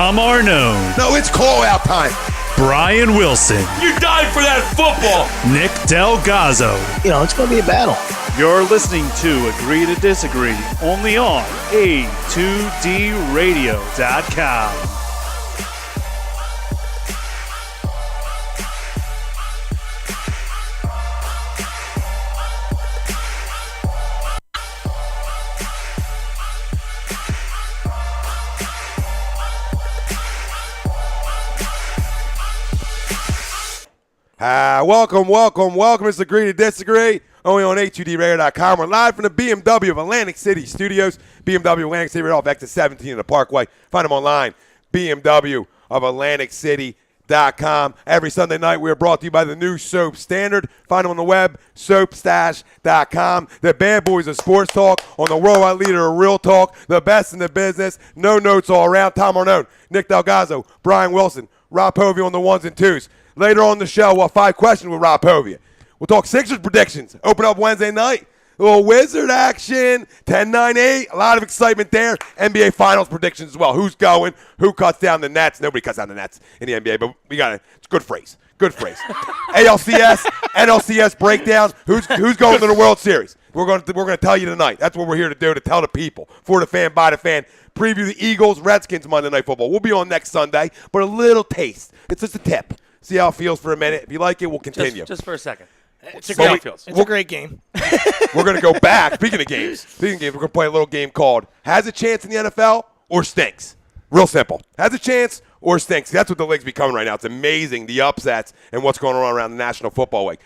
Tom Arnone. No, it's call-out time. Brian Wilson. You died for that football. Nick Delgozzo. It's going to be a battle. You're listening to Agree to Disagree, only on A2DRadio.com. Welcome. It's Agree to Disagree, only on A2DRadio.com. We're live from the BMW of Atlantic City Studios. BMW Atlantic City, right off exit 17 of the Parkway. Find them online, BMW of AtlanticCity.com. Every Sunday night, we are brought to you by the new Soap Standard. Find them on the web, soapstash.com. The bad boys of sports talk on the worldwide leader of real talk, the best in the business. No notes all around. Tom Arnone, Nick Delgozzo, Brian Wilson, Rob Povey on the ones and twos. Later on the show, we'll have 5 questions with Rob Povey. We'll talk Sixers predictions. Open up Wednesday night. A little Wizard action. 10-9-8. A lot of excitement there. NBA Finals predictions as well. Who's going? Who cuts down the Nets? Nobody cuts down the Nets in the NBA, but we got it. It's a good phrase. AlCS, NLCS breakdown. Who's going to the World Series? We're going to tell you tonight. That's what we're here to do, to tell the people. For the fan, by the fan. Preview the Eagles, Redskins Monday Night Football. We'll be on next Sunday, but a little taste. It's just a tip. See how it feels for a minute. If you like it, we'll continue. Just for a second. It's a great game. We're going to go back. Speaking of games, we're going to play a little game called Has a Chance in the NFL or Stinks? Real simple. Has a chance or stinks? That's what the league's becoming right now. It's amazing, the upsets and what's going on around the National Football League.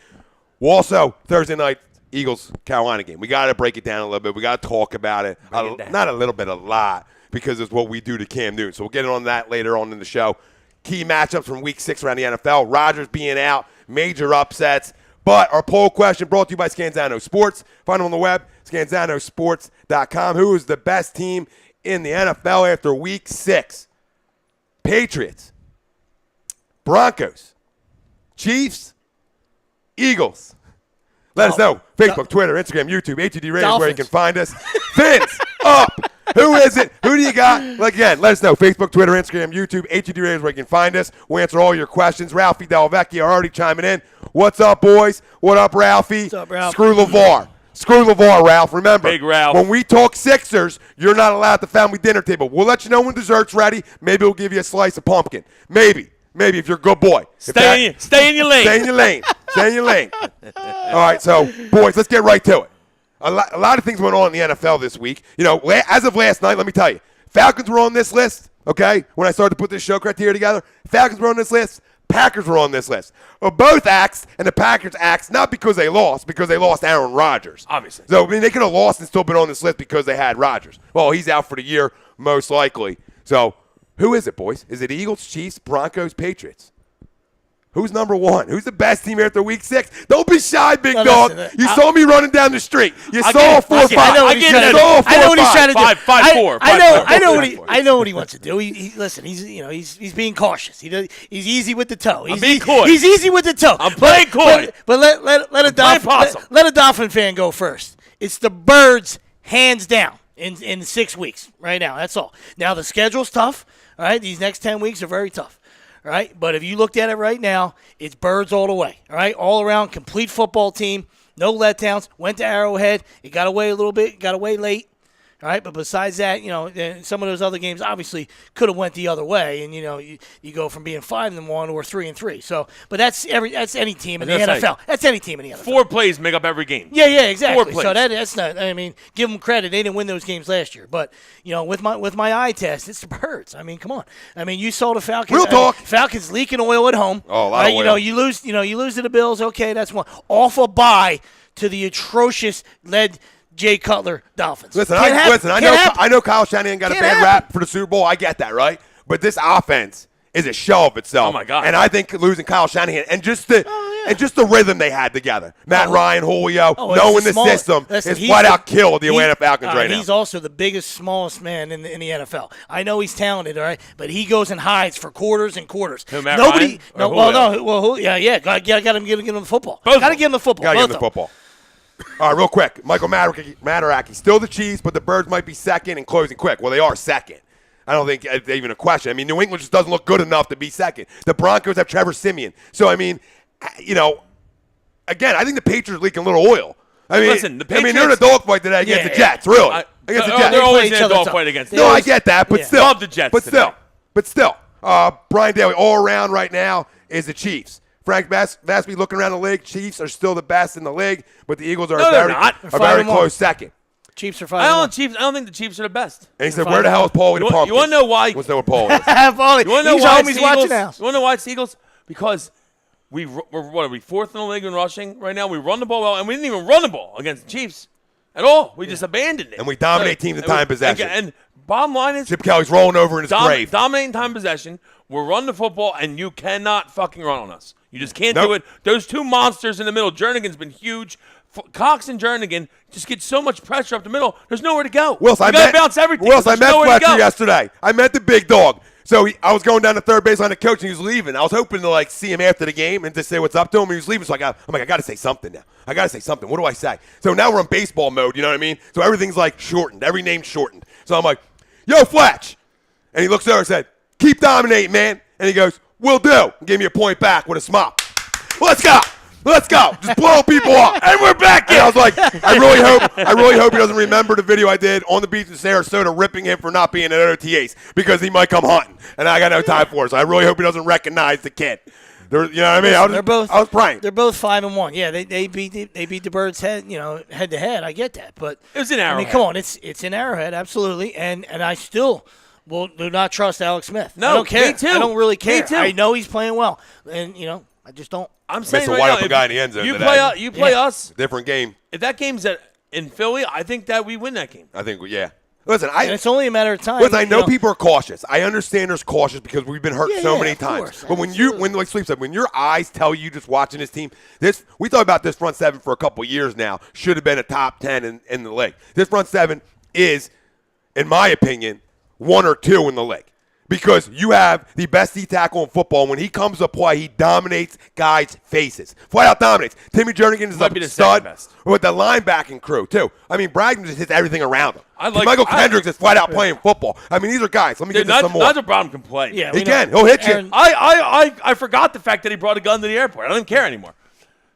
We'll also, Thursday night, Eagles-Carolina game. We got to break it down a little bit. We got to talk about it. Not a little bit, a lot, because it's what we do to Cam Newton. So we'll get on that later on in the show. Key matchups from Week 6 around the NFL. Rodgers being out, major upsets. But our poll question brought to you by Scanzano Sports. Find them on the web, scanzanosports.com. Who is the best team in the NFL after Week 6? Patriots, Broncos, Chiefs, Eagles. Let us know. Facebook, Twitter, Instagram, YouTube, A2D Radio is where you can find us. Fins up. Who is it? Who do you got? Again, let us know. Facebook, Twitter, Instagram, YouTube, A2D Radio is where you can find us. We'll answer all your questions. Ralphie Delvecchio already chiming in. What's up, boys? What up, Ralphie? What's up, Ralph? Screw LeVar, Ralph. Remember, Big Ralph. When we talk Sixers, you're not allowed at the family dinner table. We'll let you know when dessert's ready. Maybe we'll give you a slice of pumpkin. Maybe if you're a good boy. Stay in your lane. Stay in your lane. All right, so, boys, let's get right to it. A lot of things went on in the NFL this week. As of last night, let me tell you, Falcons were on this list, okay? When I started to put this show criteria together, Falcons were on this list. Packers were on this list. Both axed, and the Packers axed not because they lost Aaron Rodgers. Obviously. So, they could have lost and still been on this list because they had Rodgers. Well, he's out for the year, most likely. So, who is it, boys? Is it Eagles, Chiefs, Broncos, Patriots? Who's number one? Who's the best team after Week 6? Don't be shy, big dog. You saw me running down the street. You saw 4-5. I know what he's trying to do. 5-4. I know what he wants to do. Listen. He's being cautious. He's easy with the toe. I'm being coy. He's easy with the toe. I'm playing coy. But let a Dolphin fan go first. It's the Birds, hands down, in 6 weeks right now. That's all. Now the schedule's tough. All right, these next 10 weeks are very tough. All right, but if you looked at it right now, it's Birds all the way. All right, all around, complete football team, no letdowns. Went to Arrowhead, it got away a little bit, got away late. All right, but besides that, some of those other games obviously could have went the other way, and you go from being 5-1 or 3-3. So, but that's any team in the NFL. That's any team in the NFL. 4 plays make up every game. Yeah, exactly. 4 plays. So that's not. I mean, give them credit. They didn't win those games last year, but with my eye test, it's the Birds. I mean, come on. I mean, you saw the Falcons. Real talk. Falcons leaking oil at home. Oh, a lot of oil. You lose to the Bills. Okay, that's one. Off a bye to the atrocious led Jay Cutler Dolphins. I know Kyle Shanahan got a bad rap for the Super Bowl. I get that, right? But this offense is a shell of itself. Oh, my God. And I think losing Kyle Shanahan and just the rhythm they had together. Matt Ryan, Julio, knowing the system is flat out kill the Atlanta Falcons right now. He's also the biggest, smallest man in the NFL. I know he's talented, all right, but he goes and hides for quarters and quarters. Who, Matt Ryan? Got to get him the football. Got to get him the football. Got to get him the football. All right, real quick. Michael Mataraki, still the Chiefs, but the Birds might be second and closing quick. Well, they are second. I don't think it's even a question. I mean, New England just doesn't look good enough to be second. The Broncos have Trevor Siemian. So, I mean, again, I think the Patriots are leaking a little oil. I mean, listen, the Patriots, they're in a dogfight today against the Jets, really. Against the Jets. They're always in a dogfight against the No, Jets. I get that, but still. Love the Jets But still. Brian Daly, all around right now, is the Chiefs. Frank Vasby looking around the league. Chiefs are still the best in the league, but the Eagles are a very close second. Chiefs are 5-1. I don't think the Chiefs are the best. And he said, where the hell is Paulie the Pumpkin? You want to know why? He wants to know where Paul is. Paulie. You want to know why it's the watching Eagles? now. You want to know why it's the Eagles? Because we're fourth in the league in rushing right now. We run the ball well, and we didn't even run the ball against the Chiefs at all. We just abandoned it. And we dominate teams in time possession. And bottom line is, Chip Kelly's rolling over in his grave. Dominating time possession. We're running the football, and you cannot fucking run on us. You just can't do it. Those two monsters in the middle. Jernigan's been huge. Cox and Jernigan just get so much pressure up the middle. There's nowhere to go. Wilson, you got to bounce everything. Wilson, I met Fletcher yesterday. I met the big dog. So I was going down to third base on the coach, and he was leaving. I was hoping to see him after the game and just say what's up to him. He was leaving, so I'm like, I got to say something now. I got to say something. What do I say? So now we're in baseball mode. You know what I mean? So everything's shortened. Every name's shortened. So I'm like, yo, Fletch. And he looks over and said, keep dominating, man. And he goes, will do. And gave me a point back with a smile. Let's go. Let's go. Just blow people up. And we're back in. And I was like, I really hope he doesn't remember the video I did on the beach in Sarasota ripping him for not being at OTAs because he might come hunting. And I got no time for it. So I really hope he doesn't recognize the kid. You know what I mean? I was praying. They're both 5-1. Yeah, they beat the Birds head to head. I get that, but it was an Arrowhead. I mean, come on, it's an Arrowhead, absolutely. And I still do not trust Alex Smith. No, I don't care. me too. I don't really care. Me too. I know he's playing well, and I just don't. I'm saying right now, guy in the end zone you today. you play us. Different game. If that game's in Philly, I think that we win that game. I think, yeah. Listen, and it's only a matter of time. Listen, I know people are cautious. I understand there's cautious because we've been hurt so many times. Course, but like Sleep said, when your eyes tell you just watching this team, we thought about this front seven for a couple years now. Should have been a top 10 in the league. This front seven is, in my opinion, 1 or 2 in the league. Because you have the best D-tackle in football. When he comes to play, he dominates guys' faces. Flat out dominates. Timmy Jernigan is a stud with the linebacking crew, too. I mean, Bragdon just hits everything around him. Michael Kendricks is flat out playing football. I mean, these are guys. Let me get this some more. Not a problem can play. Yeah, he can. He'll hit you. I forgot the fact that he brought a gun to the airport. I don't even care anymore.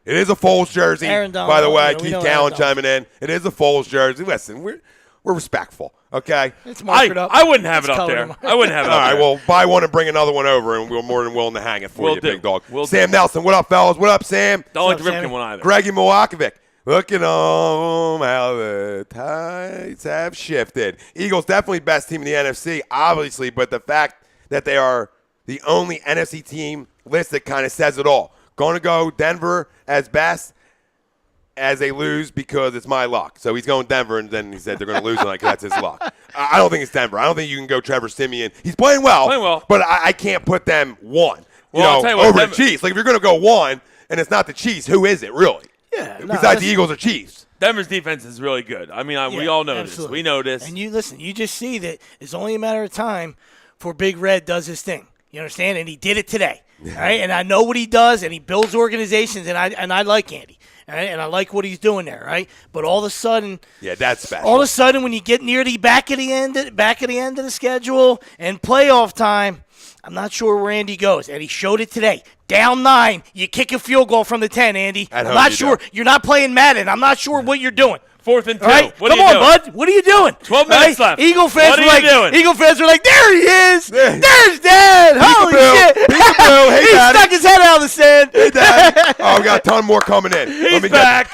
It is a Foles jersey, by the way. Keith Callan chiming in. It is a Foles jersey. Listen, we're respectful, okay? It's marked up. I wouldn't have it up there. I wouldn't have it up there. All right, well, buy one and bring another one over, and we're more than willing to hang it for you, big dog. Sam Nelson, what up, fellas? What up, Sam? Don't like the Ripken one either. Greggy Milwakovic. Look at how the tides have shifted. Eagles definitely best team in the NFC, obviously, but the fact that they are the only NFC team listed kind of says it all. Going to go Denver as best as they lose because it's my luck. So he's going Denver, and then he said they're going to lose tonight because that's his luck. I don't think it's Denver. I don't think you can go Trevor Siemian. He's playing well, but I can't put them one over the Chiefs. Like, if you're going to go one and it's not the Chiefs, who is it really? Yeah, besides the Eagles or Chiefs. Denver's defense is really good. I mean, we all know this. We know this. And you just see that it's only a matter of time before Big Red does his thing. You understand? And he did it today. All right? And I know what he does, and he builds organizations, and I like Andy. All right? And I like what he's doing there, right? But all of a sudden, that's special. All of a sudden, when you get near the back at the end of the schedule and playoff time, I'm not sure where Andy goes. And he showed it today. Down 9, you kick a field goal from the 10, Andy. I'm not sure. You're not playing Madden. I'm not sure what you're doing. 4th and 2. Right? What Come are you on, doing? bud. What are you doing? 12 minutes left. Eagle fans are like, there he is. Yeah. There's Dad. Holy shit. Peekaboo. Hey, he Daddy. stuck his head out of the sand. Hey, Daddy. Oh, we got a ton more coming in. He's back.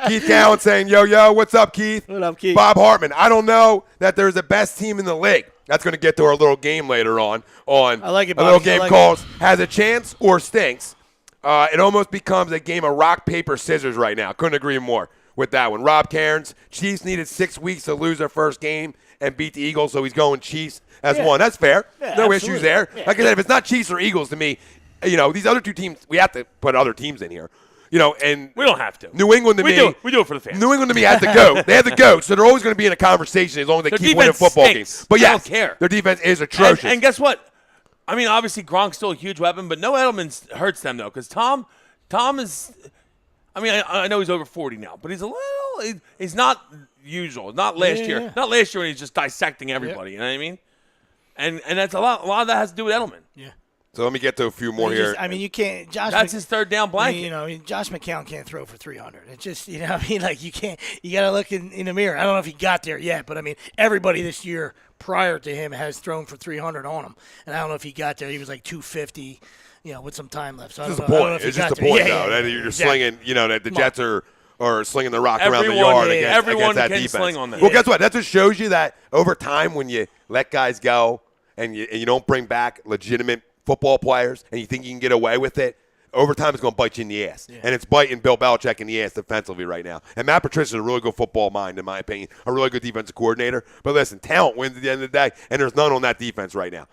Keith Callan saying, yo, what's up, Keith? What up, Keith? Bob Hartman. I don't know that there's the best team in the league. That's going to get to our little game later on. I like it, Bobby. A little game called Has a Chance or Stinks. It almost becomes a game of rock, paper, scissors right now. Couldn't agree more with that one. Rob Cairns, Chiefs needed 6 weeks to lose their first game and beat the Eagles, so he's going Chiefs as one. That's fair. Yeah, no absolutely. issues there. Yeah. Like I said, if it's not Chiefs or Eagles to me, these other two teams, we have to put other teams in here. And we don't have to. New England to me. We do it for the fans. New England to me has the GOAT. They have the GOAT, so they're always going to be in a conversation as long as they keep winning football games. But I don't care. Their defense is atrocious. And guess what? I mean, obviously Gronk's still a huge weapon, but no Edelman hurts them, though, because Tom is – I mean, I know he's over 40 now, but he's a little – he's not usual. Not last year. Not last year when he's just dissecting everybody. You know what I mean? And that's a lot of that has to do with Edelman. Yeah. So let me get to a few more here. You can't. That's his third down blanket. Josh McCown can't throw for 300. It's just, you can't. You got to look in the mirror. I don't know if he got there yet, but everybody this year prior to him has thrown for 300 on him, and I don't know if he got there. He was like 250, with some time left. So it's just a point. It's just a point, though. That you're slinging. That the Jets are slinging the rock around the yard against that defense. Sling on that. Well, guess what? That's what shows you that over time, when you let guys go and you don't bring back legitimate football players and you think you can get away with it, over time it's going to bite you in the ass. Yeah. And it's biting Bill Belichick in the ass defensively right now. And Matt Patricia is a really good football mind, in my opinion, a really good defensive coordinator. But listen, talent wins at the end of the day, and there's none on that defense right now.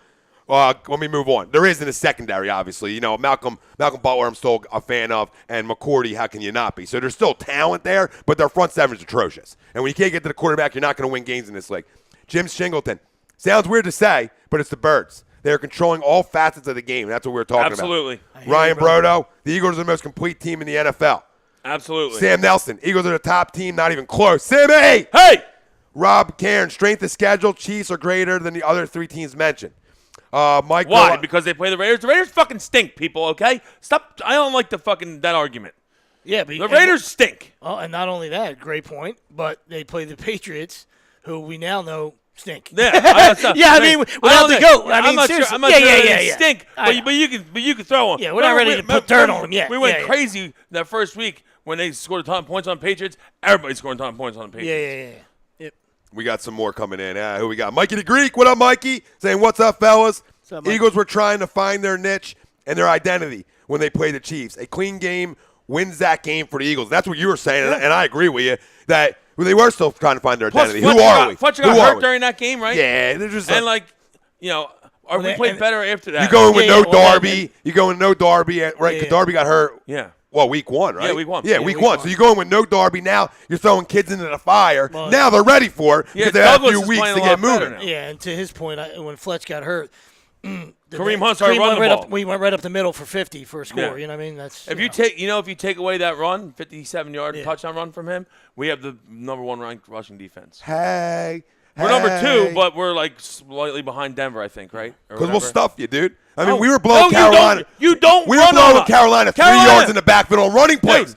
Let me move on. There is in the secondary, obviously. Malcolm Butler I'm still a fan of, and McCourty, how can you not be? So there's still talent there, but their front seven is atrocious. And when you can't get to the quarterback, you're not going to win games in this league. Jim Shingleton. Sounds weird to say, but it's the Birds. They're controlling all facets of the game. That's what we're talking Absolutely. about. Ryan Brodo, the Eagles are the most complete team in the NFL. Absolutely. Sam Nelson, Eagles are the top team, not even close. Sammy! Hey! Rob Cairn, strength of schedule, Chiefs are greater than the other three teams mentioned. Mike Why? Miller, Because they play the Raiders? The Raiders fucking stink, people, okay? Stop. I don't like that argument. Yeah, but the Raiders stink. Oh, and not only that, great point, but they play the Patriots, who we now know stink. Yeah, without the GOAT. I'm not sure. They stink, but you can throw them. Yeah, we're not ready to put dirt on them yet. We went crazy that first week when they scored a ton of points on the Patriots. Everybody scored a ton of points on the Patriots. Yeah. We got some more coming in. Who we got? Mikey the Greek. What up, Mikey? Saying, what's up, fellas? What's up, Mikey? Eagles were trying to find their niche and their identity when they play the Chiefs. A clean game wins that game for the Eagles. That's what you were saying, and I agree with you that they were still trying to find their identity. Plus, Who are we? Fletcher got hurt during that game, right? Yeah, they're just we played better after that. You going with no Darby? You going with no Darby, right? Because Darby got hurt. Yeah. Well, week one, right? Yeah, week one. Yeah, week one. So you're going with no Darby now. You're throwing kids into the fire. Well, now they're ready for it because they have a few weeks to get moving. Yeah, and to his point, when Fletch got hurt, Kareem Hunt started running the ball. We went right up the middle for 50 for a score. Yeah. You know what I mean? That's if you take away that run, 57-yard touchdown run from him, we have the number one ranked rushing defense. We're number two, but we're like slightly behind Denver, I think, right? Because we'll stuff you, dude. I mean, we were blowing Carolina. You don't. We were blowing Carolina 3 yards in the backfield on running plays.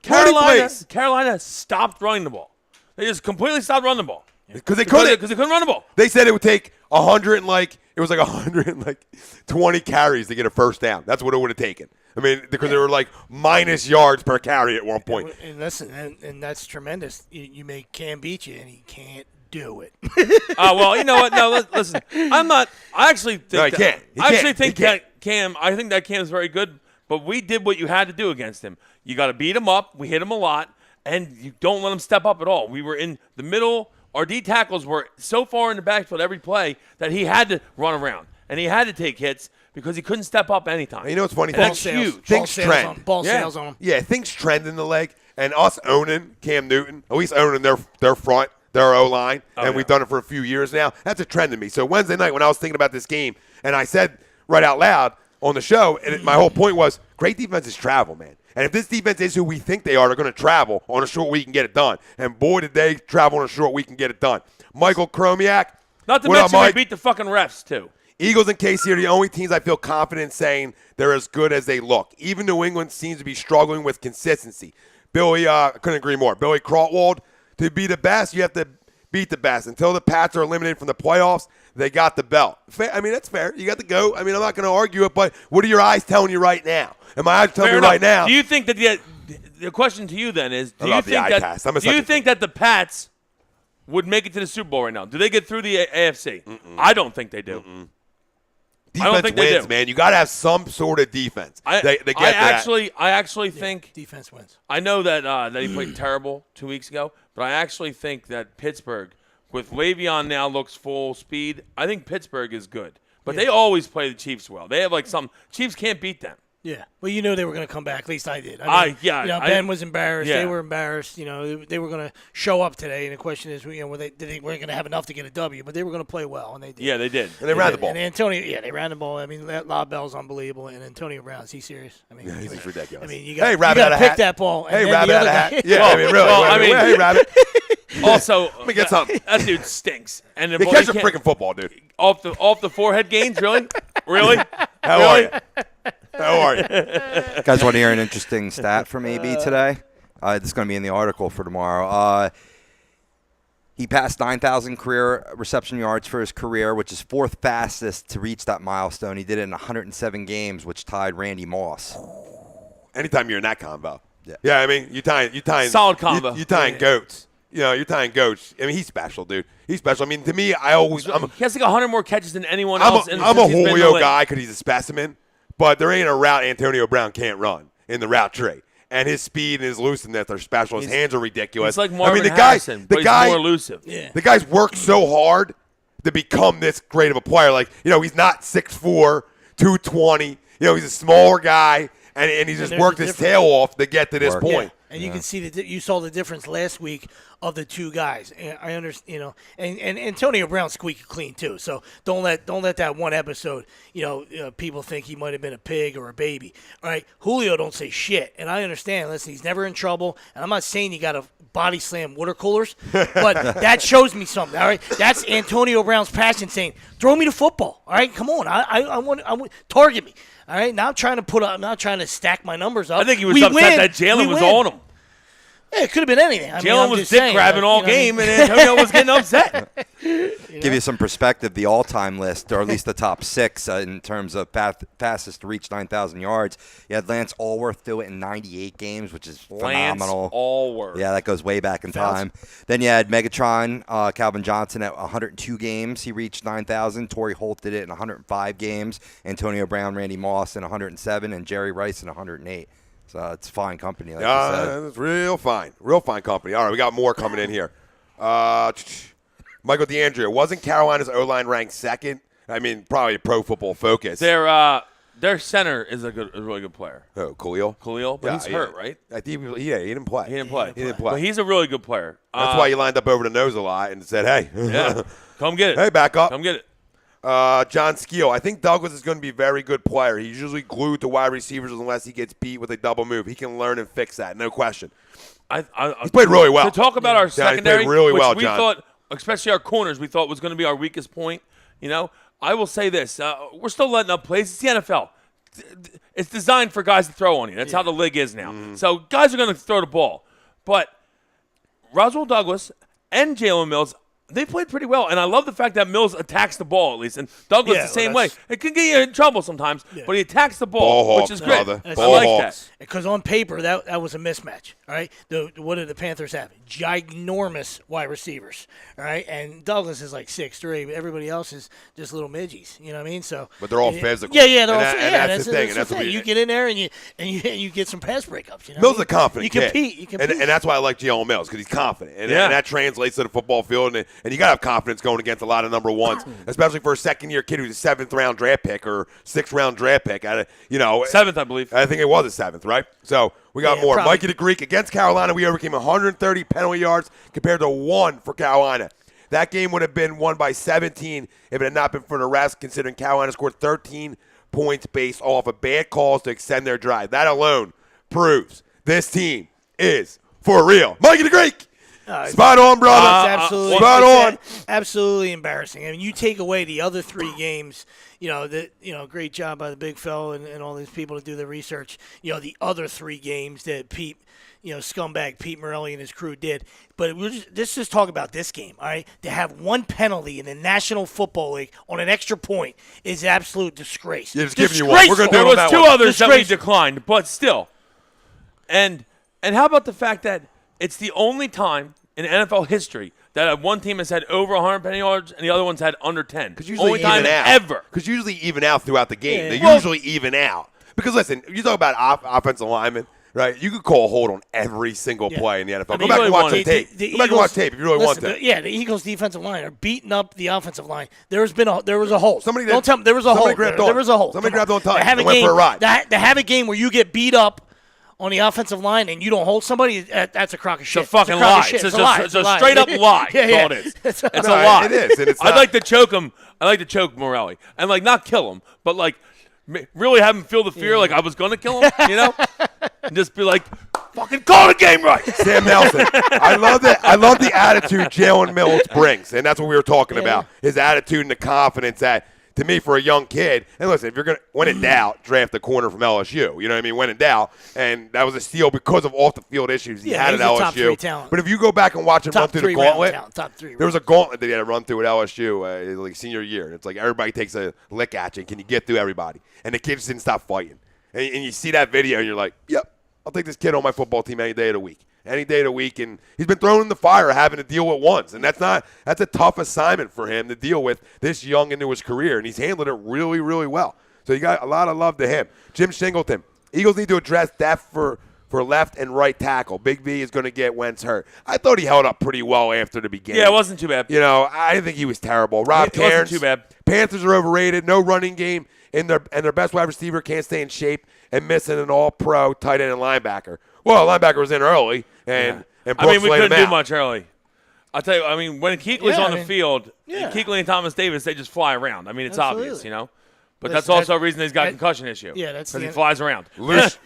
Carolina stopped running the ball. They just completely stopped running the ball. Because they couldn't. Because they couldn't run the ball. They said it would take 120 carries to get a first down. That's what it would have taken. I mean, because they were like minus yards per carry at one point. And listen, and that's tremendous. You make Cam beat you, and he can't do it. Well, you know what? No, listen. I actually think that Cam is very good, but we did what you had to do against him. You got to beat him up. We hit him a lot, and you don't let him step up at all. We were in the middle. Our D tackles were so far in the backfield every play that he had to run around, and he had to take hits because he couldn't step up anytime. You know what's funny? That's huge. Things trend. Ball sales on him. Yeah, things trend in the leg, and us owning Cam Newton, at least owning their front, their O-line, we've done it for a few years now. That's a trend to me. So Wednesday night when I was thinking about this game, and I said right out loud on the show, and my whole point was, great defense is travel, man. And if this defense is who we think they are, they're going to travel on a short week and get it done. And boy, did they travel on a short week and get it done. Michael Kromiak. Not to mention they beat the fucking refs, too. Eagles and KC are the only teams I feel confident saying they're as good as they look. Even New England seems to be struggling with consistency. Billy, I couldn't agree more. Billy Krautwald, to be the best, you have to beat the best. Until the Pats are eliminated from the playoffs, they got the belt. I mean, that's fair. You got the GOAT. I mean, I'm not going to argue it, but what are your eyes telling you right now? And my eyes telling me right now. Do you think that the question to you then is, do you think that the Pats would make it to the Super Bowl right now? Do they get through the AFC? I don't think they do. Defense I don't think wins, they do. man. You got to have some sort of defense. I actually think defense wins. I know that he played terrible 2 weeks ago, but I actually think that Pittsburgh, with Le'Veon now looks full speed, I think Pittsburgh is good. But they always play the Chiefs well. They have Chiefs can't beat them. Yeah, well, you know they were going to come back. At least I did. Ben was embarrassed. Yeah. They were embarrassed. You know, they were going to show up today, and the question is, were they going to have enough to get a W? But they were going to play well, and they did. Yeah, they did. And they ran the ball. And Antonio, they ran the ball. I mean, Lob Bell's unbelievable, and Antonio Brown, is he serious? I mean, he's ridiculous. I mean, you got to pick that ball. Hey, Rabbit out of hat. Yeah, I mean, really. Hey, Rabbit. Also, Let me get something. that dude stinks. And He catch a freaking football, dude. off the forehead gains, really? Really? How are you? How are you? Guys, want to hear an interesting stat from AB today? This is going to be in the article for tomorrow. He passed 9,000 career reception yards for his career, which is fourth fastest to reach that milestone. He did it in 107 games, which tied Randy Moss. Anytime you're in that combo. Yeah, I mean, you tying Solid combo. You tying goats. You know, you're tying goats. I mean, he's special, dude. He's special. I mean, to me, he has like 100 more catches than anyone else. I'm a Julio guy because he's a specimen, but there ain't a route Antonio Brown can't run in the route tree. And his speed and his looseness are special. His hands are ridiculous. It's like Marvin Harrison, but he's more elusive. Yeah. The guy's worked so hard to become this great of a player. Like, you know, he's not 6'4", 220. You know, he's a smaller guy, and he's just worked his tail off to get to this point. Yeah. And you can see that you saw the difference last week of the two guys. And I understand, you know, and Antonio Brown squeaky clean too. So don't let that one episode, people think he might have been a pig or a baby. All right, Julio don't say shit, and I understand. Listen, he's never in trouble, and I'm not saying you got to body slam water coolers, but that shows me something. All right, that's Antonio Brown's passion, saying, "Throw me the football." All right, come on, I want target me. All right, now I'm not trying to stack my numbers up. I think he was upset that Jalen was on him. Yeah, it could have been anything. Jalen was dick grabbing all game, and Antonio was getting upset. Give you some perspective, the all-time list, or at least the top six in terms of fastest to reach 9,000 yards. You had Lance Allworth do it in 98 games, which is phenomenal. Lance Allworth. Yeah, that goes way back in time. Then you had Megatron, Calvin Johnson at 102 games. He reached 9,000. Torrey Holt did it in 105 games. Antonio Brown, Randy Moss in 107, and Jerry Rice in 108. So it's fine company, like you said. It's real fine company. All right, we got more coming in here. Michael DeAndrea, wasn't Carolina's O-line ranked second? I mean, probably a Pro Football Focus. Their center is a really good player. Oh, Khalil, but he's hurt, right? I think he didn't play. He didn't play. But he's a really good player. That's why he lined up over the nose a lot and said, "Hey, come get it. Hey, back up. Come get it." John Skeel, I think Douglas is going to be a very good player. He's usually glued to wide receivers unless he gets beat with a double move. He can learn and fix that, no question. He's played really well. To talk about our secondary, really which well, we thought, especially our corners, we thought was going to be our weakest point. I will say this: we're still letting up plays. It's the NFL. It's designed for guys to throw on you. That's how the league is now. So guys are going to throw the ball, but Roswell Douglas and Jalen Mills, they played pretty well, and I love the fact that Mills attacks the ball at least, and Douglas the same way. It can get you in trouble sometimes, but he attacks the ball which is great. I like that. Because on paper, that was a mismatch. All right, what did the Panthers have? Ginormous wide receivers. All right, and Douglas is like 6'3", but everybody else is just little midgies. You know what I mean? So, but they're all physical. Yeah, they're all. That's the thing. That's you get in there and you get some pass breakups. You know, Mills is a confident kid. You compete. And that's why I like Jalen Mills, because he's confident, and that translates to the football field. And you gotta have confidence going against a lot of number ones, especially for a second-year kid who's a 7th round draft pick or 6th round draft pick. 7th, I believe. I think it was a 7th, right? So we got more. Probably. Mikey the Greek against Carolina. We overcame 130 penalty yards compared to 1 for Carolina. That game would have been won by 17 if it had not been for the rest, considering Carolina scored 13 points based off of bad calls to extend their drive. That alone proves this team is for real. Mikey the Greek. Spot on, brother. It's absolutely spot on. Absolutely embarrassing. I mean, you take away the other 3 games. Great job by the big fellow and all these people to do the research. The other 3 games that Pete, scumbag Pete Morelli and his crew did. But let's just talk about this game. All right, to have 1 penalty in the National Football League on an extra point is absolute disgrace. Yeah, just giving you one. We're going to do there it was on that 2 one. others that we declined, but still. And how about the fact that it's the only time in NFL history that one team has had over 100 penalty yards and the other one's had under 10. Only time ever. Because usually even out throughout the game. Yeah. They usually even out. Because, listen, you talk about offensive linemen, right? You could call a hold on every single play in the NFL. Go back and watch the tape. Go back and watch tape if you really want to. The Eagles' defensive line are beating up the offensive line. There was a hole. Don't tell me there was a hole. There was a hole. Somebody grabbed on time. They went for a ride. To have a game where you get beat up on the offensive line and you don't hold somebody, that's a crock of shit. It's a fucking lie. It's a straight up lie. That's all it is. It's a lie. It is. And it's I'd like to choke him. I'd like to choke Morelli. And, not kill him, but, really have him feel the fear like I was going to kill him, And just be like, Fucking call the game right. Sam Nelson. I love that. I love the attitude Jalen Mills brings, and that's what we were talking about. His attitude and the confidence that, to me, for a young kid, and listen, if you're going to, when in doubt, draft a corner from LSU. You know what I mean? When in doubt. And that was a steal because of off-the-field issues he had at LSU. Top 3 talent. But if you go back and watch him run through the gauntlet, top 3. there was a gauntlet that he had to run through at LSU like senior year. And it's like everybody takes a lick at you. Can you get through everybody? And the kid just didn't stop fighting. And you see that video, and you're like, yep, I'll take this kid on my football team any day of the week. Any day of the week, and he's been thrown in the fire having to deal with once, and that's a tough assignment for him to deal with this young into his career, and he's handled it really, really well. So you got a lot of love to him. Jim Shingleton, Eagles need to address depth for left and right tackle. Big V is going to get Wentz hurt. I thought he held up pretty well after the beginning. Yeah, it wasn't too bad. You know, I didn't think he was terrible. Rob Cairns, wasn't too bad. Panthers are overrated. No running game, and their best wide receiver can't stay in shape, and missing an all-pro tight end and linebacker. Well, linebacker was in early, and Brooks we laid couldn't him do out. much early. I'll tell you, when Kuechly's on the field, Kuechly and Thomas Davis, they just fly around. I mean, it's obvious, you know. But that's also a reason he's got a concussion issue. Yeah, that's because he flies around. Lucius,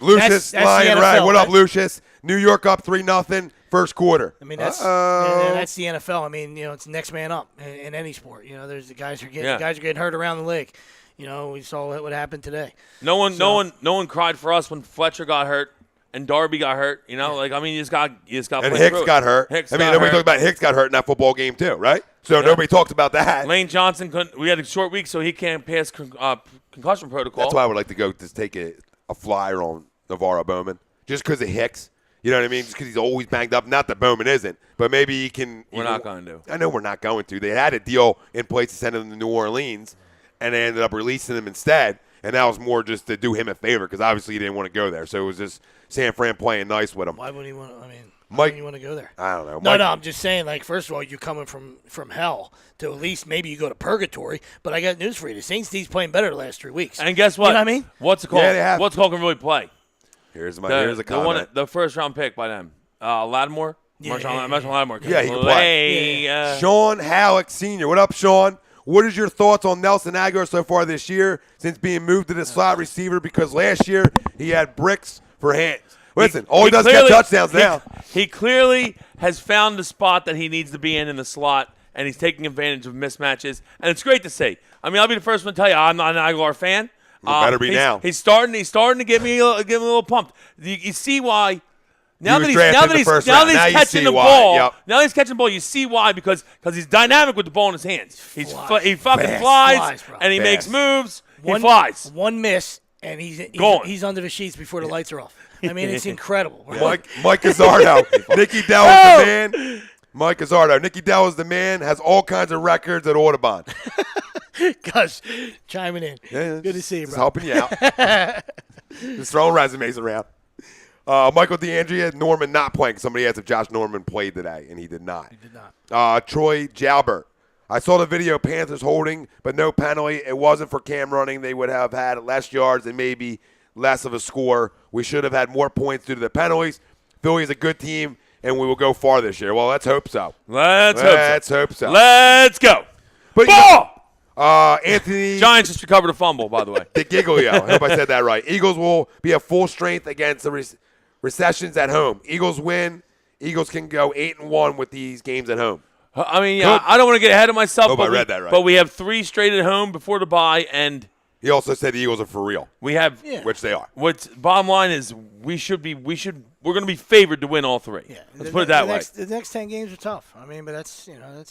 that's Lion the Rag. NFL. What up, Lucius? New York up 3-0, first quarter. I mean, that's the NFL. I mean, you know, it's next man up in any sport. You know, there's the guys are getting hurt around the league. You know, we saw what happened today. No one cried for us when Fletcher got hurt. And Darby got hurt, you know. Like, I mean, you just got. And Hicks got hurt. Nobody talked about Hicks got hurt in that football game too, right? So nobody talked about that. Lane Johnson couldn't. We had a short week, so he can't pass concussion protocol. That's why I would like to go just take a flyer on Navarro Bowman, just because of Hicks. You know what I mean? Just because he's always banged up. Not that Bowman isn't, but maybe he can. We're not going to. I know we're not going to. They had a deal in place to send him to New Orleans, and they ended up releasing him instead. And that was more just to do him a favor because obviously he didn't want to go there. So it was just San Fran playing nice with him. Why wouldn't he want to? I mean, why wouldn't you want to go there? I don't know. No, I'm just saying, like, first of all, you're coming from hell to at least maybe you go to purgatory. But I got news for you. The Saints D's playing better the last 3 weeks. And guess what? You know what I mean? What's it called? Yeah, they have. What's it called can really play? Here's a comment. The first round pick by them. Lattimore? Marshall Lattimore. Yeah, he can play. Sean Halleck Sr. What up, Sean? What is your thoughts on Nelson Aguilar so far this year since being moved to the slot receiver? Because last year he had bricks for hands. Listen, all he does is get touchdowns now. He clearly has found the spot that he needs to be in the slot, and he's taking advantage of mismatches. And it's great to see. I mean, I'll be the first one to tell you I'm not an Aguilar fan. Better be now. He's starting to get me a little pumped. You see why? Now that he's catching the ball, now he's catching the ball. You see why? Because he's dynamic with the ball in his hands. He fucking flies and he makes moves. He flies. One miss and he's under the sheets before the lights are off. I mean, it's incredible. Mike Gazzardo, Nicky Dell is the man. Mike Gazzardo, Nicky Dell is the man. Has all kinds of records at Audubon. Gus, chiming in. Yeah, good to see you, bro. Just helping you out. Just throwing resumes around. Michael DeAndrea, Norman not playing. Somebody asked if Josh Norman played today, and he did not. He did not. Troy Jalbert. I saw the video, Panthers holding, but no penalty. It wasn't for Cam running. They would have had less yards and maybe less of a score. We should have had more points due to the penalties. Philly is a good team, and we will go far this year. Well, let's hope so. Let's hope so. Let's go. But Ball! Anthony. Giants just recovered a fumble, by the way. DeGiglio. I hope I said that right. Eagles will be at full strength against the recessions at home. Eagles win. Eagles can go 8-1 with these games at home. I mean, I don't want to get ahead of myself. I read that right. But we have 3 straight at home before the bye, and he also said the Eagles are for real. We have, which they are. What's bottom line is we're going to be favored to win all 3. Yeah, let's put it that way. The next 10 games are tough. I mean, but that's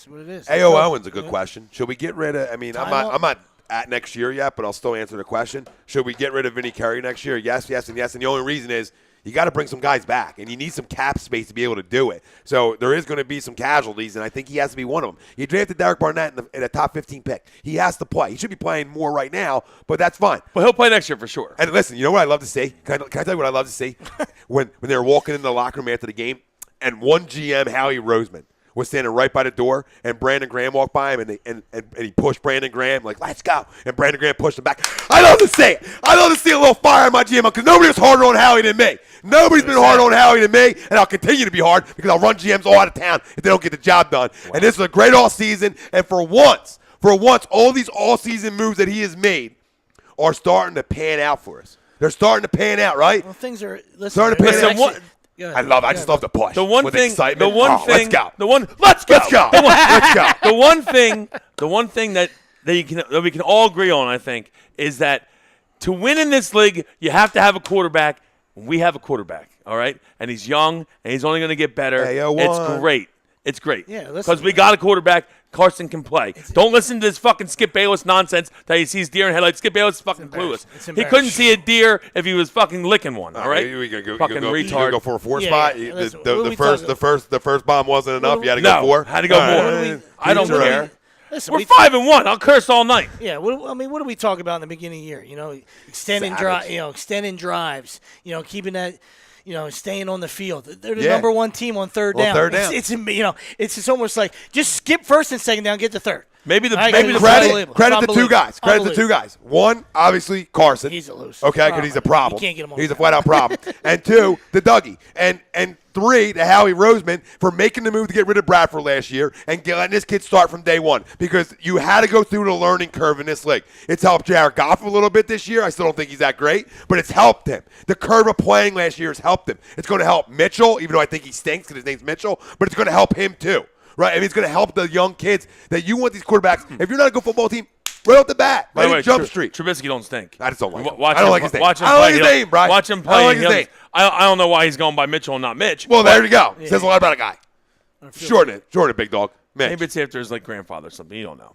what it is. A.O. Owen's a good question. Should we get rid of? I mean, I'm not at next year yet, but I'll still answer the question. Should we get rid of Vinny Curry next year? Yes, yes, and yes. And the only reason is you got to bring some guys back, and you need some cap space to be able to do it. So there is going to be some casualties, and I think he has to be one of them. You drafted Derek Barnett in a top 15 pick. He has to play. He should be playing more right now, but that's fine. But he'll play next year for sure. And listen, you know what I love to see? Can I tell you what I love to see? when they were walking in the locker room after the game, and one GM, Howie Roseman, was standing right by the door, and Brandon Graham walked by him, and he pushed Brandon Graham, like, let's go. And Brandon Graham pushed him back. I love to see it. I love to see a little fire in my GM because nobody was harder on Howie than me. Nobody's been harder on Howie than me, and I'll continue to be hard because I'll run GMs all out of town if they don't get the job done. Wow. And this is a great all-season, and for once, all these all-season moves that he has made are starting to pan out for us. They're starting to pan out, right? Well, things are starting to pan out. I just love the push. The one with thing, excitement. let's go. The one thing that we can all agree on, I think, is that to win in this league, you have to have a quarterback. We have a quarterback, all right? And he's young, and he's only going to get better. It's great. It's great. Yeah, because we got a quarterback. Carson can play. Don't listen to this fucking Skip Bayless nonsense that he sees deer in headlights. Skip Bayless is fucking clueless. He couldn't see a deer if he was fucking licking one. All right, fucking retard. Go for a 4 spot. The first bomb wasn't enough. You had to go 4. Had to go more. I don't care. Listen, we're 5-1. I'll curse all night. Yeah, what do we talk about in the beginning of the year? You know, extending drives. You know, keeping that. You know, staying on the field. They're the number one team on third down. It's almost like just skip first and second down, get to third. Credit to two guys. Credit to two guys. One, obviously, Carson. He's a loser. Okay, because he's a problem. You can't get him on He's a flat-out problem. And 2, the Dougie. And 3, to Howie Roseman for making the move to get rid of Bradford last year and letting this kid start from day one because you had to go through the learning curve in this league. It's helped Jared Goff a little bit this year. I still don't think he's that great, but it's helped him. The curve of playing last year has helped him. It's going to help Mitchell, even though I think he stinks because his name's Mitchell, but it's going to help him too. Right? I mean, it's going to help the young kids that you want these quarterbacks. If you're not a good football team, right off the bat, Jump Street. Trubisky don't stink. I just don't like him. I don't like his name. I don't like his name, Brian. Watch him play. I don't like his name. I don't know why he's going by Mitchell and not Mitch. Well, there you go. Says a lot about a guy. Shorten it, big dog. Mitch. Maybe it's after his grandfather or something. You don't know.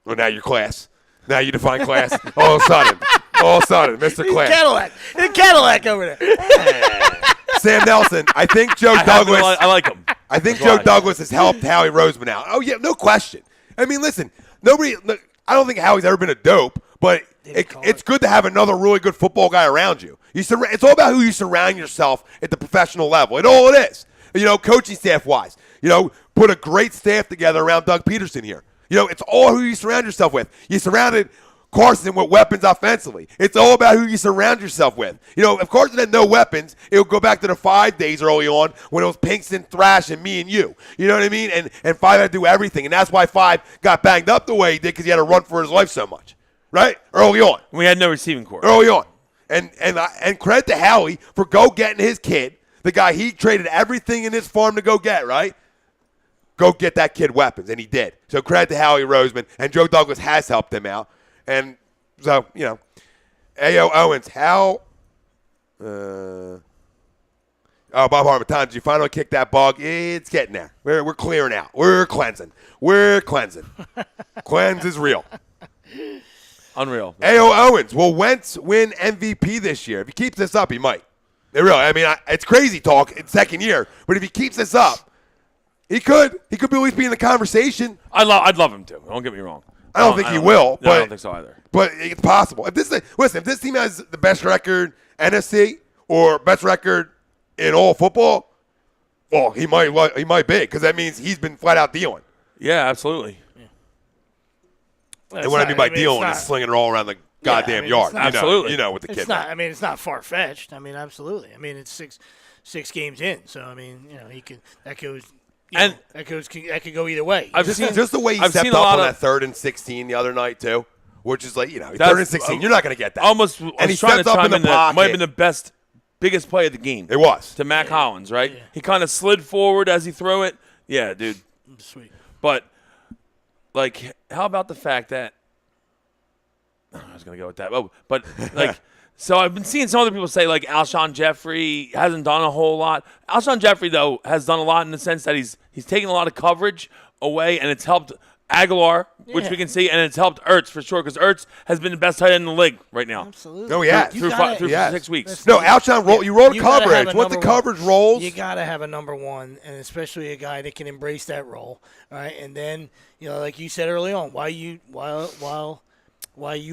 Well, now you're class. Now you define class. All of a sudden, Mr. Class. Cadillac over there. Sam Nelson. I think Joe Douglas. I like him. I think Joe Douglas has helped Howie Roseman out. Oh, yeah, no question. I mean, listen, I don't think Howie's ever been a dope, but it's good to have another really good football guy around you. It's all about who you surround yourself at the professional level. It's all it is. You know, coaching staff-wise. You know, put a great staff together around Doug Peterson here. You know, it's all who you surround yourself with. You surrounded Carson with weapons offensively. It's all about who you surround yourself with. You know, if Carson had no weapons, it would go back to the 5 days early on when it was Pinkston, Thrash, and me and you. You know what I mean? And 5 had to do everything. And that's why 5 got banged up the way he did because he had to run for his life so much. Right? Early on. We had no receiving corps. Early on. And credit to Howie for getting his kid, the guy he traded everything in his farm to go get, right? Go get that kid weapons. And he did. So credit to Howie Roseman. And Joe Douglas has helped him out. And so, you know, A.O. Owens, Bob Harmonton, did you finally kick that bug? It's getting there. We're clearing out. We're cleansing. Cleanse is real. Unreal. A.O. Owens, will Wentz win MVP this year? If he keeps this up, he might. It's crazy talk in second year, but if he keeps this up, he could at least be in the conversation. I'd love him to. Don't get me wrong. I don't think he will. I don't think so either. But it's possible. If this team has the best record NFC or best record in all football, well, he might be because that means he's been flat out dealing. Yeah, absolutely. And what I mean by dealing is slinging it all around the goddamn yard. Absolutely. You know with the kid. It's not far fetched. Absolutely. It's six games in, so that could go either way. I've seen just the way he stepped up on that 3rd and 16 the other night too, which is 3rd and 16. You're not going to get that. And he stepped up in the pocket. Might have been the biggest play of the game. It was to Mac Hollins, right? Yeah. He kind of slid forward as he threw it. Yeah, dude. Sweet. But how about the fact that I was going to go with that. But So I've been seeing some other people say Alshon Jeffrey hasn't done a whole lot. Alshon Jeffrey though has done a lot in the sense that he's taken a lot of coverage away, and it's helped Aguilar, which we can see, and it's helped Ertz for sure because Ertz has been the best tight end in the league right now. Absolutely. No, he has. Through 6 weeks. No, Alshon you roll coverage. Once the coverage rolls, you got to have a number one, and especially a guy that can embrace that role, right? And then like you said early on, why you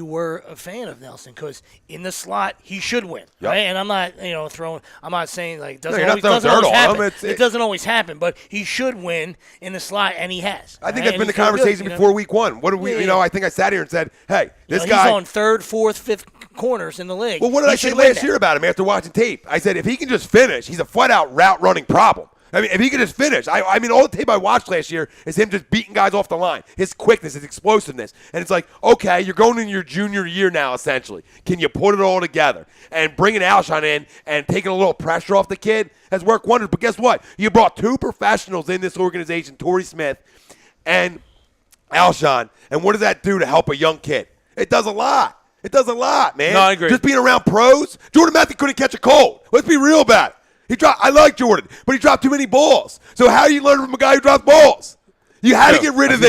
were a fan of Nelson, because in the slot he should win, right? And I'm not, I'm not saying it doesn't always happen. It doesn't always happen, but he should win in the slot, and he has. I think that's been the conversation before week one. What do we, I think I sat here and said, hey, this guy. He's on 3rd, 4th, 5th corners in the league. Well, what did I say last year about him after watching tape? I said if he can just finish, he's a flat-out route-running problem. I mean, if he could just finish. I mean, all the tape I watched last year is him just beating guys off the line. His quickness, his explosiveness. And it's like, okay, you're going into your junior year now, essentially. Can you put it all together? And bringing Alshon in and taking a little pressure off the kid has worked wonders. But guess what? You brought 2 professionals in this organization, Torrey Smith and Alshon. And what does that do to help a young kid? It does a lot. It does a lot, man. No, I agree. Just being around pros. Jordan Matthew couldn't catch a cold. Let's be real about it. I like Jordan, but he dropped too many balls. So how do you learn from a guy who drops balls? You had to get rid of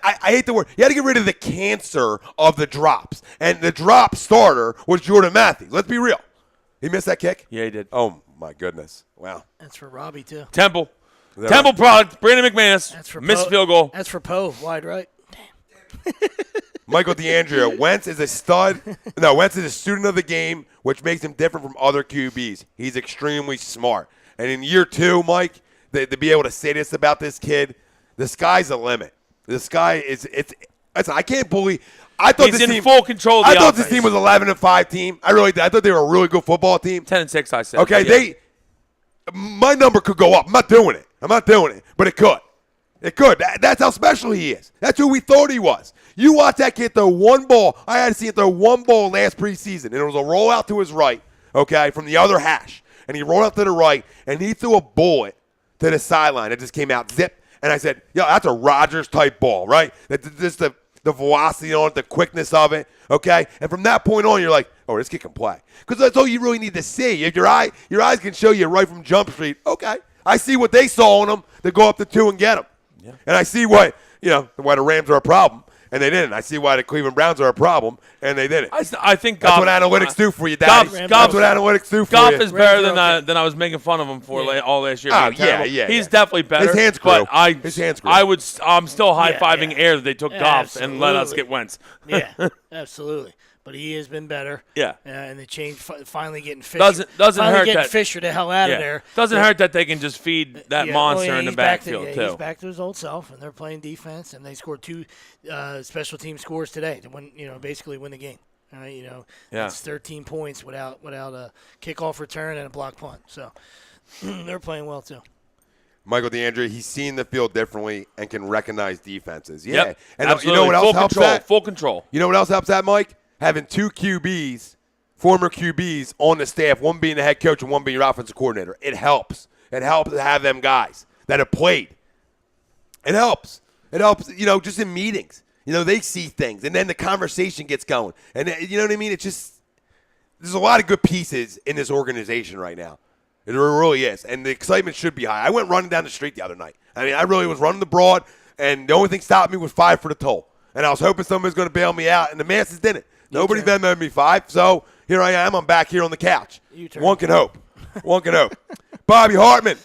I hate the word. You had to get rid of the cancer of the drops. And the drop starter was Jordan Matthews. Let's be real. He missed that kick? Yeah, he did. Oh, my goodness. Wow. That's for Robbie, too. Temple Right? product. Brandon McManus. That's for missed Poe. field goal. That's for Poe. Wide right. Damn. Michael DeAndrea, Wentz is a stud. No, Wentz is a student of the game, which makes him different from other QBs. He's extremely smart. And in year 2, Mike, to be able to say this about this kid, the sky's the limit. The sky is listen, I can't believe I thought He's this in team, full control of the I thought offense. this team was 11-5 team. I really did. I thought they were a really good football team. 10-6, I said. Okay, Yeah. my number could go up. I'm not doing it, but it could. It could. That's how special he is. That's who we thought he was. You watch that kid throw one ball. I had to see him throw one ball last preseason, and it was a rollout to his right, okay, from the other hash. And he rolled out to the right, and he threw a bullet to the sideline. It just came out, zip. And I said, yo, that's a Rodgers-type ball, right? Just the velocity on it, the quickness of it, okay? And from that point on, you're like, oh, this kid can play. Because that's all you really need to see. If your eyes can show you right from Jump Street, okay. I see what they saw on him to go up to 2 and get him. Yeah. And I see why the Rams are a problem, and they didn't. I see why the Cleveland Browns are a problem, and they didn't. I think Goff, that's what analytics do for you, Daddy. That's what analytics do for you. Goff is better than I was making fun of him for all last year. Oh, yeah. He's definitely better. His hands grew. But His hands grew. I'm still high-fiving air that they took Goff and let us absolutely. get Wentz. Yeah, absolutely. But he has been better. Yeah. And they changed, finally getting Fisher. Doesn't finally hurt getting that Fisher the hell out of there. Doesn't hurt that they can just feed that monster in the he's backfield, back too. He's back to his old self, and they're playing defense, and they scored 2 special team scores today to win, basically win the game. All right, it's 13 points without a kickoff return and a block punt. So they're playing well, too. Michael DeAndre, he's seen the field differently and can recognize defenses. Yeah. Yep, and absolutely. You know what else helps that? Full control. You know what else helps that, Mike? Having 2 QBs, former QBs on the staff, one being the head coach and one being your offensive coordinator. It helps. It helps to have them guys that have played. It helps. It helps, just in meetings. They see things, and then the conversation gets going. And you know what I mean? It's just there's a lot of good pieces in this organization right now. It really is. And the excitement should be high. I went running down the street the other night. I mean, I really was running the broad, and the only thing stopped me was 5 for the toll. And I was hoping somebody was going to bail me out, and the masses didn't. Nobody Venmoed me 5, so here I am. I'm back here on the couch. One can hope. Bobby Hartman,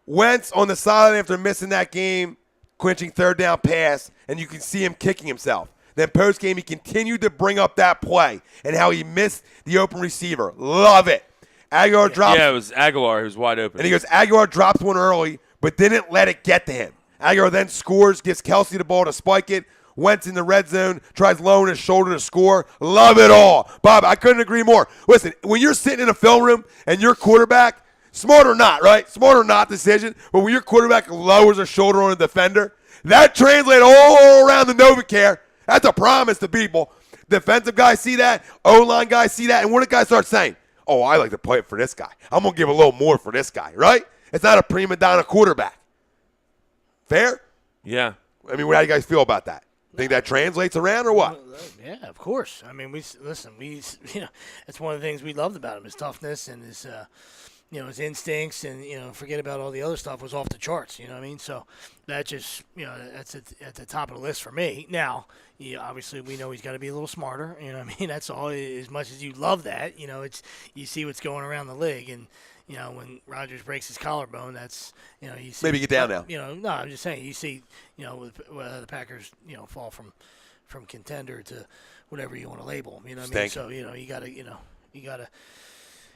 Wentz on the sideline after missing that game, clinching 3rd down pass, and you can see him kicking himself. Then post-game, he continued to bring up that play and how he missed the open receiver. Love it. Aguilar drops. Yeah, it was Aguilar who was wide open. And he goes, Aguilar dropped one early, but didn't let it get to him. Aguilar then scores, gives Kelsey the ball to spike it. Wentz in the red zone, tries low on his shoulder to score. Love it all. Bob, I couldn't agree more. Listen, when you're sitting in a film room and your quarterback, smart or not, right? Smart or not decision, but when your quarterback lowers a shoulder on a defender, that translates all around the NovaCare. That's a promise to people. Defensive guys see that. O-line guys see that. And what do guys start saying? Oh, I like to play it for this guy. I'm going to give a little more for this guy, right? It's not a prima donna quarterback. Fair? Yeah. I mean, how do you guys feel about that? Think that translates around or what? Yeah, of course. I mean, it's one of the things we loved about him, his toughness and his, his instincts, and forget about all the other stuff was off the charts. You know what I mean? So that just, that's at the top of the list for me. Now, obviously, we know he's got to be a little smarter. You know what I mean? That's all. As much as you love that, it's you see what's going around the league and. When Rodgers breaks his collarbone, that's, you see. Maybe get down now. No, I'm just saying, you see, with the Packers, fall from contender to whatever you want to label them. You know what I mean? So, you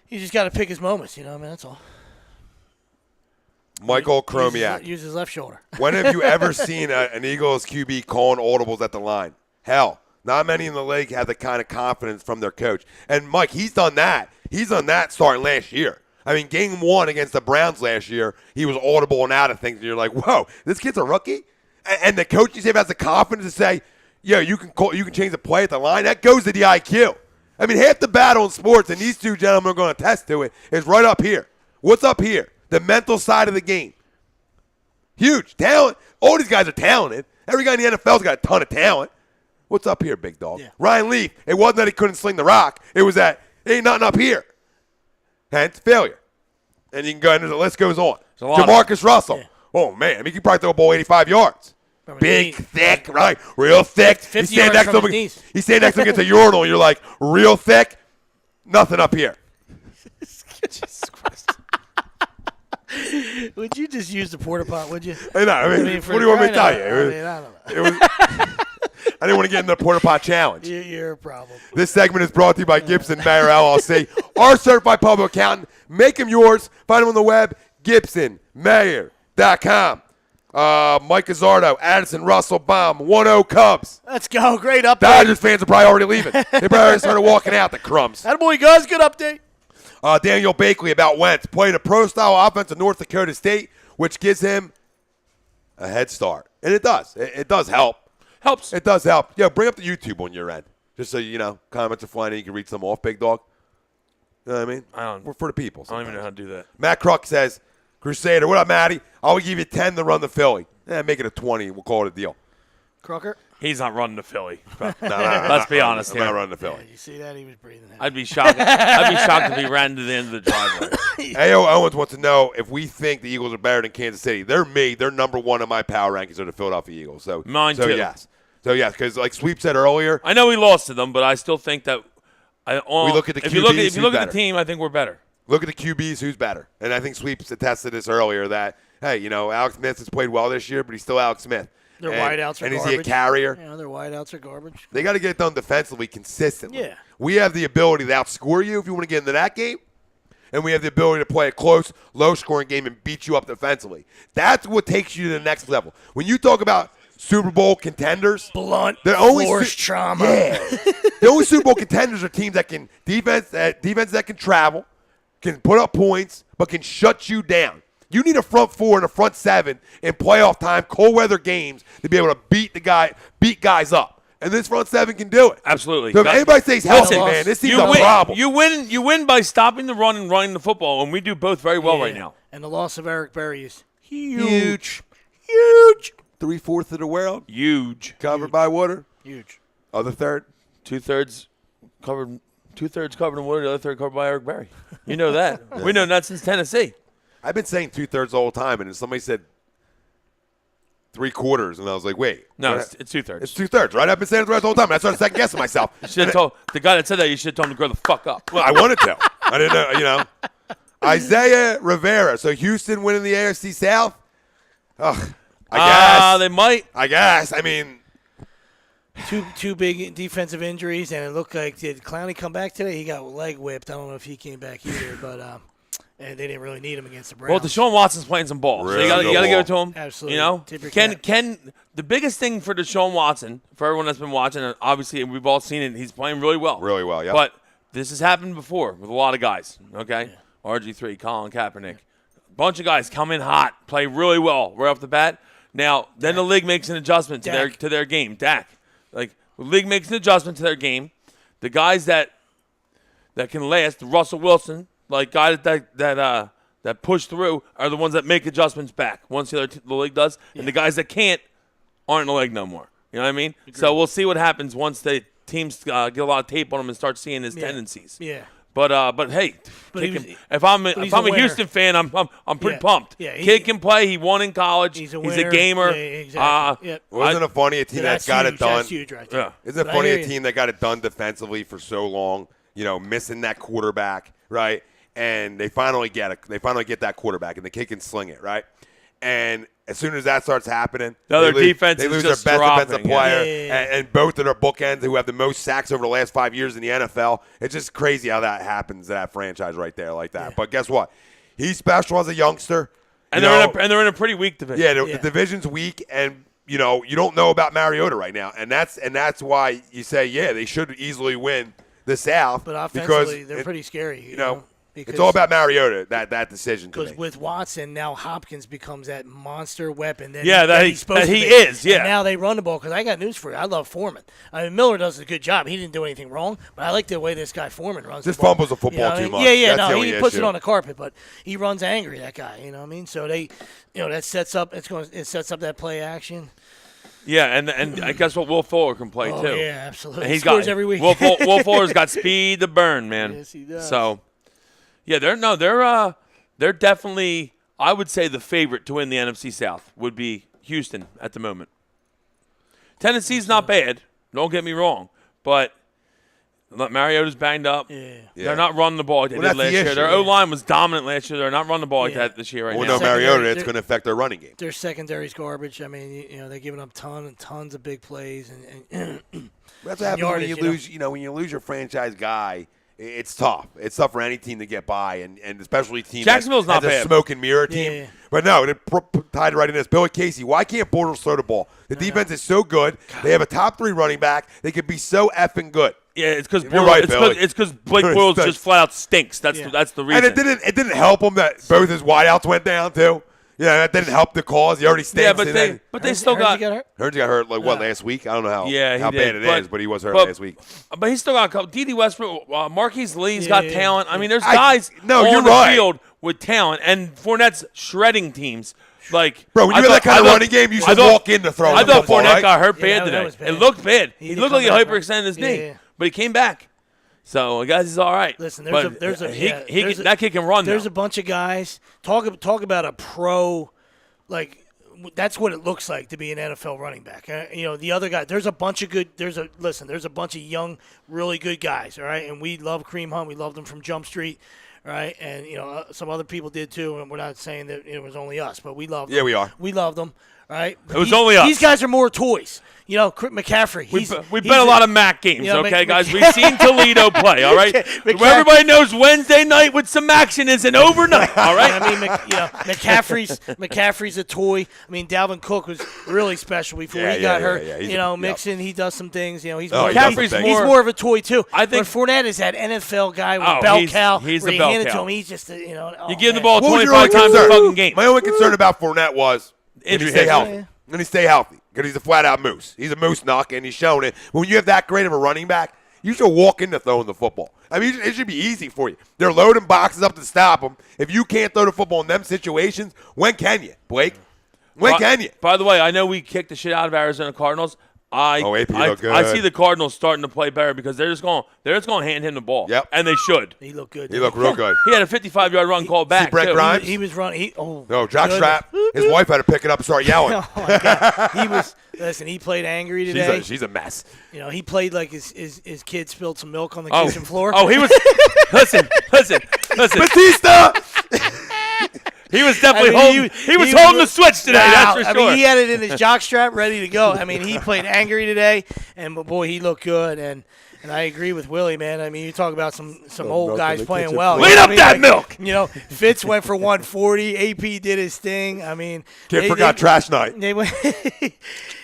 just got to pick his moments. That's all. Michael Chromiak. Use his left shoulder. When have you ever seen an Eagles QB calling audibles at the line? Hell, not many in the league have the kind of confidence from their coach. And, Mike, he's done that. He's done that starting last year. I mean, game 1 against the Browns last year, he was audible and out of things, and you're like, whoa, this kid's a rookie? And the coaching staff has the confidence to say, yeah, you can change the play at the line. That goes to the IQ. I mean, half the battle in sports, and these two gentlemen are going to attest to it, is right up here. What's up here? The mental side of the game. Huge. Talent. All these guys are talented. Every guy in the NFL's got a ton of talent. What's up here, big dog? Yeah. Ryan Leaf, it wasn't that he couldn't sling the rock. It was that ain't nothing up here. Hence, failure. And you can go into the list goes on. Jamarcus Russell. Yeah. Oh, man. I mean, he can probably throw a ball 85 yards. Big, thick, right? Real thick. 50 yards next from his knees. He stand next to him against a urinal, and you're like, real thick? Nothing up here. Jesus Christ. Would you just use the porta pot, would you? I know. I mean what do you want me to tell you? I don't know. I didn't want to get in the porta pot challenge. You're a problem. This segment is brought to you by Gibson Mayer LLC, our certified public accountant. Make them yours. Find them on the web, GibsonMayer.com. Mike Gazzardo, Addison Russell, Baum, 1-0 Cubs. Let's go. Great update. Dodgers fans are probably already leaving. They probably already started walking out, the crumbs. Attaboy, guys. Good update. Daniel Bakley about Wentz. Played a pro-style offense at North Dakota State, which gives him a head start. And it does. It does help. Helps. It does help. Yeah, bring up the YouTube on your end. Just so you know, comments are flying and you can read some off, big dog. You know what I mean? We're for the people. I don't even know how to do that. Matt Kruk says, Crusader, what up, Matty? I'll give you 10 to run the Philly. Make it a 20. We'll call it a deal. Crocker? He's not running the Philly. No, Let's be honest here. I'm not running the Philly. Yeah, you see that? He was breathing heavy. I'd be shocked if he ran to the end of the driveway. A.O. Owens wants to know if we think the Eagles are better than Kansas City. They're me. They're number 1 in my power rankings are the Philadelphia Eagles. Mine too. Yes. So, yes, because like Sweep said earlier. I know we lost to them, but I still think that we look at the QBs, if you look at the team, I think we're better. Look at the QBs, who's better. And I think Sweeps attested this earlier that, hey, you know, Alex Smith has played well this year, but he's still Alex Smith. Their wideouts are garbage. And is he a carrier? Yeah, their wideouts are garbage. They got to get it done defensively consistently. Yeah. We have the ability to outscore you if you want to get into that game, and we have the ability to play a close, low-scoring game and beat you up defensively. That's what takes you to the next level. When you talk about Super Bowl contenders, blunt force trauma. Yeah. The only Super Bowl contenders are teams that can defense that can travel, can put up points, but can shut you down. You need a front 4 and a front 7 in playoff time, cold weather games to be able to beat guys up. And this front 7 can do it. Absolutely. So if anybody stays healthy, man, this team's a problem. You win by stopping the run and running the football, and we do both very well right now. And the loss of Eric Berry is huge. 3/4 of the world. Huge. Covered by water. Huge. Other third. 2/3 covered. 2/3 covered in water. The other third covered by Eric Berry. You know that. Yeah. We know that since Tennessee. I've been saying 2/3 the whole time, and then somebody said 3/4, and I was like, wait. No, it's 2/3. It's 2/3, right? I've been saying it the whole time. I started second guessing myself. You should have told the guy that said that. You should have told him to grow the fuck up. Well, I wanted to. I didn't know. You know. Isaiah Rivera. So Houston winning the AFC South. Ugh. I guess. They might. I guess. I mean, two big defensive injuries, and it looked like did Clowney come back today? He got leg whipped. I don't know if he came back either, but and they didn't really need him against the Browns. Well, Deshaun Watson's playing some ball, so you got to give it to him. Absolutely. You know, can the biggest thing for Deshaun Watson, for everyone that's been watching, and obviously we've all seen it, he's playing really well. Really well, yeah. But this has happened before with a lot of guys. Okay, yeah. RG3, Colin Kaepernick, a bunch of guys come in hot, play really well right off the bat. Now, then the league makes an adjustment to their game. Dak, like the league makes an adjustment to their game. The guys that can last, Russell Wilson, like guys that push through, are the ones that make adjustments back once the league does, and the guys that can't aren't in the league no more. You know what I mean? Agreed. So we'll see what happens once the teams get a lot of tape on him and start seeing his tendencies. Yeah. But hey, if I'm a Houston fan, I'm pretty pumped. Yeah, kid can play. He won in college. He's a gamer. Yeah, exactly. Wasn't it funny a team that got it done? That's huge right there. Yeah. Isn't it funny a team that got it done defensively for so long? You know, missing that quarterback, right? And they finally get it. They finally get that quarterback, and the kid can sling it, right? And as soon as that starts happening, they lose their best defensive player, yeah. And both of their bookends who have the most sacks over the last 5 years in the NFL. It's just crazy how that happens to that franchise right there like that. Yeah. But guess what? He's special as a youngster. And they're in a pretty weak division. Yeah, the division's weak, and you know you don't know about Mariota right now, and that's why you say they should easily win the South. But offensively, they're pretty scary. You know. It's all about Mariota, that decision to Because me. with Watson, now Hopkins becomes that monster weapon that, that he's supposed to he be. is, yeah. And now they run the ball because I got news for you. I love Foreman. I mean, Miller does a good job. He didn't do anything wrong, but I like the way this guy Foreman runs Just the ball. fumbles the football too much. Yeah, That's the no, only he puts issue. it on the carpet, but he runs angry, that guy. You know what I mean? So that sets up that play action. Yeah, and I guess what Will Fuller can play Oh, too. yeah, absolutely. And He scores got every week. Will Fuller's got speed to burn, man. Yes, he does. So, yeah, they're definitely, I would say, the favorite to win the NFC South would be Houston at the moment. Tennessee's not bad. Don't get me wrong, but Mariota's banged up. Yeah. They're not running the ball like they Well, did that's last the year. issue, Their yeah. O-line was dominant last year. They're not running the ball like Yeah. that this year right Well, now. no Mariota, Secondary- it's going to affect their running game. Their secondary's garbage. I mean, they're giving up tons of big plays and That's what happens yardage, when you lose. When you lose your franchise guy, it's tough. It's tough for any team to get by, and especially teams Jacksonville's not that's a bad. smoke and mirror team. Yeah. But no, it tied right in this. Billy Casey, why can't Bortles throw the ball? The defense is so good. They have a top 3 running back. They could be so effing good. Yeah, it's because You're right, Billy. it's because Blake Bortles just flat out stinks. That's the reason. And it didn't help him that both his wideouts went down too. Yeah, that didn't help the cause. He already stinks. Yeah, but they still got. Heard he got hurt last week. I don't know how Yeah, he bad did. it is, but he was hurt last week. But he's still got a couple. D.D. Westbrook, Marquise Lee's got Yeah. talent. I mean, there's guys no, on you're the right. field with talent, and Fournette's shredding teams. Like, Bro, when you I have that thought- kind of I thought- running game, you I should thought- walk in to throw I the thought football, Fournette right? got hurt Yeah, bad that today. was bad. It looked bad. He He did looked come like he back, right? hyperextended his knee, Yeah. but he came back. So, guys, he's all right. Listen, But that kid can run. There's now. a bunch of guys. Talk about a pro, like that's what it looks like to be an NFL running back. The other guy. There's a bunch of good. There's a bunch of young, really good guys. All right, and we love Kareem Hunt. We loved him from Jump Street. Right, and some other people did too. And we're not saying that it was only us, but we loved. Yeah, them. we are. We loved them. Right, It was only us. These guys are more toys. McCaffrey. We bet a lot of Mac games, okay, guys? We've seen Toledo play, all right? McCaffrey- Everybody knows Wednesday night with some action is an overnight, all right? I mean, McCaffrey's a toy. I mean, Dalvin Cook was really special before he got hurt. Yeah. Mixon, he does some things. He's McCaffrey's he's more of a toy too. I think- but Fournette is that NFL guy with Oh, bell he's- cow. he's where the you bell hand it to cow. him, he's just You give the ball What was your 25 only times a concern? fucking game. My only concern about Fournette was can he Injury stay history. healthy? Can he stay healthy? Because he's a flat-out moose. He's a moose knock, and he's shown it. When you have that great of a running back, you should walk into throwing the football. I mean, it should be easy for you. They're loading boxes up to stop them. If you can't throw the football in them situations, when can you, Blake? When can you? By the way, I know we kicked the shit out of Arizona Cardinals. AP looked good. I see the Cardinals starting to play better because they're just going to hand him the ball. Yep. And they should. He looked good. He looked real good. He had a 55-yard run called back. Brett too. Grimes? He was running. No, jockstrap. His wife had to pick it up and start yelling. Oh my God. He was. Listen, he played angry today. She's a mess. He played like his kid spilled some milk on the kitchen floor. Oh, he was. listen. Batista! He was definitely I mean, holding. He was holding the switch today. That's for sure. I mean, he had it in his jockstrap, ready to go. I mean, he played angry today, and boy, he looked good. And I agree with Willie, man. I mean, you talk about some old milk guys in the playing kitchen well. floor. Clean up that milk. Fitz went for 140. AP did his thing. I mean, Kid forgot trash night. They went.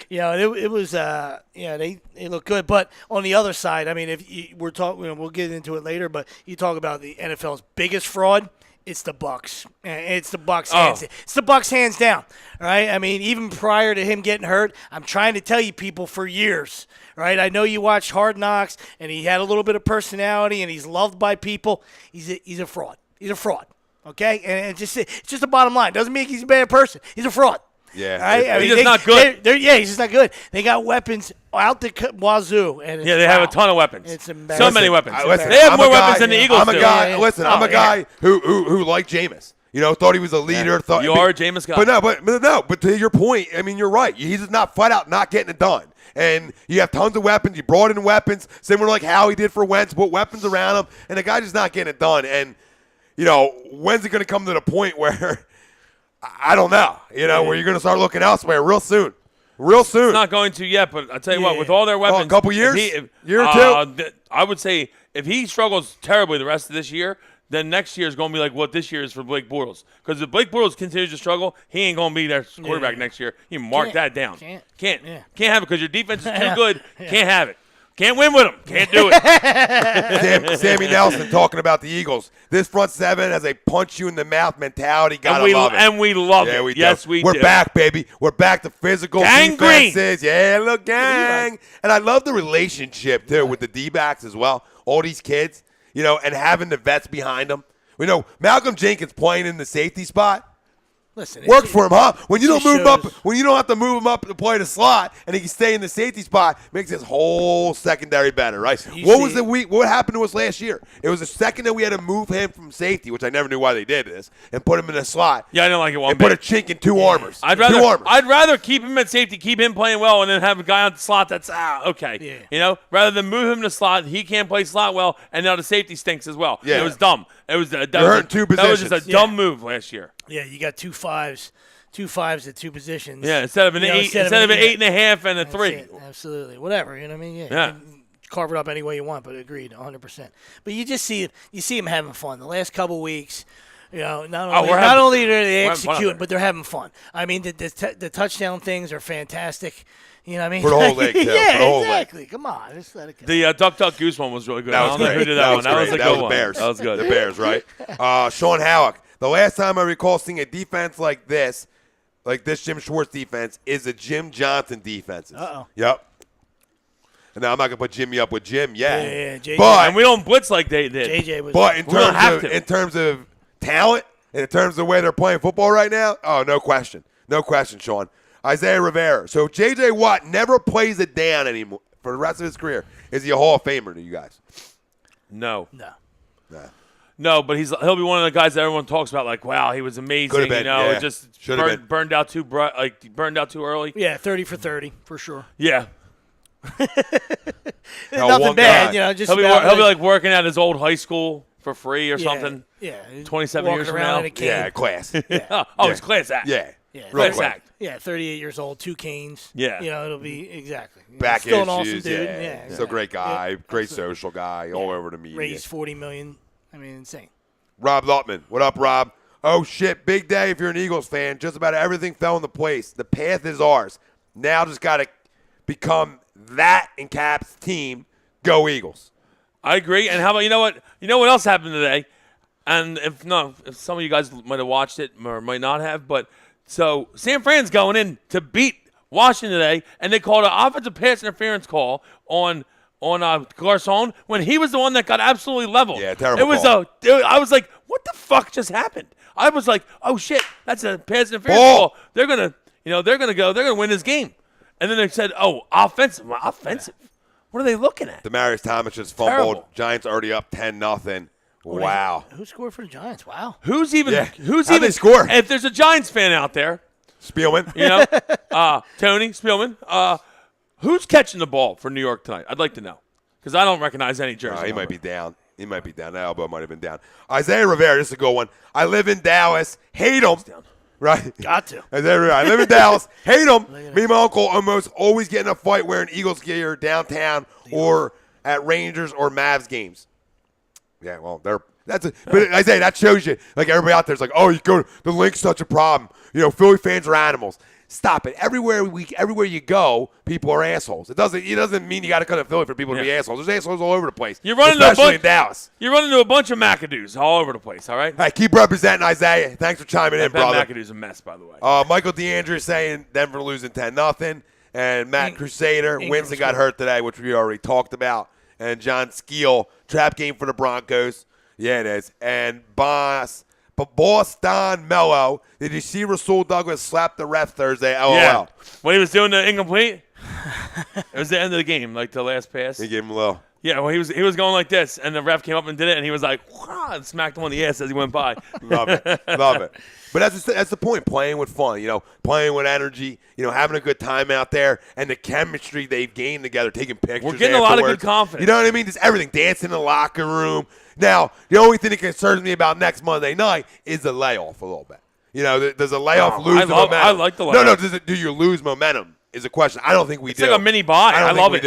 It was. They look good. But on the other side, I mean, if we're talking, we'll get into it later. But you talk about the NFL's biggest fraud. It's the Bucs. It's the Bucs. It's the Bucs hands down. Right? I mean, even prior to him getting hurt, I'm trying to tell you people for years. Right? I know you watched Hard Knocks, and he had a little bit of personality, and he's loved by people. He's a fraud. He's a fraud. Okay? And it's just the bottom line. Doesn't mean he's a bad person. He's a fraud. Yeah. Right? I mean, He's just not good. He's just not good. They got weapons out the wazoo. And Yeah, they have a ton of weapons. It's embarrassing. So many weapons. Listen, They have I'm more a guy- weapons than the Eagles I'm a do. guy. Yeah. Listen, I'm a guy who liked Jameis. Thought he was a leader. Thought You are a Jameis guy. But to your point, I mean, you're right. He's just not flat out not getting it done. And you have tons of weapons. You brought in weapons, similar like how he did for Wentz, put weapons around him, and the guy just not getting it done. And when's it going to come to the point where I don't know, where you're going to start looking elsewhere real soon. Real soon. It's not going to yet, but I'll tell you what, with all their weapons. a couple years? Year or two? I would say if he struggles terribly the rest of this year, then next year is going to be like what this year is for Blake Bortles. Because if Blake Bortles continues to struggle, he ain't going to be their quarterback next year. You mark that down. Can't have it because your defense is too good. Can't have it. Can't win with him. Can't do it. Sammy Nelson talking about the Eagles. This front seven has a punch you in the mouth mentality. Gotta love it. And we love it. We do. Yes, we do. We're back, baby. We're back to physical Gang defenses. Green. Yeah, look, gang. And I love the relationship, too, with the D-backs as well. All these kids, and having the vets behind them. We know Malcolm Jenkins playing in the safety spot. Listen, works for him, huh? When you don't move him up, shows. when you don't have to move him up to play the slot, and he can stay in the safety spot, makes his whole secondary better, right? What happened to us last year? It was the second that we had to move him from safety, which I never knew why they did this, and put him in the slot. Yeah, I didn't like it one and bit. put a chink in two armors. I'd rather keep him at safety, keep him playing well, and then have a guy on the slot that's okay. Yeah. Rather than move him to slot, he can't play slot well, and now the safety stinks as well. Yeah. It was dumb. It was You're hurting two that was just a positions. dumb move last year. Yeah, you got two fives at two positions. Yeah, instead of an 8.5 and a 3. Absolutely. Whatever, you know what I mean? Yeah. Yeah. You can carve it up any way you want, but agreed, 100%. But you just see him having fun. The last couple weeks, not only are they executing, but they're having fun. I mean, the touchdown things are fantastic. You know what I mean? For the whole league, too. Yeah, For the whole exactly. league. Come on. Just let it go. The Duck Duck Goose one was really good. That was I don't know great. who did that one. That was a good one. Bears. That was good. The Bears, right? Sean Howick. The last time I recall seeing a defense like this Jim Schwartz defense, is the Jim Johnson defenses. Uh-oh. Yep. And now I'm not gonna put Jimmy up with Jim yet. Yeah, JJ. But And we don't blitz like they did. JJ was. But in don't terms of talent and in terms of the way they're playing football right now, no question, Sean. Isaiah Rivera. So J.J. Watt never plays it down anymore for the rest of his career. Is he a Hall of Famer to you guys? No. No. Nah. No, but he'll be one of the guys that everyone talks about. Like, wow, he was amazing. Could've been, It just Should've burned out too early. Yeah, 30 for 30 for sure. Yeah, Nothing bad, just he'll be like working at his old high school for free or something. Yeah. 27 Walking years from around now. in a cane. Yeah, class. It's class act. Yeah. Yeah. Real Class quick. act. Yeah, 38 years old, 2 canes. Yeah. It'll be exactly. Back Still issues, an awesome dude. yeah. Yeah. Still a great guy, Yeah, great absolutely. social guy, all over the media. Raised $40 million. I mean, insane. Rob Lutman. What up, Rob? Oh, shit. Big day if you're an Eagles fan. Just about everything fell into place. The path is ours. Now just got to become that in Cap's team. Go Eagles. I agree. And how about, you know what else happened today? And if some of you guys might have watched it or might not have, but so San Fran's going in to beat Washington today, and they called an offensive pass interference call on Garcon when he was the one that got absolutely leveled. Yeah, terrible It was call. I was like, what the fuck just happened? I was like, oh shit, that's a pass interference Ball. call. They're gonna win this game. And then they said, oh, offensive. What are they looking at? Demarius Thomas just fumbled. Terrible. Giants already up 10-0. Wow. Who scored for the Giants? Wow. How'd they score? If there's a Giants fan out there, Spielman. Tony Spielman, who's catching the ball for New York tonight? I'd like to know because I don't recognize any jersey. He might be down. That elbow might have been down. Isaiah Rivera, this is a good one. I live in Dallas. Hate him. Right? Got to. Isaiah Rivera, I live in Dallas. Hate him. Me and my uncle almost always get in a fight wearing Eagles gear downtown or at Rangers or Mavs games. Yeah, well, but Isaiah, that shows you, like everybody out there's like, oh, the link's such a problem. Philly fans are animals. Stop it. Everywhere you go, people are assholes. It doesn't mean you got to come to Philly for people to be assholes. There's assholes all over the place. Especially in Dallas. You're running into a bunch of McAdoos all over the place. All right. Hey, keep representing Isaiah. Thanks for chiming in, brother. McAdoo's a mess, by the way. Michael DeAndre saying Denver losing 10-0, and Matt Crusader. Winston got hurt today, which we already talked about, and John Skeel trap game for the Broncos. Yeah, it is. And Boss Don Mello. Did you see Rasul Douglas slap the ref Thursday? LOL. Yeah. When he was doing the incomplete, it was the end of the game, like the last pass. He gave him a little. Yeah, well, he was going like this, and the ref came up and did it, and he was like, "Wah," and smacked him on the ass as he went by. Love it. But that's the point, playing with fun, playing with energy, having a good time out there, and the chemistry they've gained together, taking pictures. We're getting a lot of good afterwards. confidence. You know what I mean? Just everything, dancing in the locker room. Now, the only thing that concerns me about next Monday night is the layoff a little bit. Does a layoff lose momentum? I like the layoff. No, do you lose momentum is a question. I don't think we do. It's like a mini bye. I love it.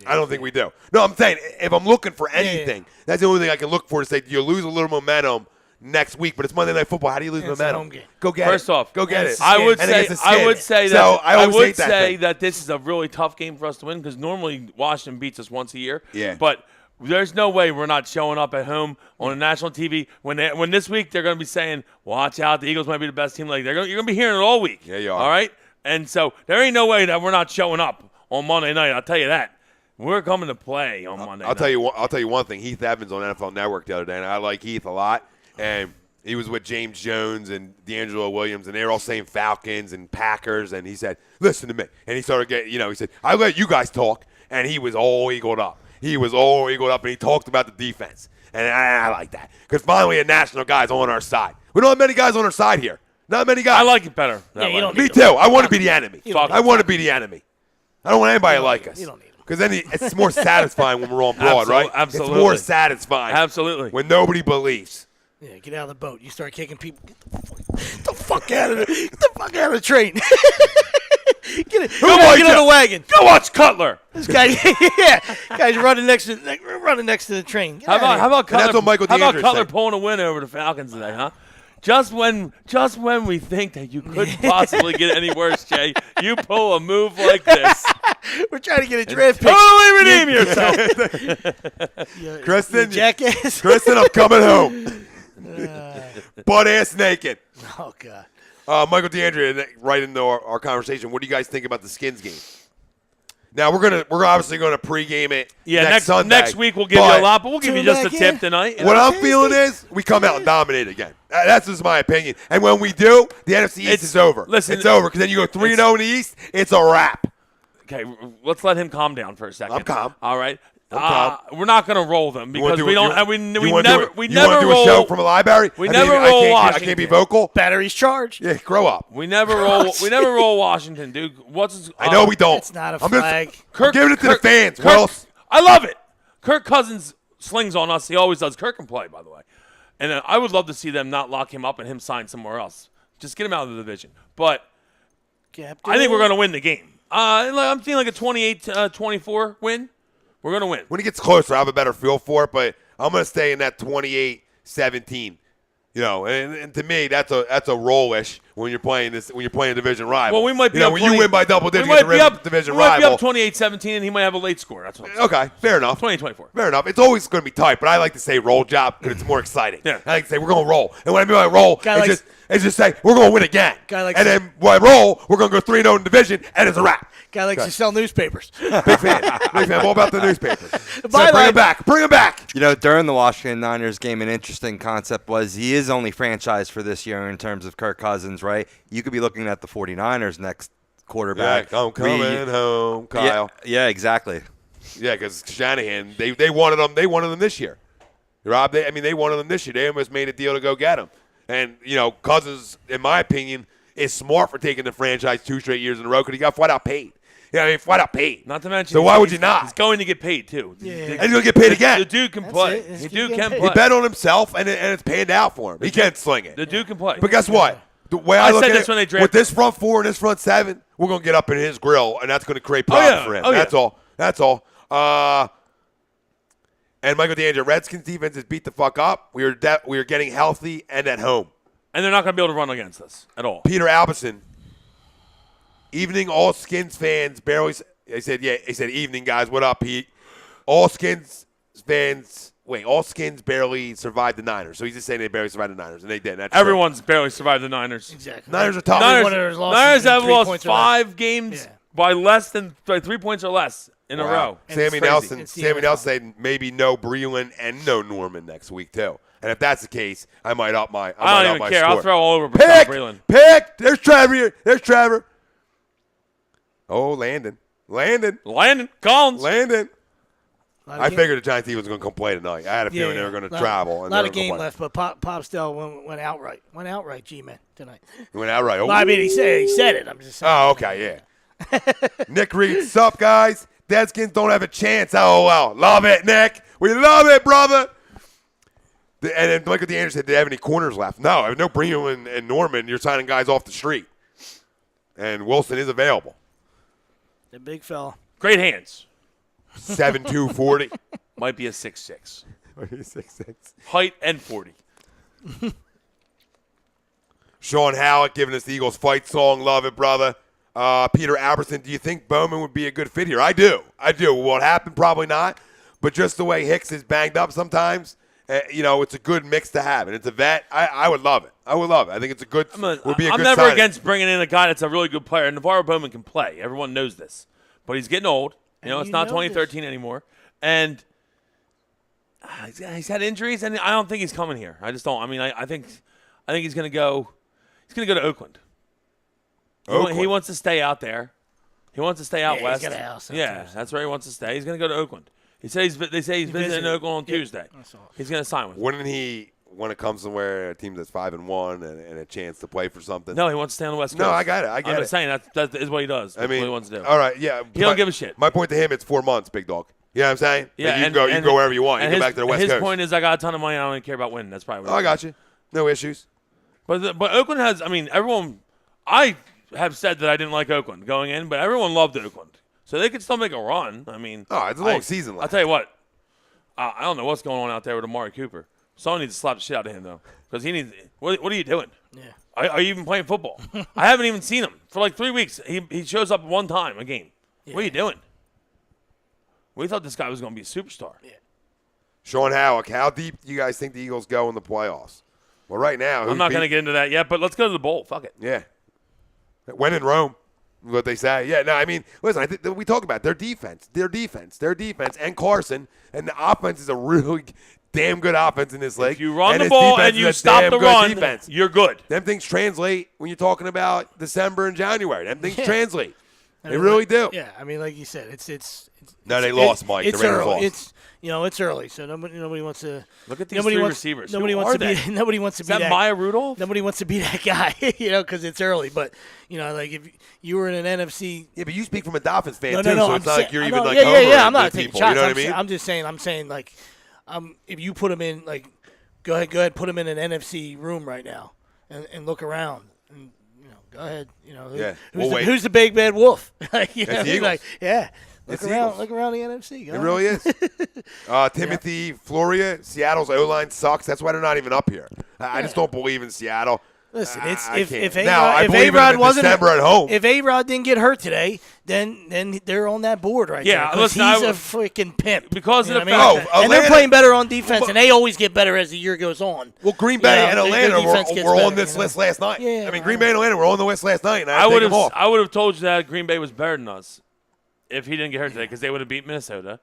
I don't think we do. No, I'm saying if I'm looking for anything, that's the only thing I can look for to say, do you lose a little momentum next week, but it's Monday Night Football. How do you lose It's a momentum? home game. Go get First it. off, Go get it. I would And say against the Skins. that I would say that this is a really tough game for us to win because normally Washington beats us once a year. Yeah. But there's no way we're not showing up at home on a national TV when this week they're going to be saying, "Watch out, the Eagles might be the best team." Like you're going to be hearing it all week. Yeah, you are. All right, and so there ain't no way that we're not showing up on Monday night. I'll tell you that. We're coming to play on Monday night. I'll tell you one thing. Heath Evans on NFL Network the other day, and I like Heath a lot. And he was with James Jones and D'Angelo Williams, and they were all saying Falcons and Packers. And he said, "Listen to me." And he started getting, he said, "I let you guys talk," and he was all eagled up. He was all eagled up, and he talked about the defense. And I like that. Because finally a national guy's on our side. We don't have many guys on our side here. Not many guys. I like it better. Yeah, you don't Me need too. I want to be the enemy. Fuck I want to be the enemy. I don't want anybody like us. You don't need them. Because then it's more satisfying when we're on broad, right? Absolutely. It's more satisfying. Absolutely. When nobody believes. Yeah, get out of the boat. You start kicking people. Get the fuck out of the train. Get on the wagon. Go watch Cutler. This guy, guy's running next to the train. Get How outta here. about Cutler? that's what Michael How about DeAndre Cutler said. pulling a win over the Falcons today, huh? Just when we think that you couldn't possibly get any worse, Jay, you pull a move like this. We're trying to get a draft pick. Totally redeem yourself. You Kristen, jackass. Kristen, I'm coming home. Butt-ass naked. Oh, God. Michael DeAndre, right into our conversation, what do you guys think about the Skins game? Now, we're obviously going to pregame it next Sunday. Next week we'll give you a lot, but we'll give you just a Tune back tip in. tonight. What I'm feeling is we come out and dominate again. That's just my opinion. And when we do, the NFC East is over. Listen, it's over because then you go 3-0 in the East. It's a wrap. Okay, let's let him calm down for a second. I'm calm. All right. calm. We're not going to roll them because we don't. We never You want to do roll. a show from a library? We never roll I can't be Washington. vocal. Batteries charged. Yeah, grow up. We never roll. We never roll Washington, dude. I know we don't. That's not a I'm just- flag. I'm giving it to the fans, Kirk, Wells. I love it. Kirk Cousins slings on us. He always does. Kirk can play, by the way. And I would love to see them not lock him up and him sign somewhere else. Just get him out of the division. But I think we're going to win the game. I'm feeling like a 28-24 win. We're going to win. When it gets closer, I have a better feel for it, but I'm going to stay in that 28-17. And to me, that's a roll-ish when you're playing a division rival. Well, we might be up when you win by double digits we might be against up, a division we might rival. be up 28-17, and he might have a late score. That's what I'm saying. Okay, fair enough. 28-24. Fair enough. It's always going to be tight, but I like to say roll job because it's more exciting. Yeah. I like to say we're going to roll. And when I mean by roll, Guy it's just say we're going to win again. Guy likes and to- then when I roll, we're going to go 3-0 in division, and it's a wrap. Guy likes to sell newspapers. Big fan. Big fan. All about the newspapers. So byline- bring him back. Bring him back. During the Washington Niners game, an interesting concept was he is only franchised for this year in terms of Kirk Cousins, right? You could be looking at the 49ers next quarterback. I'm coming home, Kyle. Yeah, exactly. Yeah, because Shanahan, they wanted him. They wanted him this year. Rob, they wanted him this year. They almost made a deal to go get him. And Cousins, in my opinion, is smart for taking the franchise 2 straight years in a row because he got flat out paid. Flat out paid. Not to mention, So why would you not? He's going to get paid too. Yeah. And he's going to get paid again. The dude can That's play. it. The Keep dude getting can paid. play. He bet on himself, and it's panned out for him. He can't sling it. The dude can play. But guess what? The way I I look said at this it, when they drafted- with this front 4 and this front 7, we're going to get up in his grill, and that's going to create problems for him. That's all. That's all. And Michael DeAndre, Redskins defense is beat the fuck up. We are getting healthy and at home. And they're not going to be able to run against us at all. Peter Albison, evening all Skins fans barely. He said evening guys. What up, Pete? All Skins barely survived the Niners. So he's just saying they barely survived the Niners, and they did. That's true. Everyone's barely survived the Niners. Exactly. Niners are tough. Niners, One of those losses Niners in have 3 lost points or less. 5 games Yeah. by less than 3 points or less in a Wow. row. And Sammy it's crazy. Nelson. It's the Sammy NFL. Nelson said maybe no Breland and no Norman next week too. And if that's the case, I might up my. I don't even care. Score. I'll throw all over Brashad Breeland. Pick. There's Trevor here. There's Trevor. Oh, Landon. Landon Collins. I figured the Giants was going to come play tonight. I had a feeling they were going to travel. And Not they a were gonna game play. left, but Pop still went outright. Went outright, G-Man, tonight. He went outright. Well, I mean, he said it. I'm just saying. Oh, okay, yeah. Nick Reed, sup, guys? Redskins don't have a chance. LOL. Love it, Nick. We love it, brother. And then Michael DeAndre said, "Do they have any corners left?" No, I have no Breland and Norman. You're signing guys off the street. And Wilson is available. The big fella. Great hands. 7'2", 40. Might be a 6'6". 6'6". Height and 40. Sean Halleck giving us the Eagles fight song. Love it, brother. Peter Albertson, do you think Bowman would be a good fit here? I do. Will it happen? Probably not. But just the way Hicks is banged up sometimes, it's a good mix to have. And it's a vet. I would love it. I think it's a good I'm never against bringing in a guy that's a really good player. Navarro Bowman can play. Everyone knows this. But he's getting old. It's not 2013 anymore. And he's had injuries, and I don't think he's coming here. I just don't. I mean, I think he's going to go. He's going to go to Oakland. He wants to stay out there. He wants to stay out west. He's got a house. That's where he wants to stay. He's going to go to Oakland. They say he's visiting Oakland on Tuesday. He's going to sign with him. Wouldn't he want to come somewhere, a team that's 5-1 and a chance to play for something? No, he wants to stay on the West Coast. No, I got it. I'm just saying that is what he does. That's what he wants to do. All right, yeah. He don't give a shit. My point to him, it's 4 months, big dog. You know what I'm saying? Yeah, you can go wherever you want. You can go back to the West Coast. His point is, I got a ton of money. I don't even care about winning. That's probably what I got you. No issues. But Oakland has. I mean, everyone. I have said that I didn't like Oakland going in, but everyone loved Oakland, so they could still make a run. I mean, it's a long season left. I'll tell you what. I don't know what's going on out there with Amari Cooper. Someone needs to slap the shit out of him though, because he needs. What are you doing? Yeah. Are you even playing football? I haven't even seen him for like 3 weeks. He shows up one time a game. Yeah. What are you doing? We thought this guy was going to be a superstar. Yeah. Sean Halleck, how deep do you guys think the Eagles go in the playoffs? Well, right now, I'm not going to get into that yet, but let's go to the bowl. Fuck it. Yeah. When in Rome, what they say. Yeah, no, I mean, listen, I think we talk about their defense, and Carson, and the offense is a really damn good offense in this league. If you run the ball and you stop the run, you're good. Them things translate when you're talking about December and January. Them things translate. They really do. Yeah, I mean, like you said, it's no, they lost, Mike. It's the Raiders early. Lost. It's early, so nobody wants to look at these three receivers. Nobody wants to be. Nobody wants to be that. Maya Rudolph? Nobody wants to be that guy, because it's early. But like if you were in an NFC, yeah, but you speak from a Dolphins fan too, so it's not like you're even like yeah. I'm not taking shots. You know what I mean? I'm just saying like, if you put them in go ahead, put them in an NFC room right now, and look around. And, go ahead. Who's the big bad wolf? The Eagles. Look around the NFC. It really is. Timothy Floria, Seattle's O-line sucks. That's why they're not even up here. I just don't believe in Seattle. Listen, if A-Rod wasn't December at home. If A-Rod didn't get hurt today, then they're on that board right there. Because he's a freaking pimp. Because of the fact and they're playing better on defense, and they always get better as the year goes on. Well, Green Bay and Atlanta were on this list last night. Yeah, I mean, Green Bay and Atlanta were on the list last night, and I would have told you that Green Bay was better than us if he didn't get hurt today, because they would have beat Minnesota.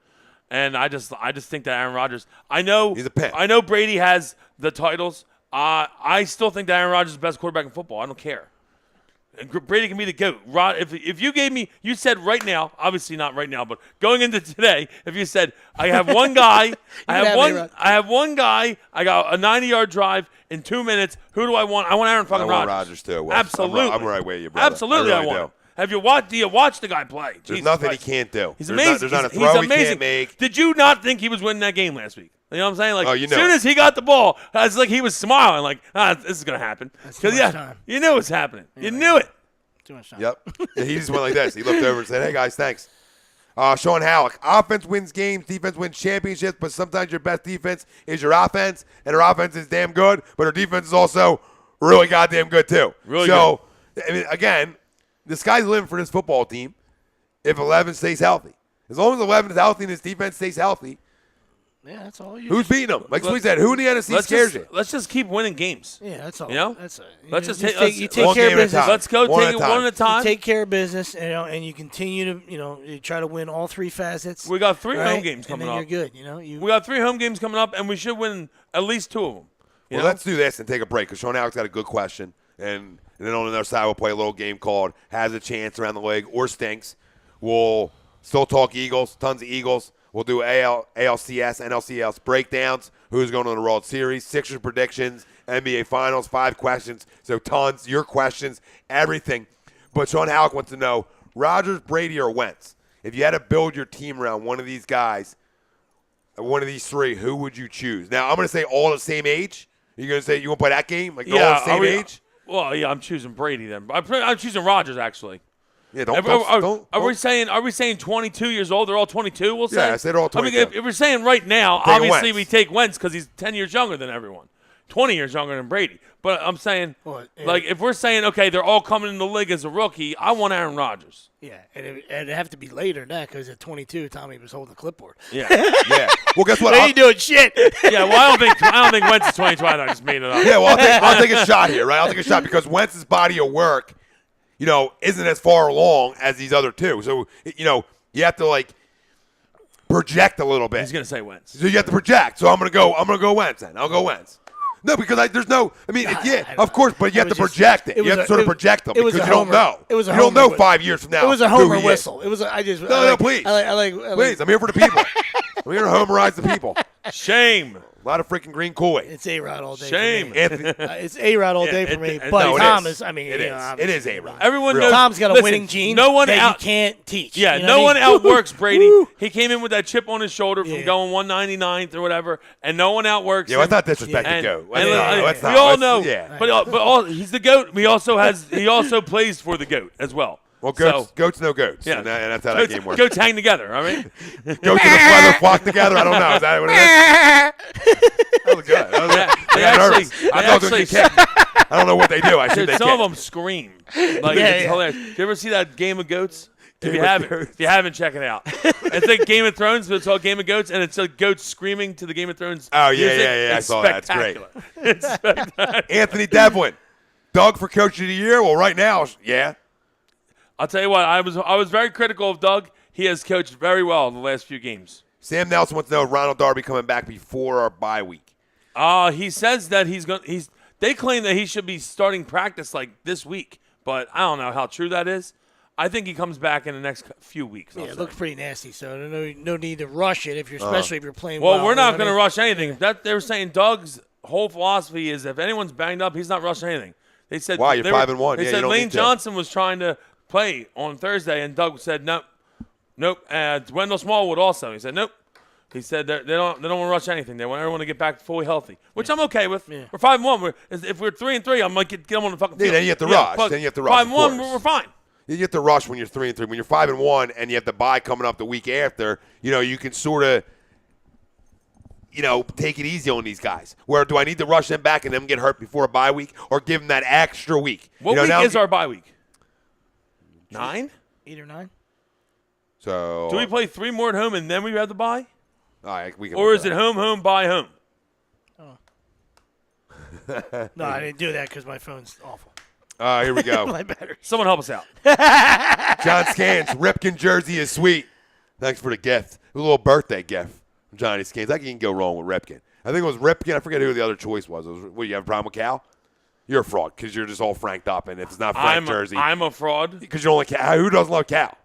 And I just think that Aaron Rodgers. I know he's a pimp. I know Brady has the titles. I still think that Aaron Rodgers is the best quarterback in football. I don't care. Brady can be the GOAT. If you gave me, you said right now, obviously not right now, but going into today, if you said I have one guy, I have one guy, I got a 90-yard drive in 2 minutes. Who do I want? I want Aaron fucking Rodgers. Rodgers too. Well, absolutely, I'm right with you, brother. Absolutely, I want. Do you watch the guy play? There's nothing he can't do. He's amazing. There's not a throw he can't make. Did you not think he was winning that game last week? You know what I'm saying? Like, as soon as he got the ball, it's like he was smiling, like, this is going to happen. Because, you knew it was happening. You knew it. Too much time. Yep. He just went like this. He looked over and said, hey, guys, thanks. Sean Halleck, offense wins games, defense wins championships, but sometimes your best defense is your offense, and our offense is damn good, but our defense is also really goddamn good too. Really good. I mean, again, the sky's the limit for this football team if 11 stays healthy. As long as 11 is healthy and this defense stays healthy, yeah, that's all. Who's beating them? Like we said, who in the NFC scares you? Let's just keep winning games. Yeah, that's all. You know? Let's take care of business. Let's go take it one at a time. You take care of business, and you continue to, you try to win all three facets. We got 3 home games coming up. And then you're good, We got 3 home games coming up, and we should win at least 2 of them. Well, let's do this and take a break, because Sean Halleck's got a good question, and then on the other side we'll play a little game called Has a Chance Around the League or Stinks. We'll still talk Eagles, tons of Eagles. We'll do AlCS, NLCS breakdowns, who's going to the World Series, Sixers predictions, NBA Finals, 5 questions. So tons, your questions, everything. But Sean Halleck wants to know, Rodgers, Brady, or Wentz? If you had to build your team around one of these guys, one of these 3, who would you choose? Now, I'm going to say all the same age. You're going to say you want to play that game? Like all the same age? Well, yeah, I'm choosing Brady then. I'm choosing Rodgers, actually. Yeah, Are we saying 22 years old? They're all 22. We'll say. Yeah, I said they're all 22. I mean, if we're saying right now, obviously we take Wentz because he's 10 years younger than everyone. 20 years younger than Brady. But I'm saying, Well, yeah. like, if we're saying, okay, they're all coming in the league as a rookie, I want Aaron Rodgers. Yeah, and it'd have to be later than that because at 22, Tommy was holding the clipboard. Yeah. Yeah. Well, guess what? They ain't doing shit. Yeah, well, I don't think Wentz is 2020. I just made it up. Yeah, well, I'll take a shot here, right? I'll take a shot because Wentz's body of work, isn't as far along as these other two. So, you have to, like, project a little bit. He's going to say Wentz. So you have to project. So I'm gonna go Wentz then. I'll go Wentz. No, because there's no. I mean, of course, but you have to project it. You have to sort of project them because you don't know. It was a you don't know homer 5 years from now. It was a who homer he is. whistle. It was. I just. No, please. Please. I'm here for the people. I'm here to homerize the people. Shame. A lot of freaking green Kool-Aid. It's A-Rod all day. Shame. For me. Anthony, It's A-Rod all day for me. But no, it Tom is. is. I mean, it is. It is A-Rod. Everyone Real. knows. Tom's got a listen, winning gene no one that out, you can't teach. Yeah, You know no what one I mean? outworks Brady. Woo. He came in with that chip on his shoulder from Yeah. going 199th or whatever, and no one outworks him. Let's not disrespect And- the GOAT. and, Let's we not. all Let's- know, Yeah. but he's the GOAT. He also plays for the GOAT as well. Well, So, goats know goats. yeah. And that's how that game works. Goats hang together. All right. Goats and the feather flock together. I don't know. Is that what it is? That was good. I got nervous. I thought it was gonna get kicked. I don't know what they do. I should they some of kick. them scream. Like, Yeah, it's yeah. hilarious. Do you ever see that Game of Goats? If Game you of haven't, Goats. if you haven't, check it out. It's like Game of Thrones, but it's called Game of Goats, and it's like goats screaming to the Game of Thrones. Oh, yeah, music. yeah. I It's saw that. It's great. spectacular. It's spectacular. Anthony Devlin, Doug for Coach of the Year. Well, right now, yeah. I'll tell you what, I was very critical of Doug. He has coached very well in the last few games. Sam Nelson wants to know if Ronald Darby coming back before our bye week. He says that they claim that he should be starting practice like this week, but I don't know how true that is. I think he comes back in the next few weeks. Yeah, it looks pretty nasty. So no need to rush it especially if you're playing Well, well. we're not going to to rush anything. They were saying Doug's whole philosophy is if anyone's banged up, he's not rushing anything. They said Wow, you're 5-1. They Yeah, said you don't Lane need to. Johnson was trying to play on Thursday, and Doug said nope. Wendell Smallwood also. He said nope. He said they don't want to rush anything. They want everyone to get back fully healthy, which I'm okay with. Yeah. We're 5-1. If we're 3-3, I'm like get them on the fucking Yeah, field. then you have to rush. but Then you have to rush, of 5-1, course. we're fine. You get to rush when you're 3-3. When you're 5-1 and you have the bye coming up the week after, you can sort of, take it easy on these guys. Where do I need to rush them back and them get hurt before a bye week, or give them that extra week? What week is our bye week? 9? 8 or 9. So Do we play 3 more at home and then we have the bye? All right, we can Or look is it that. home, bye, home? No, I didn't do that because my phone's awful. Here we go. My battery. Someone help us out. John Scans, Ripken jersey is sweet. Thanks for the gift. A little birthday gift from Johnny Scans. I can't go wrong with Ripken. I think it was Ripken. I forget who the other choice was. What, you have a problem with Cal? You're a fraud because you're just all franked up. And if it's not Frank jersey. I'm a fraud. Because you don't like Cal. Who doesn't love Cal?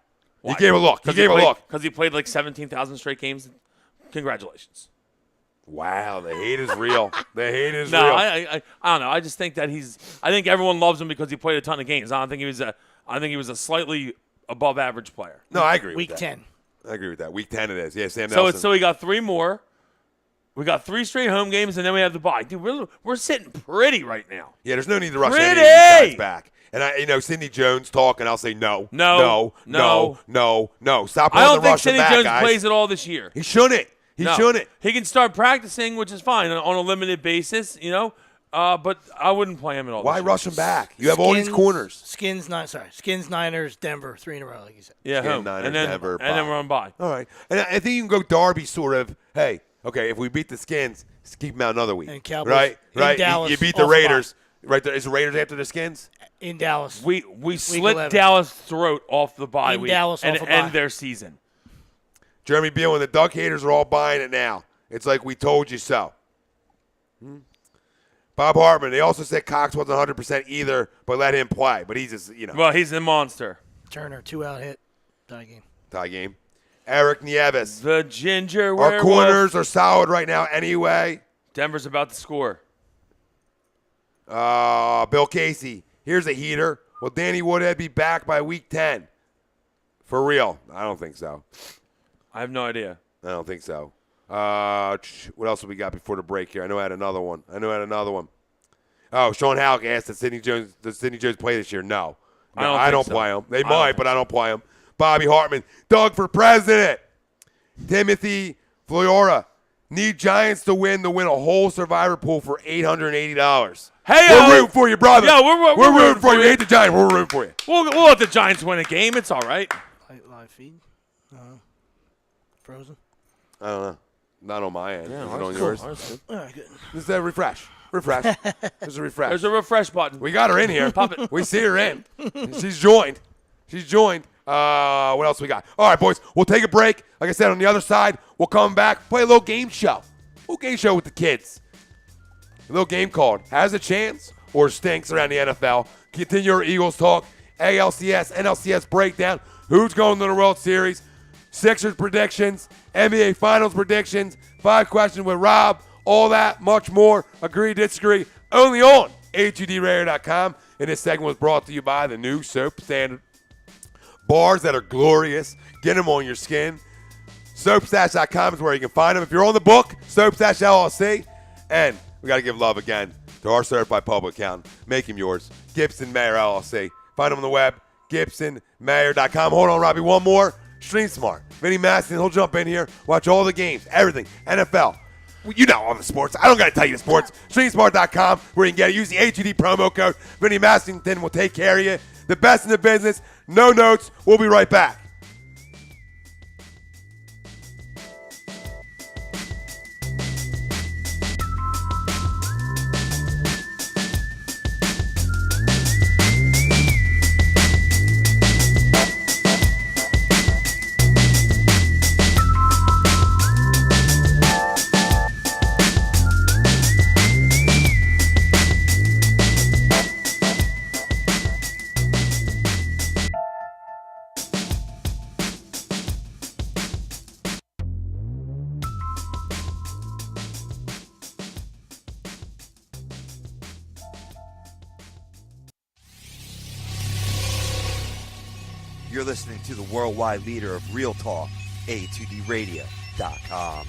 Why? You gave a look. You gave a look. Because he played like 17,000 straight games. Congratulations. Wow, the hate is real. The hate is No, real. I don't know. I just think that I think everyone loves him because he played a ton of games. I don't think he was a slightly above average player. No, I agree Week with that. 10. I agree with that. Week 10 it is. Yeah, Sam So Nelson. so we got 3 more. We got 3 straight home games, and then we have the bye. Dude, we're sitting pretty right now. Yeah, there's no need to rush Pretty! any of these guys back. And Sidney Jones talk, and I'll say no. Stop No. I on don't the think rushing Sidney back, Jones guys. plays it all this year. He shouldn't. He shouldn't. He can start practicing, which is fine on a limited basis, but I wouldn't play him at all. Why this year. rush him back? You have all these corners. Skins, Niners, Denver, 3 in a row, like you said. Yeah, Skin, home. Niners, and then Denver, and then bye. we're on bye. All right. And I think you can go Darby sort of, hey, okay, if we beat the Skins, let's keep them out another week. And Cowboys right? in Right? Dallas, You beat the off the Raiders. Right there. Is the Raiders after the Skins? In Dallas. We slit 11. Dallas' throat off the bye In week Dallas and off a bye. end their season. Jeremy Beal and the Duck haters are all buying it now. It's like we told you so. Bob Hartman, they also said Cox wasn't 100% either, but let him play. But he's just, Well, he's a monster. Turner, 2-out hit. Tie game. tie game. Eric Nieves. The ginger Our werewolf. corners are solid right now anyway. Denver's about to score. Bill Casey, here's a heater. Will Danny Woodhead be back by week 10? For real? I don't think so. I have no idea. I don't think so. What else have we got before the break here? I know I had another one. Oh, Sean Halleck asked, does Sidney Jones play this year? No. I don't think so. play him. They I don't might, think but I don't play him. Bobby Hartman, Doug for president. Timothy Floriora, Need Giants to win a whole survivor pool for $880. Hey, we're rooting for you, brother. Yeah, we're rooting for you. Hate the Giants. We're rooting for you. We'll let the Giants win a game. It's all right. Live feed? Frozen? I don't know. Not on my end. Yeah, Is it on yours? All right, good. This is a refresh. Refresh. There's a refresh. There's a refresh button. We got her in here. Pop it. We see her in. She's joined. What else we got? All right, boys. We'll take a break. Like I said, on the other side, we'll come back, play a little game show. A little game show with the kids. A little game called Has a Chance or Stinks around the NFL. Continue your Eagles talk. AlCS, NLCS breakdown. Who's going to the World Series? Sixers predictions. NBA Finals predictions. 5 questions with Rob. All that, much more. Agree, disagree. Only on A2DRadio.com. And this segment was brought to you by the new Soap Standard. Bars that are glorious. Get them on your skin. Soapstash.com is where you can find them. If you're on the book, Soapstash LLC. And we got to give love again to our certified public accountant. Make him yours. Gibson Mayer LLC. Find him on the web, GibsonMayer.com. Hold on, Robbie. One more. Stream Smart. Vinny Maston, he'll jump in here. Watch all the games. Everything. NFL. You know all the sports. I don't got to tell you the sports. StreamSmart.com, where you can get it. Use the HUD promo code. Vinny Mastington will take care of you. The best in the business. No notes. We'll be right back. You're listening to the worldwide leader of real talk, A2DRadio.com.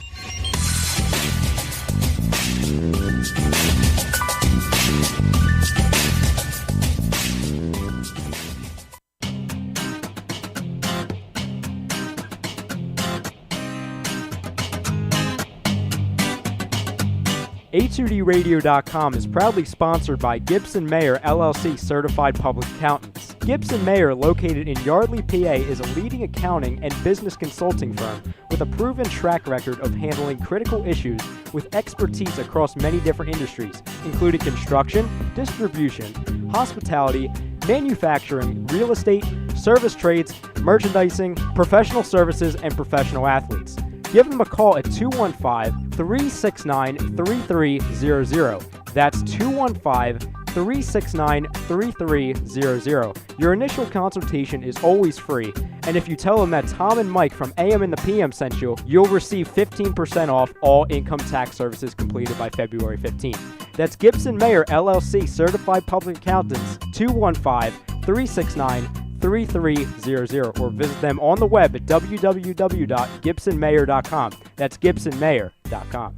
A2DRadio.com is proudly sponsored by Gibson Mayer LLC Certified Public Accountants. Gibson Mayer, located in Yardley, PA, is a leading accounting and business consulting firm with a proven track record of handling critical issues with expertise across many different industries, including construction, distribution, hospitality, manufacturing, real estate, service trades, merchandising, professional services, and professional athletes. Give them a call at 215-369-3300. That's 215-369-3300. Your initial consultation is always free, and if you tell them that Tom and Mike from AM and the PM sent you, you'll receive 15% off all income tax services completed by February 15th. That's Gibson Mayer LLC Certified Public Accountants, 215-369-3300, or visit them on the web at www.gibsonmayer.com. That's gibsonmayer.com.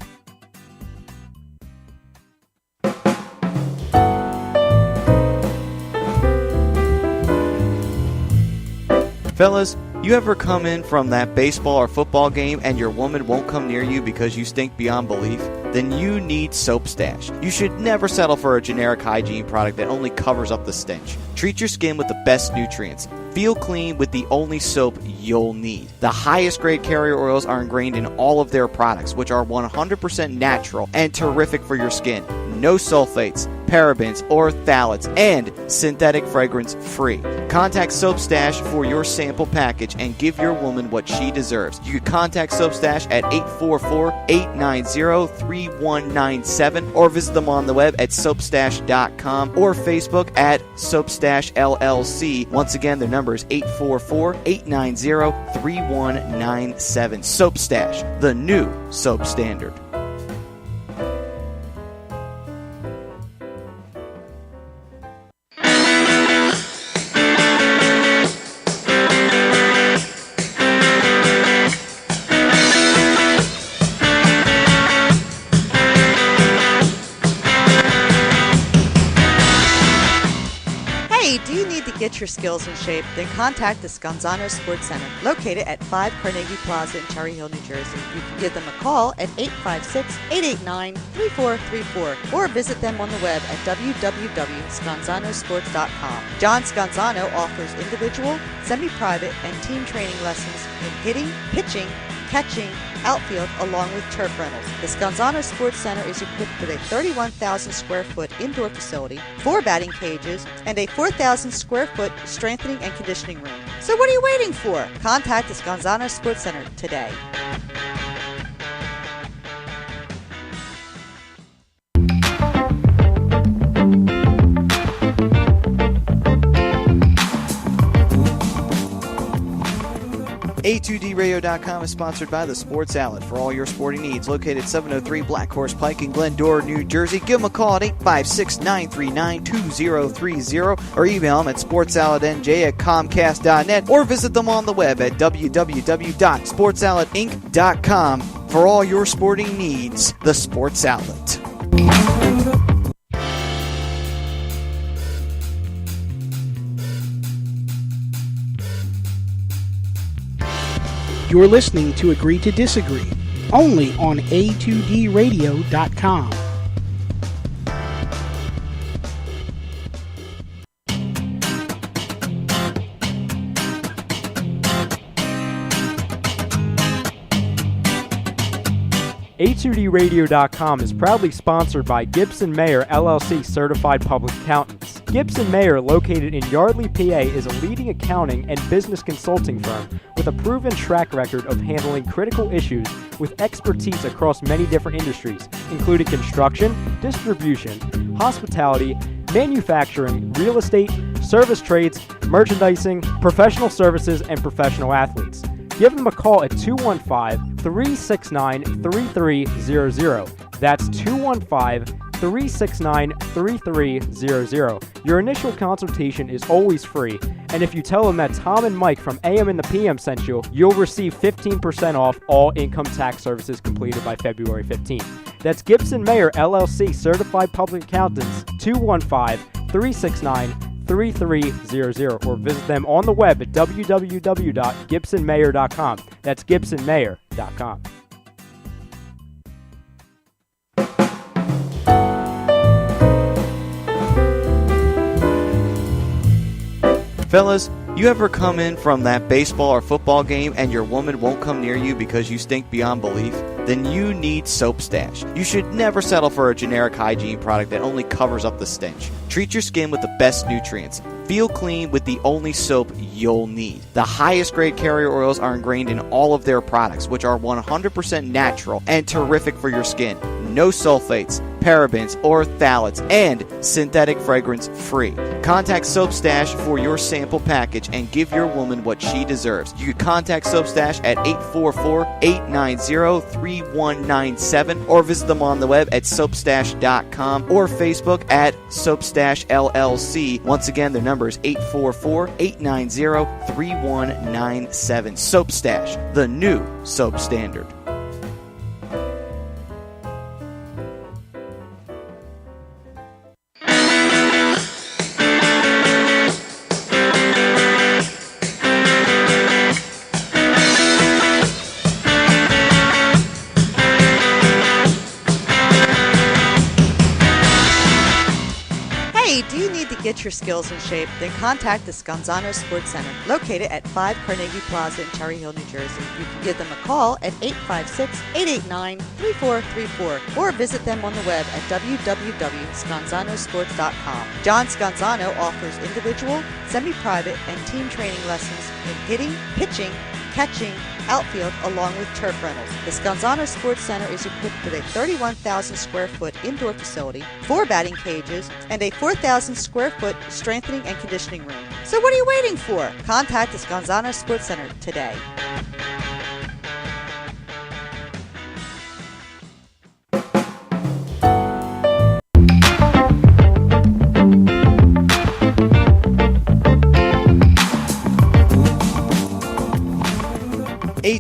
Fellas, you ever come in from that baseball or football game and your woman won't come near you because you stink beyond belief? Then you need Soap Stash. You should never settle for a generic hygiene product that only covers up the stench. Treat your skin with the best nutrients. Feel clean with the only soap you'll need. The highest grade carrier oils are ingrained in all of their products, which are 100% natural and terrific for your skin. No sulfates, parabens, or phthalates, and synthetic fragrance free. Contact Soap Stash for your sample package and give your woman what she deserves. You can contact Soap Stash at 844-890-3197 or visit them on the web at soapstash.com or Facebook at Soapstash LLC. Once again, their number is 844-890-3197. Soap Stash, the new soap standard. Hey, do you need to get your skills in shape? Then contact the Scanzano Sports Center, located at 5 Carnegie Plaza in Cherry Hill, New Jersey. You can give them a call at 856-889-3434 or visit them on the web at www.scanzanosports.com. John Scanzano offers individual, semi-private, and team training lessons in hitting, pitching, catching, outfield, along with turf rentals. The Scanzano Sports Center is equipped with a 31,000 square foot indoor facility, 4 batting cages, and a 4,000 square foot strengthening and conditioning room. So what are you waiting for? Contact the Scanzano Sports Center today. A2DRadio.com is sponsored by the Sports Outlet for all your sporting needs. Located 703 Black Horse Pike in Glendora, New Jersey. Give them a call at 856-939-2030 or email them at sportsoutletnj@comcast.net or visit them on the web at www.sportsoutletinc.com for all your sporting needs. The Sports Outlet. You're listening to Agree to Disagree, only on A2DRadio.com. A2DRadio.com is proudly sponsored by Gibson Mayer LLC Certified Public Accountants. Gibson Mayer, located in Yardley, PA, is a leading accounting and business consulting firm with a proven track record of handling critical issues with expertise across many different industries, including construction, distribution, hospitality, manufacturing, real estate, service trades, merchandising, professional services, and professional athletes. Give them a call at 215-369-3300. That's 215-369-3300. Your initial consultation is always free, and if you tell them that Tom and Mike from AM and the PM sent you, you'll receive 15% off all income tax services completed by February 15th. That's Gibson Mayer LLC Certified Public Accountants, 215-369-3300, or visit them on the web at www.gibsonmayer.com. That's gibsonmayer.com. Fellas, you ever come in from that baseball or football game and your woman won't come near you because you stink beyond belief? Then you need Soap Stash. You should never settle for a generic hygiene product that only covers up the stench. Treat your skin with the best nutrients. Feel clean with the only soap you'll need. The highest grade carrier oils are ingrained in all of their products, which are 100% natural and terrific for your skin. No sulfates, parabens, or phthalates, and synthetic fragrance free. Contact Soap Stash for your sample package and give your woman what she deserves. You can contact Soap Stash at 844-890-3197 or visit them on the web at soapstash.com or Facebook at Soapstash LLC. Once again, their number is 844-890-3197. Soap Stash, the new soap standard. Get your skills in shape, then contact the Scanzano Sports Center, located at 5 Carnegie Plaza in Cherry Hill, New Jersey. You can give them a call at 856-889-3434 or visit them on the web at www.scanzanosports.com. John Scanzano offers individual, semi-private, and team training lessons in hitting, pitching, catching, outfield, along with turf rentals. The Scanzano Sports Center is equipped with a 31,000 square foot indoor facility, 4 batting cages, and a 4,000 square foot strengthening and conditioning room. So what are you waiting for? Contact the Scanzano Sports Center today.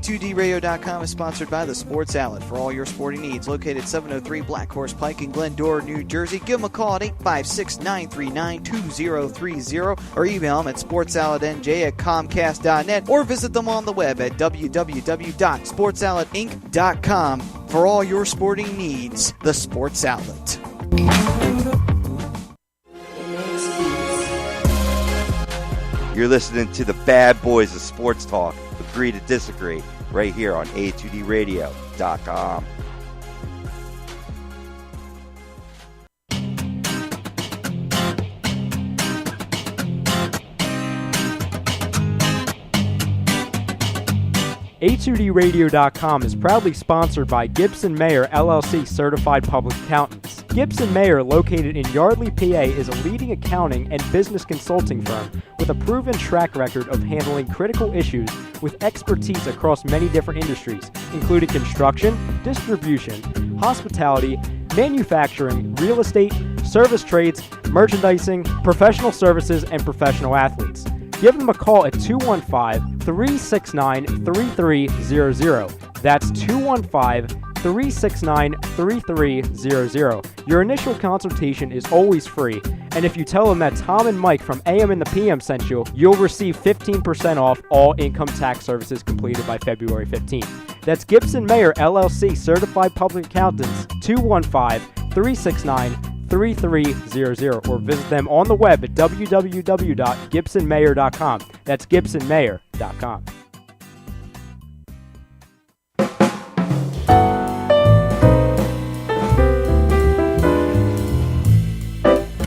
A2DRadio.com is sponsored by the Sports Outlet for all your sporting needs. Located 703 Black Horse Pike in Glendora, New Jersey. Give them a call at 856-939-2030 or email them at sportsoutletnj@comcast.net or visit them on the web at www.sportsoutletinc.com for all your sporting needs. The Sports Outlet. You're listening to the bad boys of sports talk. Agree to disagree right here on A2DRadio.com. A2DRadio.com is proudly sponsored by Gibson Mayer LLC Certified Public Accountants. Gibson Mayer, located in Yardley, PA, is a leading accounting and business consulting firm with a proven track record of handling critical issues with expertise across many different industries, including construction, distribution, hospitality, manufacturing, real estate, service trades, merchandising, professional services, and professional athletes. Give them a call at 215-369-3300. That's 215-369-3300. Your initial consultation is always free, and if you tell them that Tom and Mike from AM and the PM sent you, you'll receive 15% off all income tax services completed by February 15th. That's Gibson Mayer LLC Certified Public Accountants, 215-369-3300, or visit them on the web at www.gibsonmayer.com. That's gibsonmayer.com.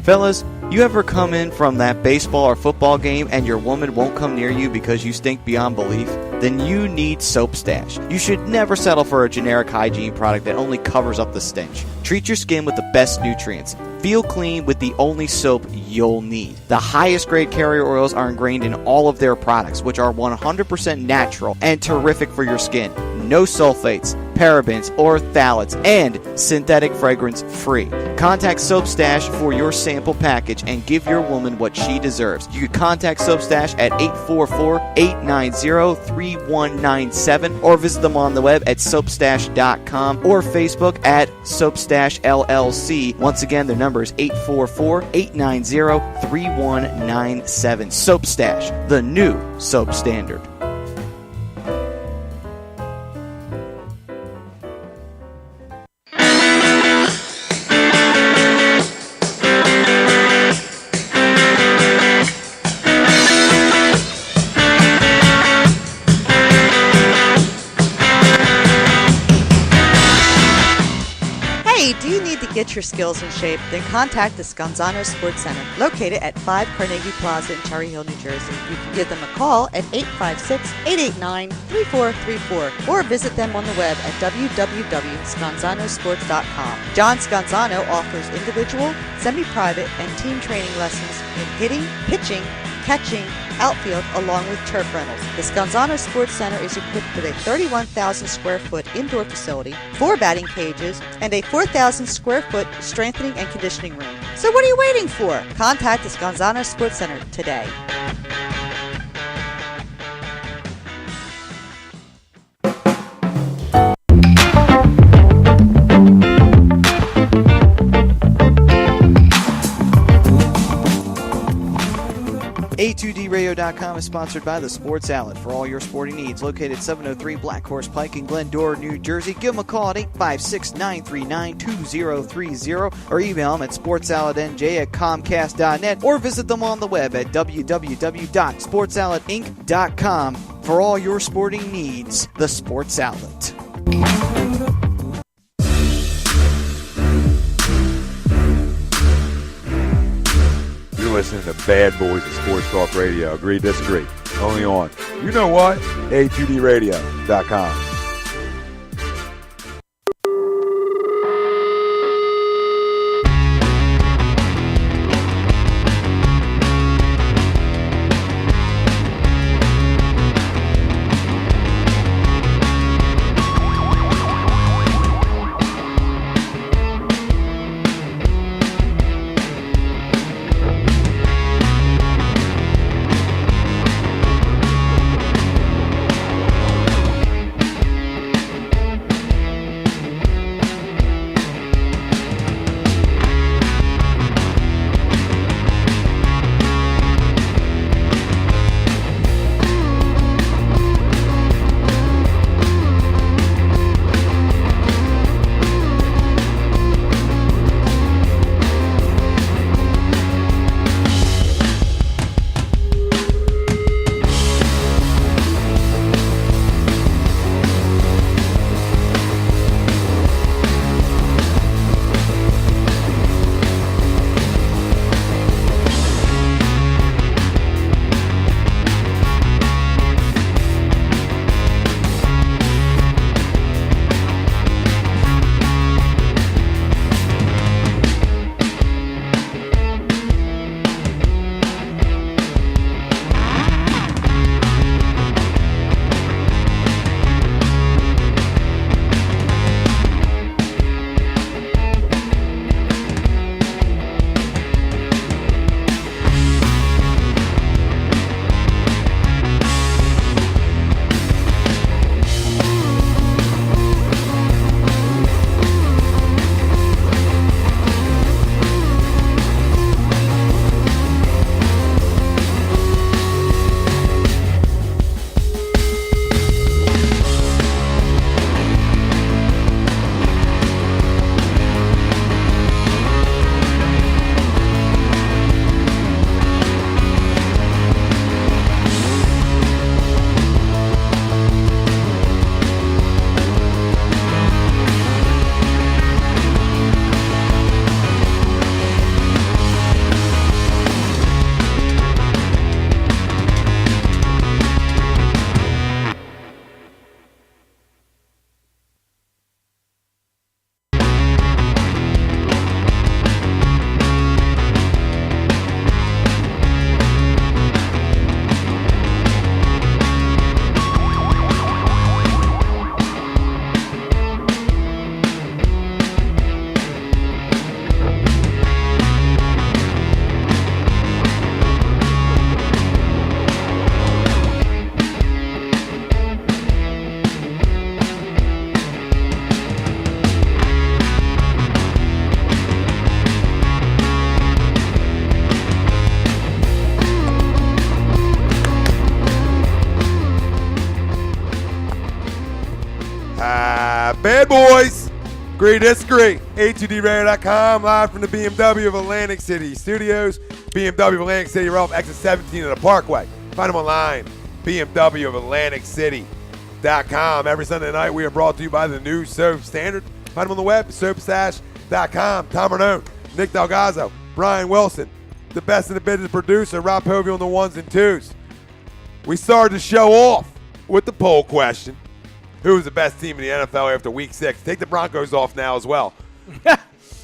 Fellas, you ever come in from that baseball or football game and your woman won't come near you because you stink beyond belief? Then you need Soap Stash. You should never settle for a generic hygiene product that only covers up the stench. Treat your skin with the best nutrients. Feel clean with the only soap you'll need. The highest grade carrier oils are ingrained in all of their products, which are 100% natural and terrific for your skin. No sulfates, parabens, or phthalates, and synthetic fragrance free. Contact Soap Stash for your sample package and give your woman what she deserves. You can contact Soap Stash at 844-890-3197 or visit them on the web at soapstash.com or Facebook at Soapstash LLC. Once again, their number is 844-890-3197. Soap Stash, the new soap standard. Get your skills in shape, then contact the Scanzano Sports Center, located at 5 Carnegie Plaza in Cherry Hill, New Jersey. You can give them a call at 856-889-3434 or visit them on the web at www.scanzanosports.com. John Scanzano offers individual, semi-private, and team training lessons in hitting, pitching, catching, outfield, along with turf rentals. The Scanzano Sports Center is equipped with a 31,000 square foot indoor facility, 4 batting cages, and a 4,000 square foot strengthening and conditioning room. So what are you waiting for? Contact the Scanzano Sports Center today. A2DRadio.com is sponsored by the Sports Outlet for all your sporting needs. Located 703 Black Horse Pike in Glendora, New Jersey. Give them a call at 856-939-2030 or email them at sportsoutletnj@comcast.net or visit them on the web at www.sportsoutletinc.com for all your sporting needs. The Sports Outlet. You're listening to Bad Boys of Sports Talk Radio. Agree, disagree. Only on, you know what? A2DRadio.com. Bad boys. Agree, disagree. A2DRadio.com, live from the BMW of Atlantic City Studios. BMW of Atlantic City, right off exit 17 of the Parkway. Find them online, BMW of Atlantic City.com. Every Sunday night, we are brought to you by the new Soap Standard. Find them on the web, soapstash.com. Tom Arnone, Nick Delgozzo, Brian Wilson, the best in the business producer, Rob Povey on the ones and twos. We started the show off with the poll question. Who is the best team in the NFL after Week 6? Take the Broncos off now as well.